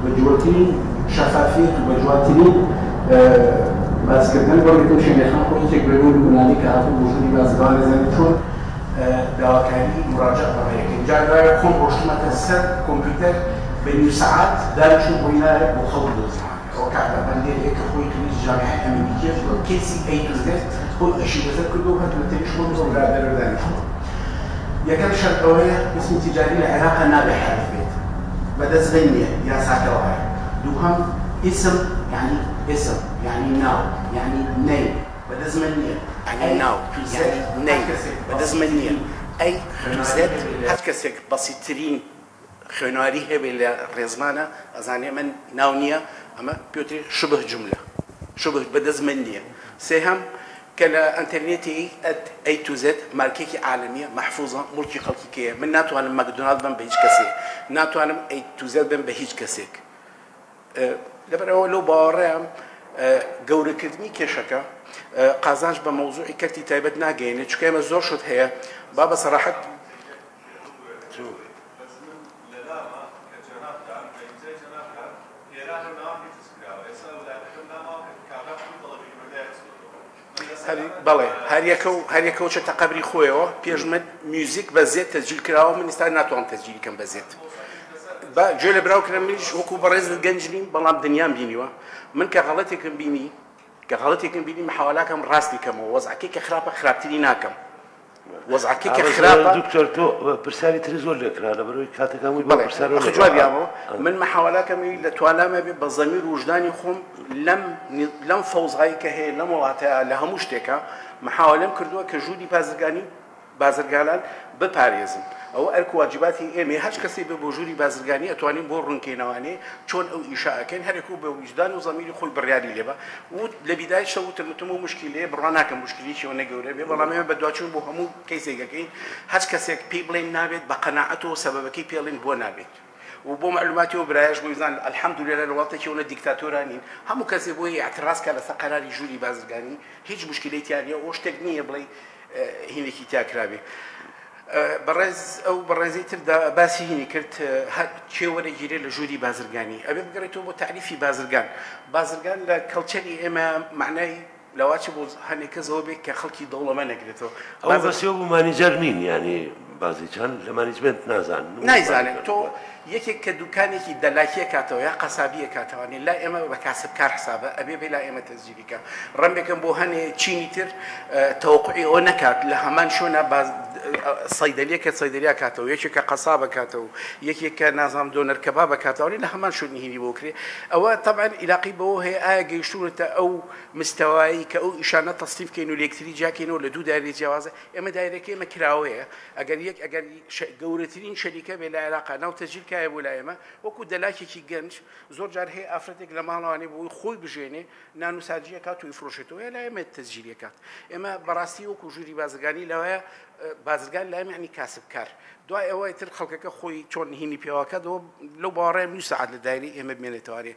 بە جوڵترین شەفافیت و بە جوانترین بازکردن بۆ لەگەڵ شوێنەکان خۆی هیچێک بەرەوەی لوبنانی کە هاتوو بۆ ژووری بازرگان لەزانێت چۆن داواکاری مراجعە بەڕێیەکەین جا دوایە خۆم ڕۆشتمەتە سەر کۆمپیوتەر بە نیم سەعات دانیشتم بۆ نایە بۆ خەڵک دۆزمان ئەوە کاتە بەندێرێکە خۆی توی جامعە ئەمریکیە بۆ کێسی ئەیتوزێت بۆ ئەشی لەسەر کردو و هەتووە تێش خۆم بۆ برادەرە دانیشتم یەکەم شەرط ئەوەیە اسمی تیجاری لە عێراقا نابێ حەرف بێت بەدەستبەن نییە یاساکەوە هەیە دووهەم اسم يعني ناو يعني ني بدزمن نية يعني ناو يعني ني بدزمن نية أي تزداد هات كسك بسيطرين خوێنواری هەبێ لە ڕێزمانە ئەزانێ من ناو نییە ئەمە پێوتری شبه جملە شبه بەدەستمەند نییە سێهەم کە لە ئەنتەرنێتی ئەی تو زێد مارکێکی عالمیە مەحفوظە مڵکی خەڵکیکەیە من ناتوانم مەکدۆنالد بم بە هیچ کەسێک ناتوانم ئەی تو زێد بم بە هیچ کەسێک لەبەرەوە لەو باوەڕێم گەورەکردنی کێشەکە قازانج بە مەوزوعی کەرتی تایبەت ناگەینێت چونکە ئێمە زۆر شت هەیە با بە سەراحەت بەڵێ هەریەکە و چێتە قەبری خۆیەوە پێشمە میوزیک بەزێت تەسجیل کراوە من ئێستا ناتوانم تەسجیلکەم بەزێت گوێ لە براوکرم منیش وەکو بەڕێز گەنج نیم بەڵام دنیام بینیوە من کە غەڵەتێکم بینی محاولاکەم ڕاستی کەمەوە وەزعەکەی کە خراپە خراپتری ناکەم وەزعەکەی کە خراپە دکتۆر تۆ پرسیاری تری زۆر لێکرا لەبەرەوەی کاتەکەم وی بەڵێ جواب یاوە من محاولاکەمی لە توانامە بێ بە زەمیر و وجدانی خۆم لەم فەوزایی کە هەیە لەم وڵاتەیە لە هەموو شتێکە محاولەم کردووە کە ژووری بازرگانان بپارێزم ئەوە ئەرک واجباتی ئێمە هەچ کەسێک بێ بۆ ژووری بازرگانی ئەتوانین بۆ ڕوونکەینەوانێ چۆن ئەو ئیشاءەکەن هەرێک و بە وجدان و زەمیری خۆی بڕیاری لێبە و لە بیدای شەوتم و مشکلەیە بڕوا ناکەم مشکلیشەوە نەگەورە بێ بەڵام ئێمە بەدواچوون بۆ هەموو کەیسێکەکەین هەچ کەسێک پێی بڵێن نابێت بە قەناعەتەوە سەبەبەکەی پێڵێن بۆ نابێت و بۆ معلوماتی و برایش بۆیزان الحەمدولێلە لە وڵاتێکیەوە دیکتاتۆرانین هەموو کەسێک بۆی اعتراض کە لەسەر قەراری ژووری بازرگانی هیچ مشکلەی تیانە ئەو شتێک نییە بڵێ هینێکی تیاکرابێ بەڕێز ئەو بەڕێزی تردا باسی هینی کرد چێ وەرەگیرێ لە ژووری بازرگانی ئەبێ بگەڕێتەوە بۆ تعریفی بازرگان لە کەڵچەری ئێمە معنای لەواچە بۆ هەنێک کەسەوە بێت کە خەڵکی دەوڵەمە نەگرێتەوە ئەو بەسێ بوو مانیجەر نین ینی بازیچان لە مانیجمنت نایزانێت تۆ یەکێک کە دوکانێکی دەلاکیە کاتەوە یا قەسابیە کاتەوانێ لا ئێمە بە کاسبکار حسابە ئەبێ بێ لا ئێمە تەزجیلیکە ڕەمێکم بۆ هەنێ چینی تر تەوقعی ئەوە نەکات لە هەمان شوێنە سەیدەلیەکە سەیدەلیا کاتەوە یەکێکە قەسابە کاتەوە یەکێکە نازام دۆنەر کەبابە کاتەوەی لە هەمان شوێنی هینی بۆ کرێ ئەوە طبعا علاقی بەوە هەیە ئایا گەیشتونەتە ئەو مستەوایی کە ئەو ئیشانە تەصنیف کەین و لێکتری جاکەینەوە لە دوو دایرەی جیاوازە ئێمە دایرەکە ئێمە کراوەیە ئەگەر گەورەترین شەریکە بێ لە عێراقا ناو تەجیلکایە بۆ لای ئێمە وەکو دەلاکێکی گەنج زۆر جار هەیە ئافرەتێک لە ماڵەوانێ بۆی خۆی بژێنێ نانوساجیە کات و ئیفرۆشێتەوە لای ئێمە تەزجیلی کات ئێمە بەڕاستی وەکو ژووری بازرگانی لەوەیە بازرگان لای معنی کاسبکار دوای ئەوەی تر خەڵکەکە خۆی چۆن هینی پێواکەتەوە لەو باوەڕێ نوی سەعات لە دایری ئێمە بمێنێتەوە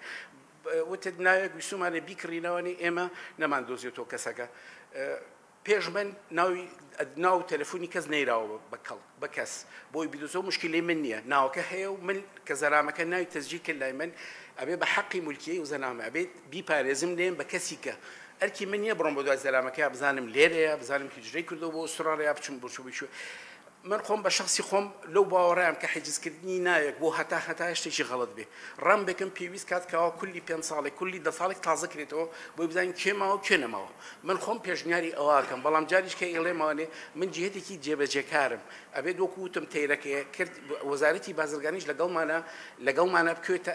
وتت ناوێک ویسومانە بیکڕینەوەنی ئێمە نەمان دۆزیێتەوە کەسەکە پێش من ناو تەلەفۆنی کەس نەیراوە بە کەس بۆی بیدۆزەوە مشکلی من نییە ناوەکە هەیە و من کە زەرامەکە ناوی تەزجیل کرد لای من ئەبێ بە حەقی مولکیە و زەنامە ئەبێت بیپارێزم لێم بە کەسی کە ئەرکی من نییە بڕۆم بۆ دوای زەرامەکە بزانم لێرەیە بزانم هیجرەی کردەوە بۆ ئوسترالیا بچم بۆ شوێ من خۆم بە شخصی خۆم لەو باوەڕەیەم کە حیجزکردنی نایەک بۆ هەتا شتێکی غەڵەت بێ ڕام بێکم پێویست کات کەوا کولی 5 ساڵێک کولی 10 ساڵێک تازە کرێتەوە بۆی بزانین کێماوە کێ نەماوە من خۆم پێشنیاری ئەوواکەم بەڵام جاریش کە ئێڵێمەوانێ من جهێتێکی جێبەجێکارم ئەبێت وەکو وتم تەیرەکەیە کرد وەزارەتی بازرگانیش لەگەڵمانە بکوێتە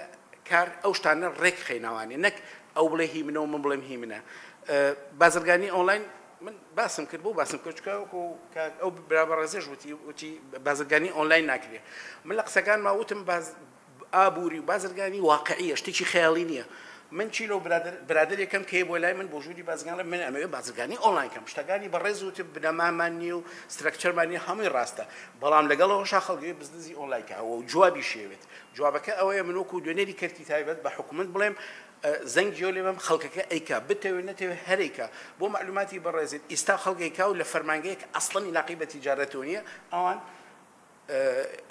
کار ئەو شتانە ڕێک خێناوانێ نەک ئەو بڵێ هی منەوە من بڵێم هی منە بازرگانی ئۆنلاین من باسم کرد بۆ باسم کردکە ئەو برابەڕێزێش وتی بازرگانی ئۆنلاین ناکرێ من لە قسەکان ماوتم ئابووری و بازرگانی واقعیە شتێکی خەیاڵی نییە من چی لەو برادێکم کێ بۆ لای من بۆ ژووری بازرگان من ئەمەوێ بازرگانی ئۆنلاین کەم شتەکانی بەڕێز وتە بنەمامان نییە و سترەکچەرمانی هەمووی ڕاستە بەڵام لەگەڵەوەشا خەڵکی بزنسی ئۆنلاینکەوە و جوابی شێوێت جوابەکە ئەوەیە من وەکو دوێنەری کەرتی تایبەت بە حکومت بڵێم زەنگ جۆ لێمەم خەڵکەکە ئەیکا بتەوێت نەتەوێت هەرێکە بۆ معلوماتی بەڕێزێت ئێستا خەڵکێکا و لە فەرمانگەیەک ئەسڵەن علاقی بە تیجارەتەوە نییە ئەوان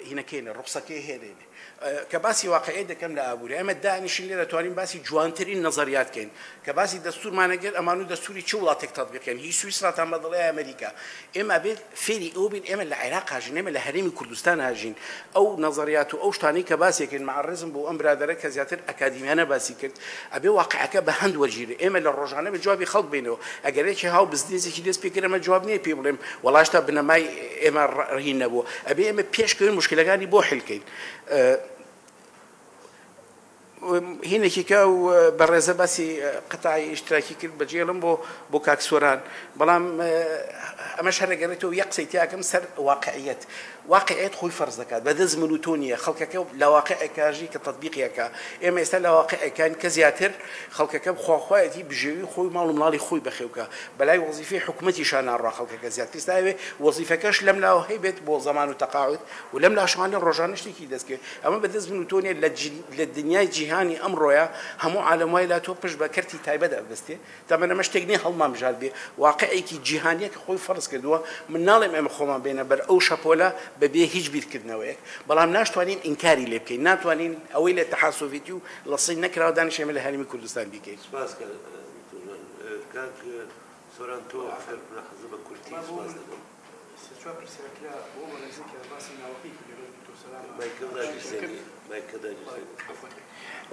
هینەکەینە ڕوخسەکەی هێنێنێ کە باسی واقعی دەکەم لە ئابووری ئەمە دانیشین لێ دەتوانین باسی جوانترین نەزەریات کەین کە باسی دەستورمانەگەر ئەمان و دەستوری چ وڵاتێک تەطبیقکەن هیچ سویسراتان بەدڵی ئەمریکا ئێمە بێت فێری ئەو بین ئێمە لە عێراق هاژین ئێمە لە هەرێمی کوردستان هاژین ئەو نەزەریات و ئەو شتانەی کە باسیەکەین معڕزم بۆ ئەم برادەرە کە زیاتر ئەکادیمیانە باسی کرد ئەبێ واقعەکە بە هەند وەرگیرێ ئێمە لە ڕۆژانە بە جوابی خەڵک بینەوە ئەگەرێکی هاو بزنسێکی دەست پێ کرد ئەمە جواب نییە پێ بڵێم وەڵاشتا بنەمای ئێمە ڕهین نەبووە ئەبێ ئێمە پێشکەوێن مشکلەکانی بۆ حلکەین هینێکی کە و بەڕێزە باسی قەتای ئیشتراکی کرد بەجێڵم بۆ کاکسۆران بەڵام ئەمەش هەرەگەڕێتەوە یەک قسەی تیاکەم سەر واقعیەت واقعیت خۆی فەرز دەکات بەدەست من و تۆ نییە خەڵکەکە لە واقعەکەژی کە تەطبیقیەکە ئێمە ئێستا لە واقعەکان کە زیاتر خەڵکەکە بخواخوایەتی بژێوی خۆی ماڵ و ماڵی خۆی بەخێوکە بەلای وەزیفەی حکوومەتیشان ناڕوا خەڵکەکە زیاتر ئێستاوێ وەزیفەکەش لەم لاوە هەیبێت بۆ زەمان و تەقاعود و لەم لاشمانە ڕۆژانە شتێکی دەستکرد ئەمە بەدەست من و تۆ نیە لە دنیای جیهانی ئەمڕۆیە هەموو عالەموای لا تۆ پشت بە کەرتی تایبەت دەبستێ تامەنەمە شتێک نییە هەڵمامژار بێ واقعێکی جیهانیە کە خۆی فەرز کردووە من ناڵێم ئێمە خۆمان بێنە بەر ئەو شەپۆلە بەبێ هیچ بیرکردنەوەیەک بەڵام ناشتوانین ئینکاری لێ بکەین ناتوانین ئەوەی لە تەحال سۆڤێتی و لە سین نەکراوە دانیش ئێمە لە هەرێمی کوردستان بیکەین سۆران تۆ حەزە بە کورتی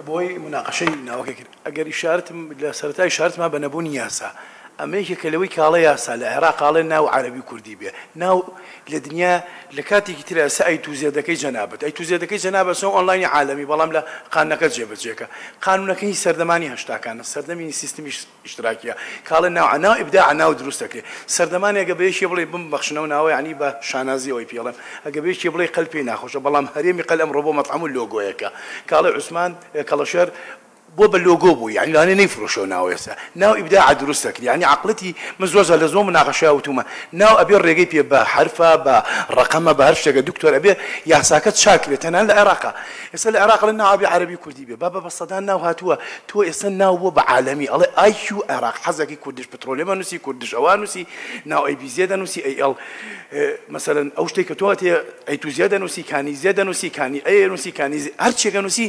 بۆی مناقەشەی ناوەکە کرد ئەگەر ئیشارەتم لە سەرەتای شارتمان بە نەبوونی یاسا ئەمەیەکە کە لەوەی کاڵە یاسا لە عێراق قاڵێ ناو عەرەبی کوردی بێ ناو لە دنیا لە کاتێکی ترە سە ئەی توزێدەکەی جەنابەت ئەی توزێدەکەی جەنابەت سۆ ئۆنلاینی عالەمی بەڵام لە قانونەکە جێبەجێکە قانونەکەی سەردەمانی هەشتاکانە سەردەمی سیستمی ئیشتراکیە کاڵە ناو ئیبداع ناو دروستەکرێ سەردەمانی ئەگە بەیەکی بڵێ بمبەخشنەوە ناوە ینی بە شانازی ئەوەی پێڵێم ئەگە بەیەکی بڵێ قەلب پێی ناخۆشە بەڵام هەرێمی قەلەم ڕۆ بۆ مەطعەم و لۆگۆیەکە کاڵە عوسمان کەڵەشەر بۆ بە لۆگۆ بوو یعنی لانێ نەیفرۆشەوە ناو ئێستا ناو ئیبداع دروستە کرد یعنی عقڵەتی من زۆر لە زۆر مناقەشە وتومە ناو ئەبێ ڕێگەی پێ بە حرفە بە ڕقەمە بە هەر شتێکە دکتۆر ئەبێ یاساکە چاکرێت تەنان لە عێراقا ئێستا لە عێراق لە ناوی عەربی کوردی بێ بابە بە سەدان ناو هاتووە تۆ ئێستا ناو بۆ بە عالەمی ئەڵێ IQ عێراق حەزەکی کوردش پترۆلێمە نووسی کوردش ئەوان نووسی ناو ئەیبیزیە دەنووسی ئەل مثلەن ئەو شتێک کە تۆ تێ ئەیتوزیە دەنووسی کانیزیە دەنووسی کانی ئەیە نووسی کانیزی هەر چێکە نووسی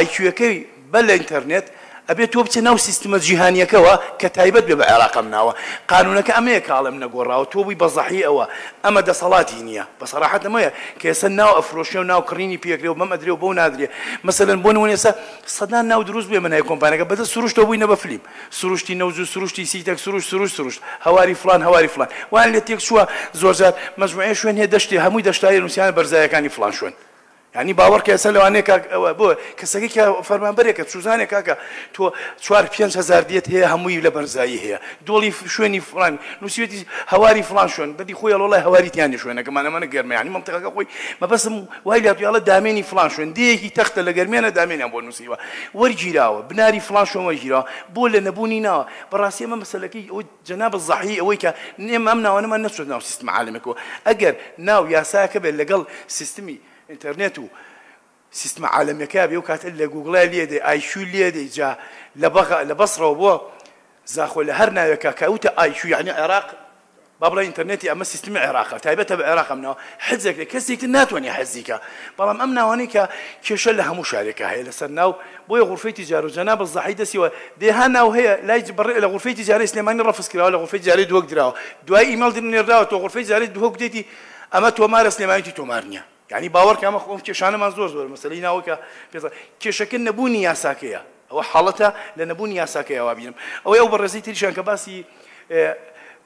IQ-یەکەی بە لە ئینتەرنێت ئەبێت تۆ بچێ ناو سیستمە جیهانیەکەەوە کە تایبەت بێ بە عێراقم ناوە قانونەکە ئەمەیە کاڵم نەگۆڕاوە تۆ بووی بەزەحی ئەوە ئەمە دەسەڵاتی نییە بەسەراحەت ئەمەیە کە ئێستا ناو ئەفرۆشیە و ناو کڕینی پێکرێ و بەم ئەدرێ و بۆ نادرێ مەسەلەن بۆ نمونە ئێستا سەدان ناو دروست بێ منای کۆمپانیەکە بەدە سروشتەوە بووینە بە فلیم سروشتی نەوز و سروشتی سیتەک سروشت هەواری فلان وان لێ تێک چووە زۆرجار مەجموعەیە شوێن هەیە دەشتی هەمووی دەشتای نووسیانە بەرزایەکانی فلان شوێن يعني باور كأسا لو أنا بو كساقي كفرمان بريكة سوزانة كاكا تو 4-5 ديت هي هموي لبرزاي هي دولي شويني فلان نسيتي هواري فلان شون بدي خويا والله هواري تاني شوينه كمان أنا قرمي يعني منطقة قوي ما بس وهاي يلا داميني فلان شون دي هي تخت لقرمي أنا داميني أبو نسيبه ورجيراو بناري فلان شون ورجيراو بول نبوني نا براسي ما مثلا كي جناب الضحية ويكا نم أمنا وأنا ما نسوي ناو سيستم عالمك أجر ناو يا ساكب اللي قال سيستمي انترنت و سيستم عالمي بيو كانت الا جوجل ليدي IQ ليدي جا لبصره وبو زاخو لهرنا كاكاوتا IQ يعني عراق بابلا انترنتي اما سيستم عراق تايبتها بعراق امنا حزك كسيك الناتوني حزيكا بلام امنا وانيكا كيشلها مشاركه هي لسناو بو غرفه تجاره جناب الضحيده سوى دي هنا وهي لا يجبر الى غرفه تجاره سليماني رفس كراو غرفه تجاره دوق دراو دواي ايميل دين راو تو غرفه تجاره دوق ديتي اما تو مارس سليماني تو مارنيا يعني باور كما خوم كيشانه ما زور مثلا هنا وكا كيشكن نبوني يا ساكيا او حالتها لنبوني يا ساكيا وابين او برزيتي شان كباسي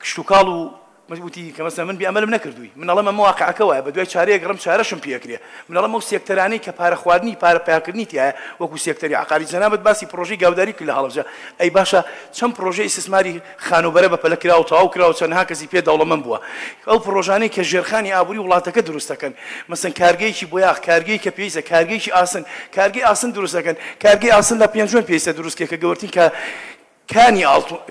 كشتوكالو مزبوطي كمثلا من بيعمل من كردوي من الله ما مواقع كوا بدوي شاري قرم شارشم بيكري من الله مو سيكتراني كبار خوارني بار باكرني تيا وكو سيكتري عقاري جنابت باسي بروجي قاوداري كل هالبجا اي باشا كم بروجي استثماري خانو بربا بلكرا او تاو كرا وشان هكذا بي دوله من بوا او بروجاني كجرخاني ابوري ولاتك دروستكن مثلا كارجيشي بويا كارجي كبيسا كارجيشي اسن كارجي اسن دروستكن كارجي اسن لا بينجون بيسا دروست كغورتين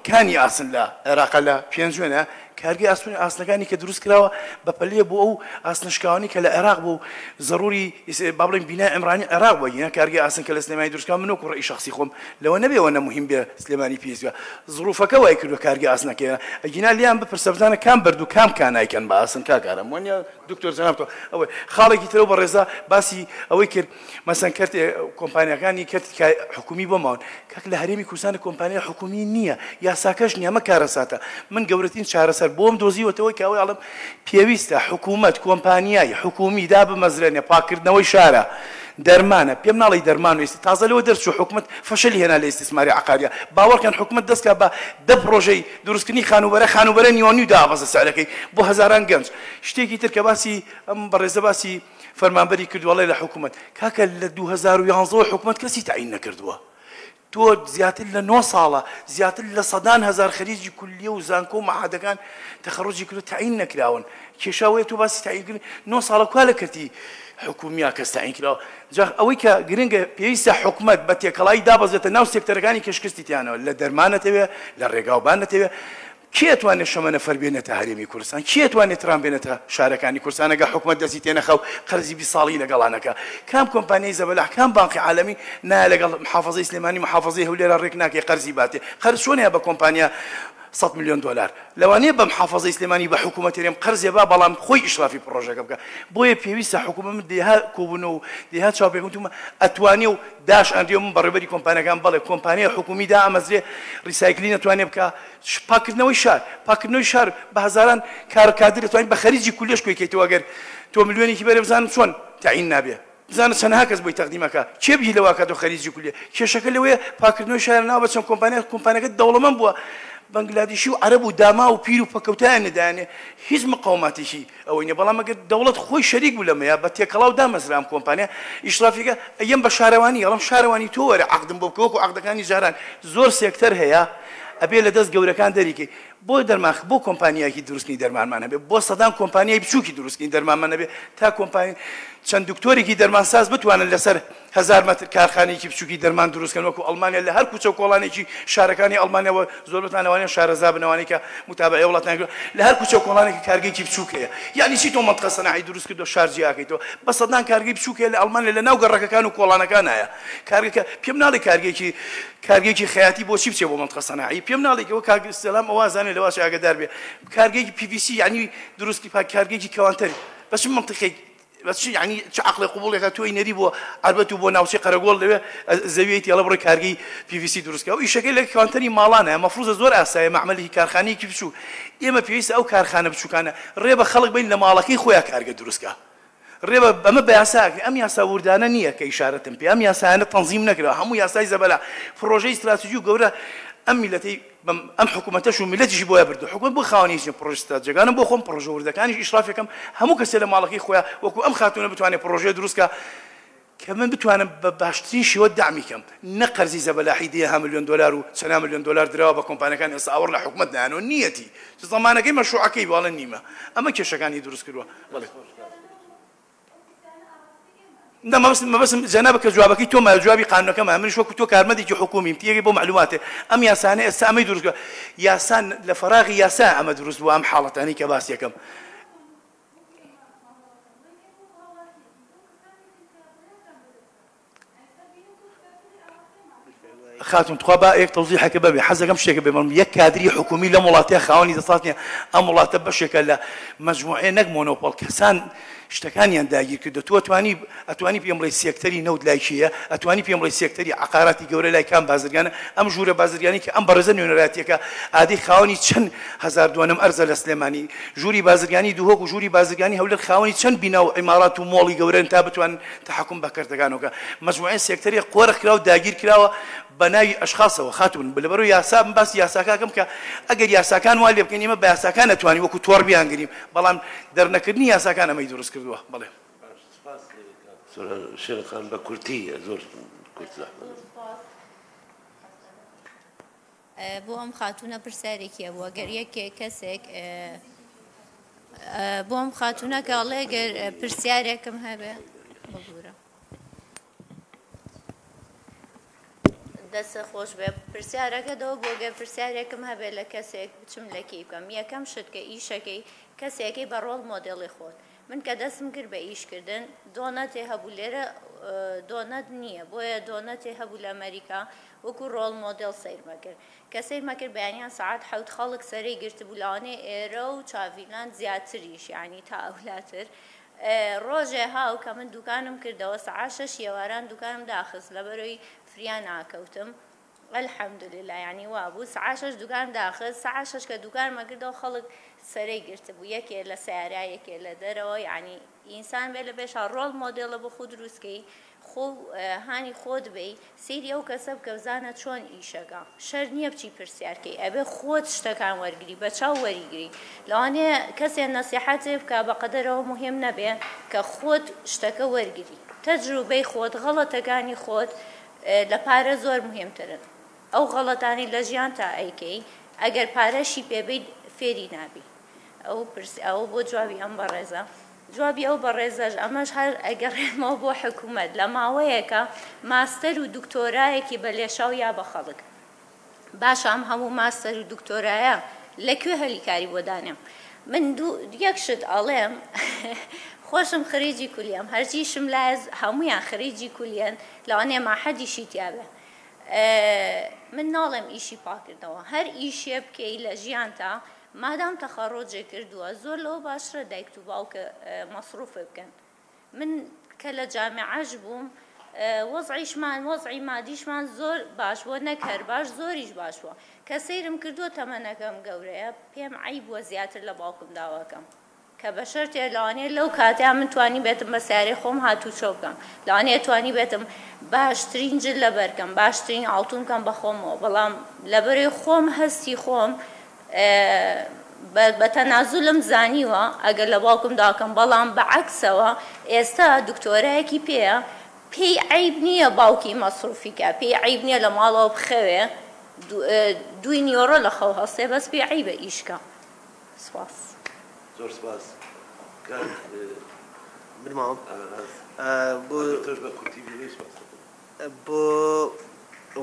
كاني اسن لا عراق بينجون كارجي أصلاً كدروس كلاوة ببليه بو أصلاً كلا العراق بو ضروري بابلين بناء عمراني العراق بو كارجي أصلاً كلا سليماني دروس كان منو كرئي شخصي خم لو نبي وانا مهم بسليماني بيس ظروفه كواي كله كارجي أصلاً كنا جينا اليوم بفرسبتنا كام بردو كان أي كان بأصلاً كارم وانيا دكتور جنابته أو خالق يتلو بالرزا باسي أويكر مثلاً كرت كومبانيا كاني كرت حكومي بمان كل هرمي كوسان كومبانيا حكومي نية يا ساكشني ما كارساتا من جورتين شهر بوم دوزي وتوي كاوي علم بيويستا حكومة كومبانياي حكومي داب مزرعة باكردنوي شارع درمانه بيمنالي درمان ويست تازه لو درس شو حكومة فشل هنا الاستثماري عقارية باور كان حكومة دسك با بروجي دروس كني خانو برا نيونيو دابز السعلكي بو هزاران جنج شتيكي تركباسي برزباسي فرمانبري كرد والله لحكومة كاكا ل 2011 حكومة كسي تعيننا كردوها تو زيادة لنا صالة زيادة لصدان هزار خريجي كلية وزانكو مع هذا كان تخرجي كله تعيننا كلاون كشاوية تو بس تعين نو صالة كوالا كرتي حكومية كستعين كلاو جا أويكا جرينجا بيسا حكومة بتي كلاي دابز يتناو سيكتر كاني كشكستي تيانا لا درمانة تبي لا رجاوبانة تبي كي تواني شو نفر بينه تهريمي كورسان كي تواني ترام بينه شاركاني كورسان أجا حكومة دزيتين خو خرجي بصالي لقلانك كم كومباني زبالة كم بنك عالمي نال محافظة إسلامي محافظة هولير الركناك قرزي باتي خرج شون يا بكومبانيا 100 مليون دولار لو أنا بمحافظة إسلامي بحكومة اليوم قرض يبقى بلام خوي إشرافي بروجة كبكة بوي بيويسا حكومة من ديها كوبنو ديها شابي كنتم أتوانيو داش عندهم بربري كومبانيا كان بالك كومبانيا حكومي دا أمزري ريسايكلين أتواني بكا باكرنوي شار بهزاران كادر أتواني بخارجي كلش كوي كيتو أجر 2 مليون كبير بزان شون تعين نابيه زان سنها كز بوي تقديمك كيف بيجي لواكاتو خارجي كلية كي شكل لويه باكرنوي شار نابس كومبانيا الدولة من بوا بنغلاديشي وعرب وداما وبيرو فكوتان داني هيز مقاوماتي شي او اني بلا ما قد دوله خوي شريك ولا ما بتي كلاو دام اسلام كومبانيا اشرافيكا ايام بشارواني يرم شارواني تور عقد بوكوكو عقد كان جاران زور سيكتر هيا ابي لدز جوركان دريكي بو درماخ بو كومبانيا كي دروسني درمان مانه بو صدام كومبانيا بشو كي دروسني درمان مانه تا كومبانيا چند دكتوري كي درمان ساز بتوان لسر هزار متر کارخانەیەکی بچووکی دەرمان دروستکەن وەکو ئەڵمانیا لە هەر کوچە کۆڵانێکی شارەکانی ئەڵمانیاوە زۆر بتانەوانیان شارەزا بنەوانی کە متابعە وڵاتان لە هەر کوچە کۆڵانێکی کارگەیەکی بچووک هەیە یعنی چی تۆ منطقە سەناعی دروست کردو شارجی ئاکەیتەوە بە سەدان کارگەی بچووک هەیە لە ئەڵمانیا لە ناو گەڕەکەکان و کۆڵانەکان هەیە کارگەکە پێم ناڵێ کارگەیەکی خەیاتی بۆچی بچێ بۆ منطقە سەناعی پێم ناڵێکەوە کارگە سەلام ئەوازانێ لەواشی ئاگادار بێ کارگەیەکی PVC یعنی دروستی کارگەیەکی کەوانتەری بەچ منطقەی بس يعني عقل قبول يا توي نري بو عربته بو ناوشي قرقول ده زاويتي يلا بري كارجي PVC دروس كا ويش شكل لك كانتني مالانه مفروض زور اساي معمله كارخانه كيف شو اما PVC او كارخانه بشو كان ريبه خلق بين مالكي خويا كارجي دروس كا ريبه بما بياساك ام ياسا وردانه نيه كاشاره بي ام ياسا تنظيم نكره هم ياسا زبله بروجي استراتيجي قوره ام ملتي ام حكومتش وملتي جيبوها بردو حكومه بو خوانيش بروجستات جانا بو خون بروجي وردا كان اشراف كم همو كسله مالكي خويا وكو ام خاتونه بتواني بروجي دروسكا كمان بتواني باشتري شي ودعمي كم نقرزي زبلاحي ديها $1 مليون و$9 مليون درا بكومباني كان يصور لحكومتنا انه نيتي زمانك مشروع كي والله النيمه اما كيش كان يدرس كلوا لا ما بس جنابك جوابك تو ما جوابي قانون كما من شو كنتو كارمدي حكومي تيجي بو معلومات ام يا سانه السامي يدرس يا سان لفراغ يا سا ام دروس بو ام حاله ثاني كباس يكم خاتم تخبا ايك توضيح كبابي حزه كم شيء كبابي يك كادري حكومي لمولاتي خاوني تصاتني امولات بشكل مجموعه نق مونوبول كسان اشتكاني عندي كده اتواني بيوم رئيس سيكتري نود لايشيه اتواني بيوم رئيس سيكتري عقاراتي جوره لاي كان بازرگان ام جوره بازرگاني كام برزن يونراتيكا ادي خاوني چن هزار دوانم ارزل سليماني جوري بازرگاني دوهو جوري بازرگاني هول خاوني چن بناو عمارات ومولي جوره انت بتوان تحكم بكرتگانوكا مجموعه سيكتري قورخ كراو داگير كراو بناي اشخاص وخاتم بالبرو يا ساب بس يا ساكاكم ك اجر يا ساكان والي بكني ما بيا ساكان تواني وكو توربيان قريب بلان درنا كدني يا ساكان ما يدرس كردوه بله شيخ خان بكورتي زور كورت بۆ ئەم خاتونە پرسیارێکیە بووە گەر یەکێک کەسێک بۆ ئەم خاتونە کاڵێ گەر پرسیارێکم هەبێ بگورە دەستە خۆش بێ پرسیارەکەدەوە بۆ گەر پرسیارێکم هەبێ لە کەسێک بچم لەکی بکەم یەکەم شت کە ئیشەکەی کەسێکی بە ڕۆڵ مۆدێڵی خۆت من کە دەستم کرد بە ئیشکردن دۆنەتێ هەبوو لێرە دۆنەت نییە بۆیە دۆنەتێ هەبوو لە ئەمریکا وەکو ڕۆڵ مۆدێڵ سەیرمە کرد کە سەیرمە کرد بەیانیان سەعات حەوت خەڵک سەرەی گرتبوو لەوانێ ئێرە و چاڤیلاند زیاتریش یعنی تا ئەولاتر ڕۆژێ هاو کە من دوکانم کردەوە سەعات 6 ئێواران دوکانم داخست لەبەرەوەی فریان ناکەوتم الحەمدولله یعنی وا بوو سەعات 6 دوکان داخست سەعات 6 کە دوکانمە کردەوە خەڵک سەرەی گرتبوو یەکێ لە سیارا یەکێ لە دەرەوە یعنی ئینسان بێ لە پێشا ڕۆڵ مۆدێڵە بۆ خۆ دروستکەی خۆ هانی خۆت بێ سیری ئەو کەسە بکە بزانە چۆن ئیشەکە شەر نییە بچی پرسیارکەی ئەبێ خۆت شتەکان وەرگری بە چاو وەریگری لەوانەیە کەسێ نەسیحەتێ بکە بە قەدەرەوە مهم نەبێ کە خۆت شتەکە وەرگری تەجروبەی خۆت غەڵەتەکانی خۆت لە پارە زۆر مهمترن ئەو غەڵەتانی لە ژیان تا ئەیکەی ئەگەر پارەشی پێبیت فێری نابی ئەو بۆ جوابی ئەم بەڕێزە جوابی ئەو بەڕێزەش ئەمەش هەر ئەگەڕێمەوە بۆ حکوومەت لە ماوەیەکە ماستەر و دکتۆرایەکی بە لێشاو یا بە خەڵک باش ئەم هەموو ماستەر و دکتۆرایە لەکوێ هەلیکاری بۆ دانێم من یەک شت ئەڵێم خۆشم خریجی کولیەم هەرچیشم لای هەمویان خریجی کولیەن لەوانەیە ماحەدیشی تیاابێ من ناڵێم ئیشی پاکردنەوە هەر ئیشێ بکەی لە ژیان تا مادام تەخەڕۆجێ کردووە زۆر لەوە باشترە دایک و باوکە مەسروفە بکەن من کە لە جامعەش بووم وەزعی مادیشمان زۆر باش بووە نەک هەر باش زۆریش باش بووە کە سەیرم کردووە تەمەنەکەم گەورەیە پێم عیب بووە زیاتر لە باوکم داواکەم کە بە شەرتێ لەوانەیە لەو کاتیان من توانی بێتم بە سیارەی خۆم هاتوچۆ بکەم لەوانەیە توانی بێتم باشترین جل لەبەرکەم باشترین ئاڵتون بکەم بە خۆمەوە بەڵام لەبەرەوەی خۆم هەستی خۆم بە تەنازولم زانیوە ئەگەر لە باوکم داکەم بەڵام بەعەکسەوە ئێستا دکتۆرایەکی پێیە پێی عیب نییە باوکی مەسروفیکە پێی عیب نییە لە ماڵەوە بخەوێ 2 نیۆڕۆ لە خەو هەستێ بەس پێی عیبە ئیشکە سپاس زۆر سپاس برمام بۆ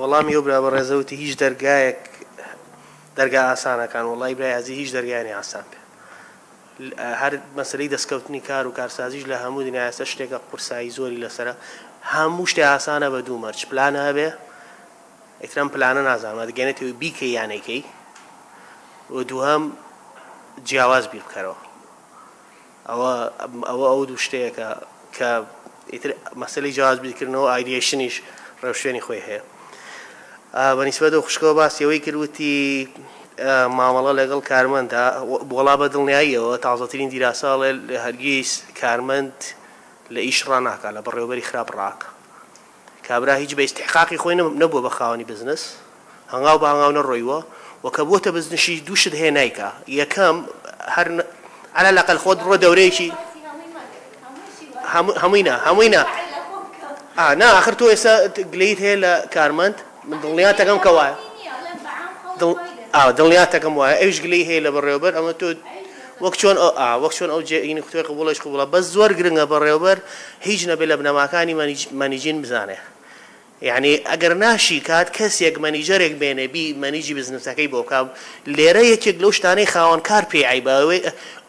وەڵامی ئەو برا بە ڕێزەوتی هیچ دەرگایەک دەرگا ئاسانەکان وڵی برای ئازی هیچ دەرگایانی ئاسان پێ هەر مەسلەی دەستکەوتنی کار و کارسازیش لە هەموو دنیا ئێستا شتێکە قورسایی زۆری لەسرە هەموو شتێ ئاسانە بە دوو مەرج پلانە هەبێ ئەیترم پلانە نازانم دەگەێنێتەوە بیکە یانێکەی و دووهەم جیاواز بیر بکەرەوە ئەو دوو شتەیەکە کە مەسلەی جیاواز بیرکردنەوە ئایدیشنیش ڕێوشێنی خۆی هەیە بەنسبەت ئەو خوشکەوە باسیەوەی کردوتی مامەڵە لەگەڵ کارمەندە وەڵا بە دڵنیاییەوە تازەترین دیراساڵێ لە هەرگیز کارمەند لە ئیش ڕناکە لە بەڕێوەبەری خراپ ڕاکە کابرا هیچ بە ئیستحقاقی خۆی نەبووە بە خاوەنی بزنس هەنگاو بە هەنگاو نەڕۆیوە وەکە بۆتە بزنشی دووشت هەیە نایکە یەکەم هەر على الأقل خۆت بڕۆ دەورەیەکی هەمووینە نا آخر تۆ ئێستا گلەیت هەیە لە کارمەند من دڵنیاتەکەم کە وایە دڵنیاتەکەم وایە ئەوش گلەی هەیە لە بەڕێوەبەر ئەمە تۆ وەک چۆن ئەو جێینی کوێ قبوڵش قبوڵە بەس زۆر گرنگە بەڕێوەبەر هیچ نەبێت لە بنەماکانی مەنیجین بزانێ یعنی ئەگەر ناشی کات کەسێک مەنیجەرێک بێنێ بی مەنیجی بزنسەکەی بۆ بکە لێرە یەکێک لەو شتانەی خاوەن کار پێ عیبە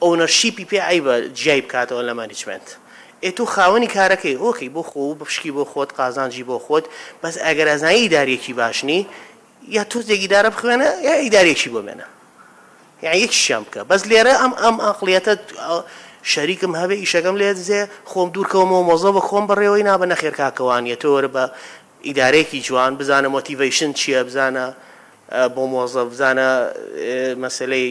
ئۆنەرشیپی پێ عیبە جیای بکاتەوە لە مانیجمنت تۆ خاوەنی کارەکەی ئۆکەی بۆ خۆ بشکی بۆ خۆت قازانجی بۆ خۆت بەس ئەگەر ئەزانی ئیدارێکی باشنی یا تۆزێک ئیدارە بخوێنە یا ئیدارێکی بۆ بێنە یعنی یەکیشیان بکە بەس لێرە ئەم ئەقڵیەتە شەریکم هەبێ ئیشەکەم لێ دزێ خۆم دوورکەوەمەوە مۆزە بە خۆم بەڕێوەی نابە نەخێر کاکەوانیە تۆ وەرە بە ئیدارێکی جوان بزانە مۆتیڤیشن چییە بزانە بۆ مۆزە بزانە مەسلەی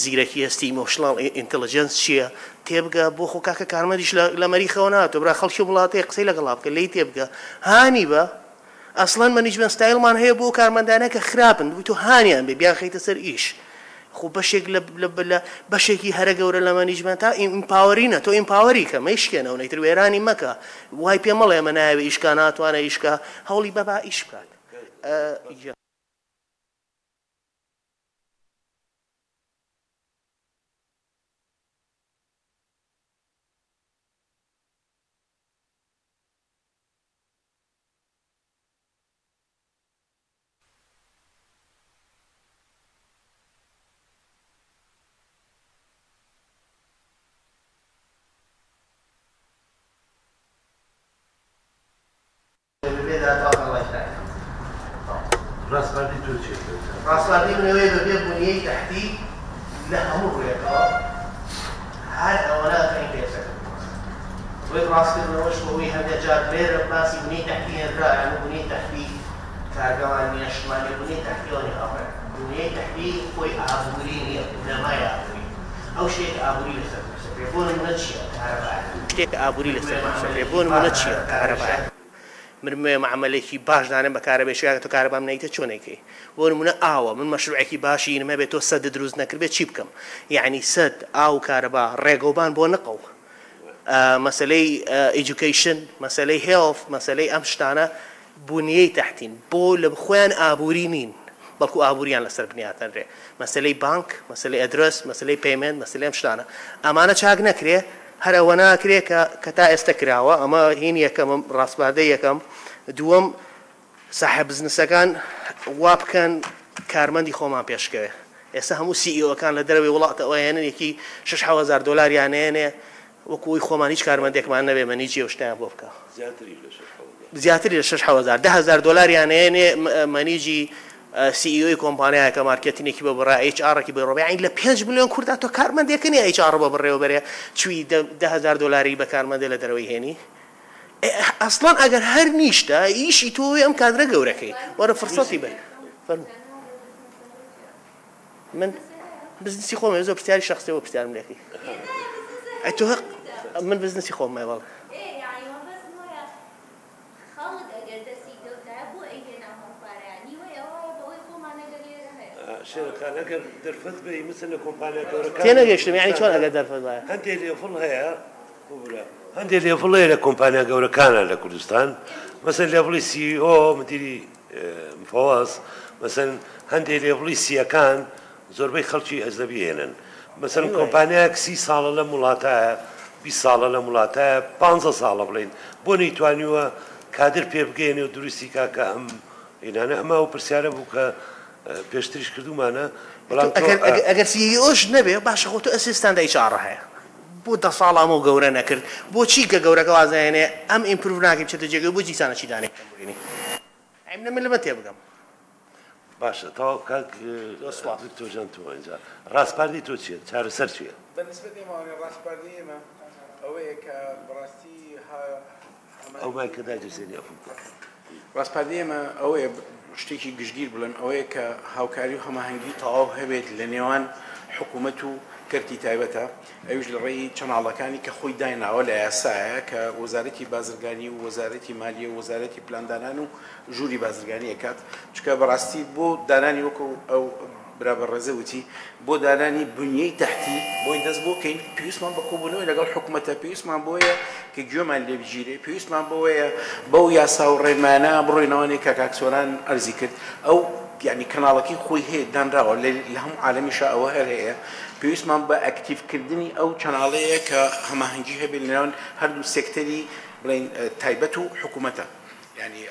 زیرەکی هەستی ئیمۆشناڵ ئینتەلیجەنس چییە تێبگە بۆ خۆ کاکە کارمەندیش لە مەریخەوە ناتۆ برا خەڵکی وڵاتەیە قسەی لەگەڵا بکە لی تێبگە هانی بە ئەسڵەن مەنیجمنت ستایلمان هەیە بۆ کارمەندانە کە خراپن بووی تۆ هانیان بێ بیان خەیتە سەر ئیش خۆ بەشێک لە بەشێکی هەرە گەورە لە مەنیجمنتا ئیمپاوەرینە تۆ ئیمپاوەری کە مەیشکێنەوە نەیتر وێرانی مەکە وای پێ مەڵێ ئەمە نایەوێ ئیشکا ناتوانە ئیشکە هەوڵی بەبا ئیش بکات ڕاستپاردەی منەوەی بەبێ بوونیەی تەحتی لە هەموو ڕوویەکەوە هەر ئەوەنە ئەکەین پێسەکە ڕێ ڕاستکردنەوەش بەوەی هەندێک جار لێرە باسی بوونی تەحتی هێنرا یانە بوونی تەحتی کارگەوان نییە شمالی بوونی تەحتیەوەنی هەڵڕێ بوونیەی تەحتی خۆی ئابووری نییە نەمای ئابووری ئەو شتێک ئابووری لەسەر باشە بۆ نمونە چییە کارەبایە شتێک ئابووری لەسەر باشە بۆ نمونە چییە کارەبایە من معاملێکی باش دانێم بە کارەبێشیاکە تۆ کارەبام نەیتە چۆنێکی بۆ نمونە ئاوە من مەشروعێکی باشی نمە بێت تۆ سەد دروست نەکردبێت چی بکەم یعنی سەد ئاو کارەبا ڕێگەوبان بۆ نەقەو مەسلەی ئیدوکیشن مەسلەی هێڵف مەسلەی ئەم شتانە بوونیەی تەحتین بۆ لە خۆیان ئابووری نین بەڵکو ئابووریان لەسەر بنیاتەنرێ مەسلەی بانک مەسلەی ئەدرس مەسلەی پەیمنت مەسلەی ئەم شتانە ئەمانە چاک نەکرێ هەر ئەوە ناکرێ کە تا ئێستا کراوە ئەمە هین یەکەم ڕاستپاردەی یەکەم دووەم ساحب بزنسەکان وا بکەن کارمەندی خۆمان پێشکەوێ ئێستا هەموو سیئۆکان لە دەرەوەی وڵاتەوە هێنن یەکی 6,000 دۆلاریان هێنێ وەکوی خۆمان هیچ کارمەندێکمان نەبێ مەنیجی ئەو شتیان بۆ بکە زیاتری لە 6,000 10,000 دۆلاریان هێنێ مەنیجی سیئۆی کۆمپانیایەکە مارکێتینێکی بە بڕا HR-ێکی بە ڕۆبیان لە 5 ملیۆن کووردا تۆ کارمەندێکنی HR بە بڕێوەبەرێ چوی 10,000 دۆلاری بە کارمەندێ لە دەرەوەی هێنی ئەسڵان ئەگەر هەر نیشتە ئیشی تۆ ئەم کادرە گەورەکەی وەرە فرسەتی بە من بزنسی خۆم زۆر پرسیاری شخصیەوە پرسیارم لێکی تۆ من بزنسی خۆم مایوەڵ شركة درفت بي مثل كومبانيا كوركان تينا قشتم يعني شلون اقدر درفت بها هندي اللي يفل هي هندي اللي يفل هي كومبانيا كوركان لكردستان مثلا اللي يفل سي او مديري مفواز مثلا هندي اللي يفل سي كان زور بي خلشي اجنبي هنا مثلا كومبانيا كسي صار لها ملاتا 20 ساڵە لە وڵاتە 15 ساڵە بڵین بۆ نەیتوانیوە کادر پێ بگەێنێ و دروستی کاکە ئەم ئینانە ئەمە و پرسیارە بوو کە پێشتریش کردومانە بەڵام ئەگەر سی ئۆش نەبێ باشە خۆ تۆ ئەسیستان چاڕە هەیە بۆ 10 ساڵام و گەورە نەکرد بۆچی کە گەورەکە وازایێنێ ئەم ئیمپروڤ ناکەی بچێتە جێگە بۆ جیسانە چیدانێک ئەم نەمە لەمە تێ بگەم باشە تاوا کاک دکتۆرجان تۆ ئەنجا ڕاستپاردی تۆ چییە چارەسەر چییە بەنسبەت ئێمەوانێ ڕاستپاردی ئێمە ئەوەیە کە بەڕاستی ئەو مای کە داگیرسێنی ڕاستپاردی ئێمە ئەوەیە شتێکی گشتگیر بڵێن ئەوەیە کە هاوکاری و هەماهەنگی تەواو هەبێت لە نێوان حکوومەت و کەرتی تایبەتە ئەوش لە ڕێی چەناڵەکانی کە خۆی دایناوە لە یاسایە کە وەزارەتی بازرگانی و وەزارەتی مالیە و وەزارەتی پلاندانان و ژووری بازرگانی ئەکات چکە بەڕاستی بۆ دانانی وەکو ئەو برابەڕێزە وتی بۆ دانانی بنیەی تەحتی بۆی دەست بۆکەین پێویستمان بە کۆبوونەوەی لەگەڵ حکوومەتە پێویستمان بۆیە کە گوێمان لێ بگیرێ پێویستمان بۆیە بەو یاسا و ڕێمانە بڕۆینەوەی کە کاکسۆران ئەرزی کرد ئەو یعنی کەناڵەکەی خۆی هەیە دانراوە لە هەموو عالەمیشە ئەوە هەر هەیە پێویستمان بە ئەکتیڤکردنی ئەو چەناڵەیە کە هەماهەنگی هەبێت لەناوان هەردوو سێکتەری بڵێن تایبەت و حکوومەتە یعنی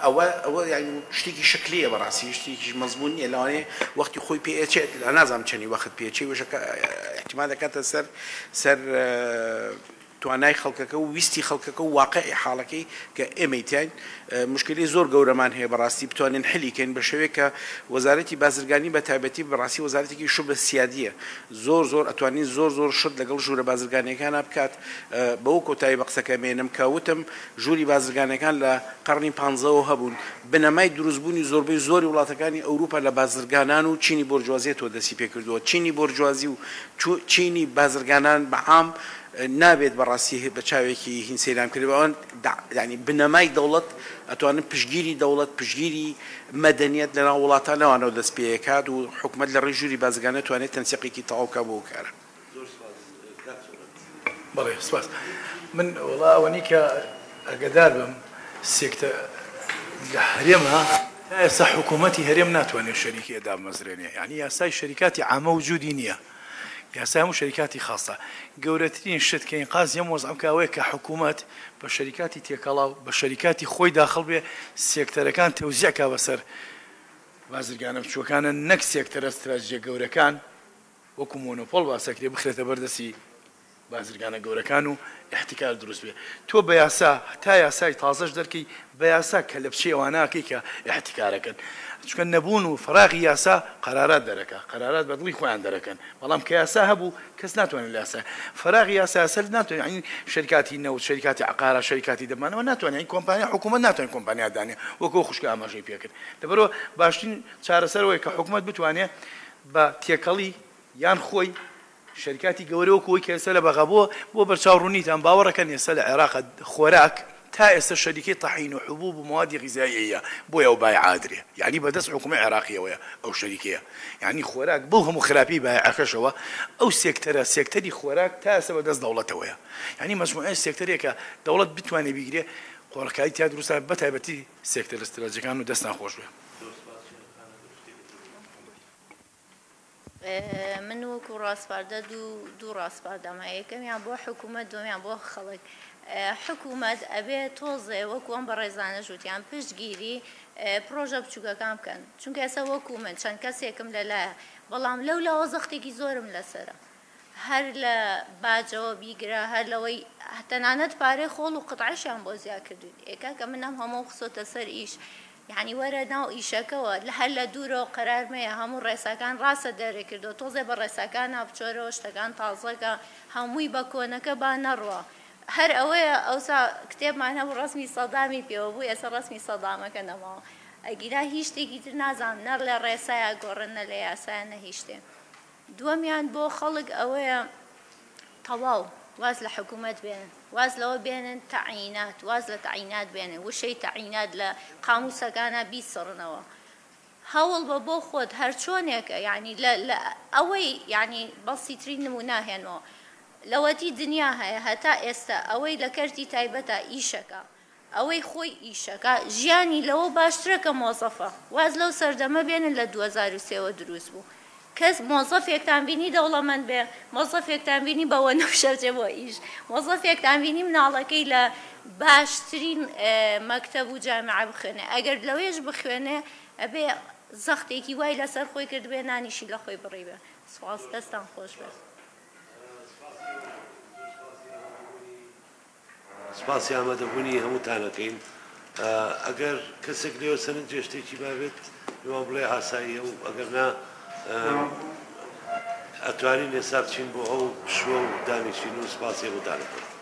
ئەوە یعنی شتێکی شکلیە بەڕاستی شتێکی مەزمون نیە لەوانێ وەختی خۆی پێچێت لە نازانم چەندی وەخت پێچێ وشەکە احتیمال دەکاتە سەر توانای خەڵکەکە و ویستی خەڵکەکە و واقعی حاڵەکەی کە ئێمەیتیان مشکلی زۆر گەورەمان هەیە بەڕاستی بتوانین حلیکەین بە شێوەیە کە وەزارەتی بازرگانی بە تایبەتی بەڕاستی وەزارەتێکی شوبە سیادیە زۆر ئەتوانین زۆر شت لەگەڵ ژوورە بازرگانیەکانە بکات بەو کۆتایی بە قسەکە مێنم کەوتم ژووری بازرگانەکان لە قەرنی 15 هەبوون بنەمای دروستبوونی زۆری وڵاتەکانی ئەوروپا لە بازرگانان و چینی بۆرجوازیەوە دەستی پێ کردووە چینی بۆرجوازی و چینی بازرگانان بەعام نابێت بەڕاستی بە چاوێکی هین سەیران کردەوە ینی بنەمای دەوڵەت ئەتوانن پشگیری دەوڵەت پشگیری مەدەنیەت لەناو وڵاتانەوانەوە دەست پێکات و حکوومەت لە ڕێی ژووری بازرگانە توانێت تەنسیقێکی تەواوکە بۆ کارە بەڵێ سپاس من وڵا ئەوەنی کە ئەگەدار بم سێکتە لە هەرێمە ئێستا حکوومەتی هەرێم ناتوانێت شەریکی دامەزرێنێ یعنی یاسای شەریکاتی عامە وجودی نییە یاسای هەموو شەریکاتی خاصە گەورەترین شت کە ئینقاز یەم وەزعم کاوەیە کە حکوومەت بە شەریکاتی تێکەڵاو بە شەریکاتی خۆی داخڵ بێ سێکتەرەکان تەوزیعکا بەسەر بازرگانە بچووەکانە نەک سێکتەرە استراتیژیە گەورەکان وەکو مۆنۆپۆل باسەکرێ بخرێتە بەردەستی بازرگانە گەورەکان و احتیکار دروست بێ تۆ بە یاسا تا یاسای تازەش دەرکەی بە یاسا کە لە بچی ئەواناکەی کە احتیکارەکەن چونکە نەبوون و فراغی یاسا قەرارات دەرەکە قەرارات بەدڵی خۆیان دەرەکەن بەڵام کە یاسا هەبوو کەس ناتوانێت لە یاسا فراغی یاسا سەر ناتوانێت یعنی شەریکاتی نەوت شەریکاتی عقارە شەریکاتی دەمانەوە ناتوانێت یعنی کۆمپانیا حکوومەت ناتوانێت کۆمپانیا دانێ وەکو خوشکە ئاماژەی پێکرد لەبەرەوە باشترین چارەسەرەوەی کە حکوومەت بتوانێت بە تێکەڵی یان خۆی شەریکاتی گەورەوەکەوەی کە ئێستا لە بەغەبووە بۆ بەرچاوڕوونیتان باوەڕەکەن ئێستا لە عێراق خۆراک تا ئێستا شەریکی تەحین و حبوب و موادی غیزاییە بۆیە ئەو بای عادرێ یعنی بەدەست حکوومەت عێراقیەوەیە ئەو شەریکەیە یعنی خۆراک بۆ هەموو خراپی بایعەکەشەوە ئەو سێکتەری خۆراک تا ئێستا بەدەست دەوڵەتەوەیە یعنی مەجموعەی سێکتەرێکە دەوڵەت بتوانێت بیگرێ قۆڕەکایی تیا دروستە بە تایبەتی سێکتەر استراتیژیەکان و دەستان خۆش بێ من وەکو ڕاستپاردە دوو ڕاستپاردەمە یەکەمیان بۆ حکوومەت دومیان بۆ خەڵک حکوومەت ئەبێ تۆزێ وەکو ئەم بە ڕێزانە ژووتیان پشتگیری پرۆژە بچووکەکان بکەن چونکە ئێستا وەکو من چەند کەسێکم لەلایە بەڵام لەولاوە زەختێکی زۆرم لەسرە هەر لە باجەوە بیگرە هەر لەوەی تەنانەت پارەی خۆڵ و قەتعەشیان بۆ زیاد کردوین ئێکا کە من ئەم هەموو خسۆتە سەر ئیش یعنی وەرە ناو ئیشەکەەوە هەر لە دوورەوە قەرارمەیە هەموو ڕێساکان ڕاستە دەرێکردو تۆزێ بە ڕێساکان ناوچۆرەوە شتەکان تازەکە هەمووی بە کۆنەکە با نەڕوە هەر ئەوەیە ئەوسا کتێبمان هەبوو ڕسمی سەدامی پێوە بوو ئێستا ڕسمی سەدامەکە نەماوە ئەگیرا هیچ شتێکی تر نازان نەر لە ڕێسایە گۆڕن نە لە یاسایە نە هیچ شتێ دووەمیان بۆ خەڵک ئەوەیە تەواو واز لە حکوومەت بێنن واز لەوە بێنن تەعینات واز لە تەعینات بێنن وشەی تەعینات لە قاموسەکانە بیسڕنەوە هەوڵ بە بۆ خۆت هەر چۆنێکە یعنی لە ئەوەی یعنی بەسیترین نموناهێنەوە لەوەتی دنیا هەیە هەتا ئێستا ئەوەی لە کەرتی تایبەتە ئیشەکە ئەوەی خۆی ئیشەکە ژیانی لەوە باشترە کە مۆزەفە واز لەو سەردەمە بێنن لە 2003ەوە دروست بوو کەس مۆزەفێکتان بینی دەوڵەمەند بێ مۆزەفێکتان بینی بەوە نەوشەرجێ بۆ ئیش مۆزەفێکتان بینی مناڵەکەی لە باشترین مەکتەب و جامعە بخوێنێ ئەگەر لەوێش بخوێنێ ئەبێ زەختێکی وای لەسەر خۆی کرد بێ نانیشی لە خۆی بڕی بێ سوپاس دەستان خۆش بێت سپاسی ئامادەبوونی هەمووتانەکەین ئەگەر کەسێک لێوە سەرنجێ شتێکی بابێت پێوان بڵێ ئاساییە و ئەگەر نا ئەتوانین ئێستا بچین بۆ ئەو شوە و دانیشتین و سپاسی هەمووتانەکەن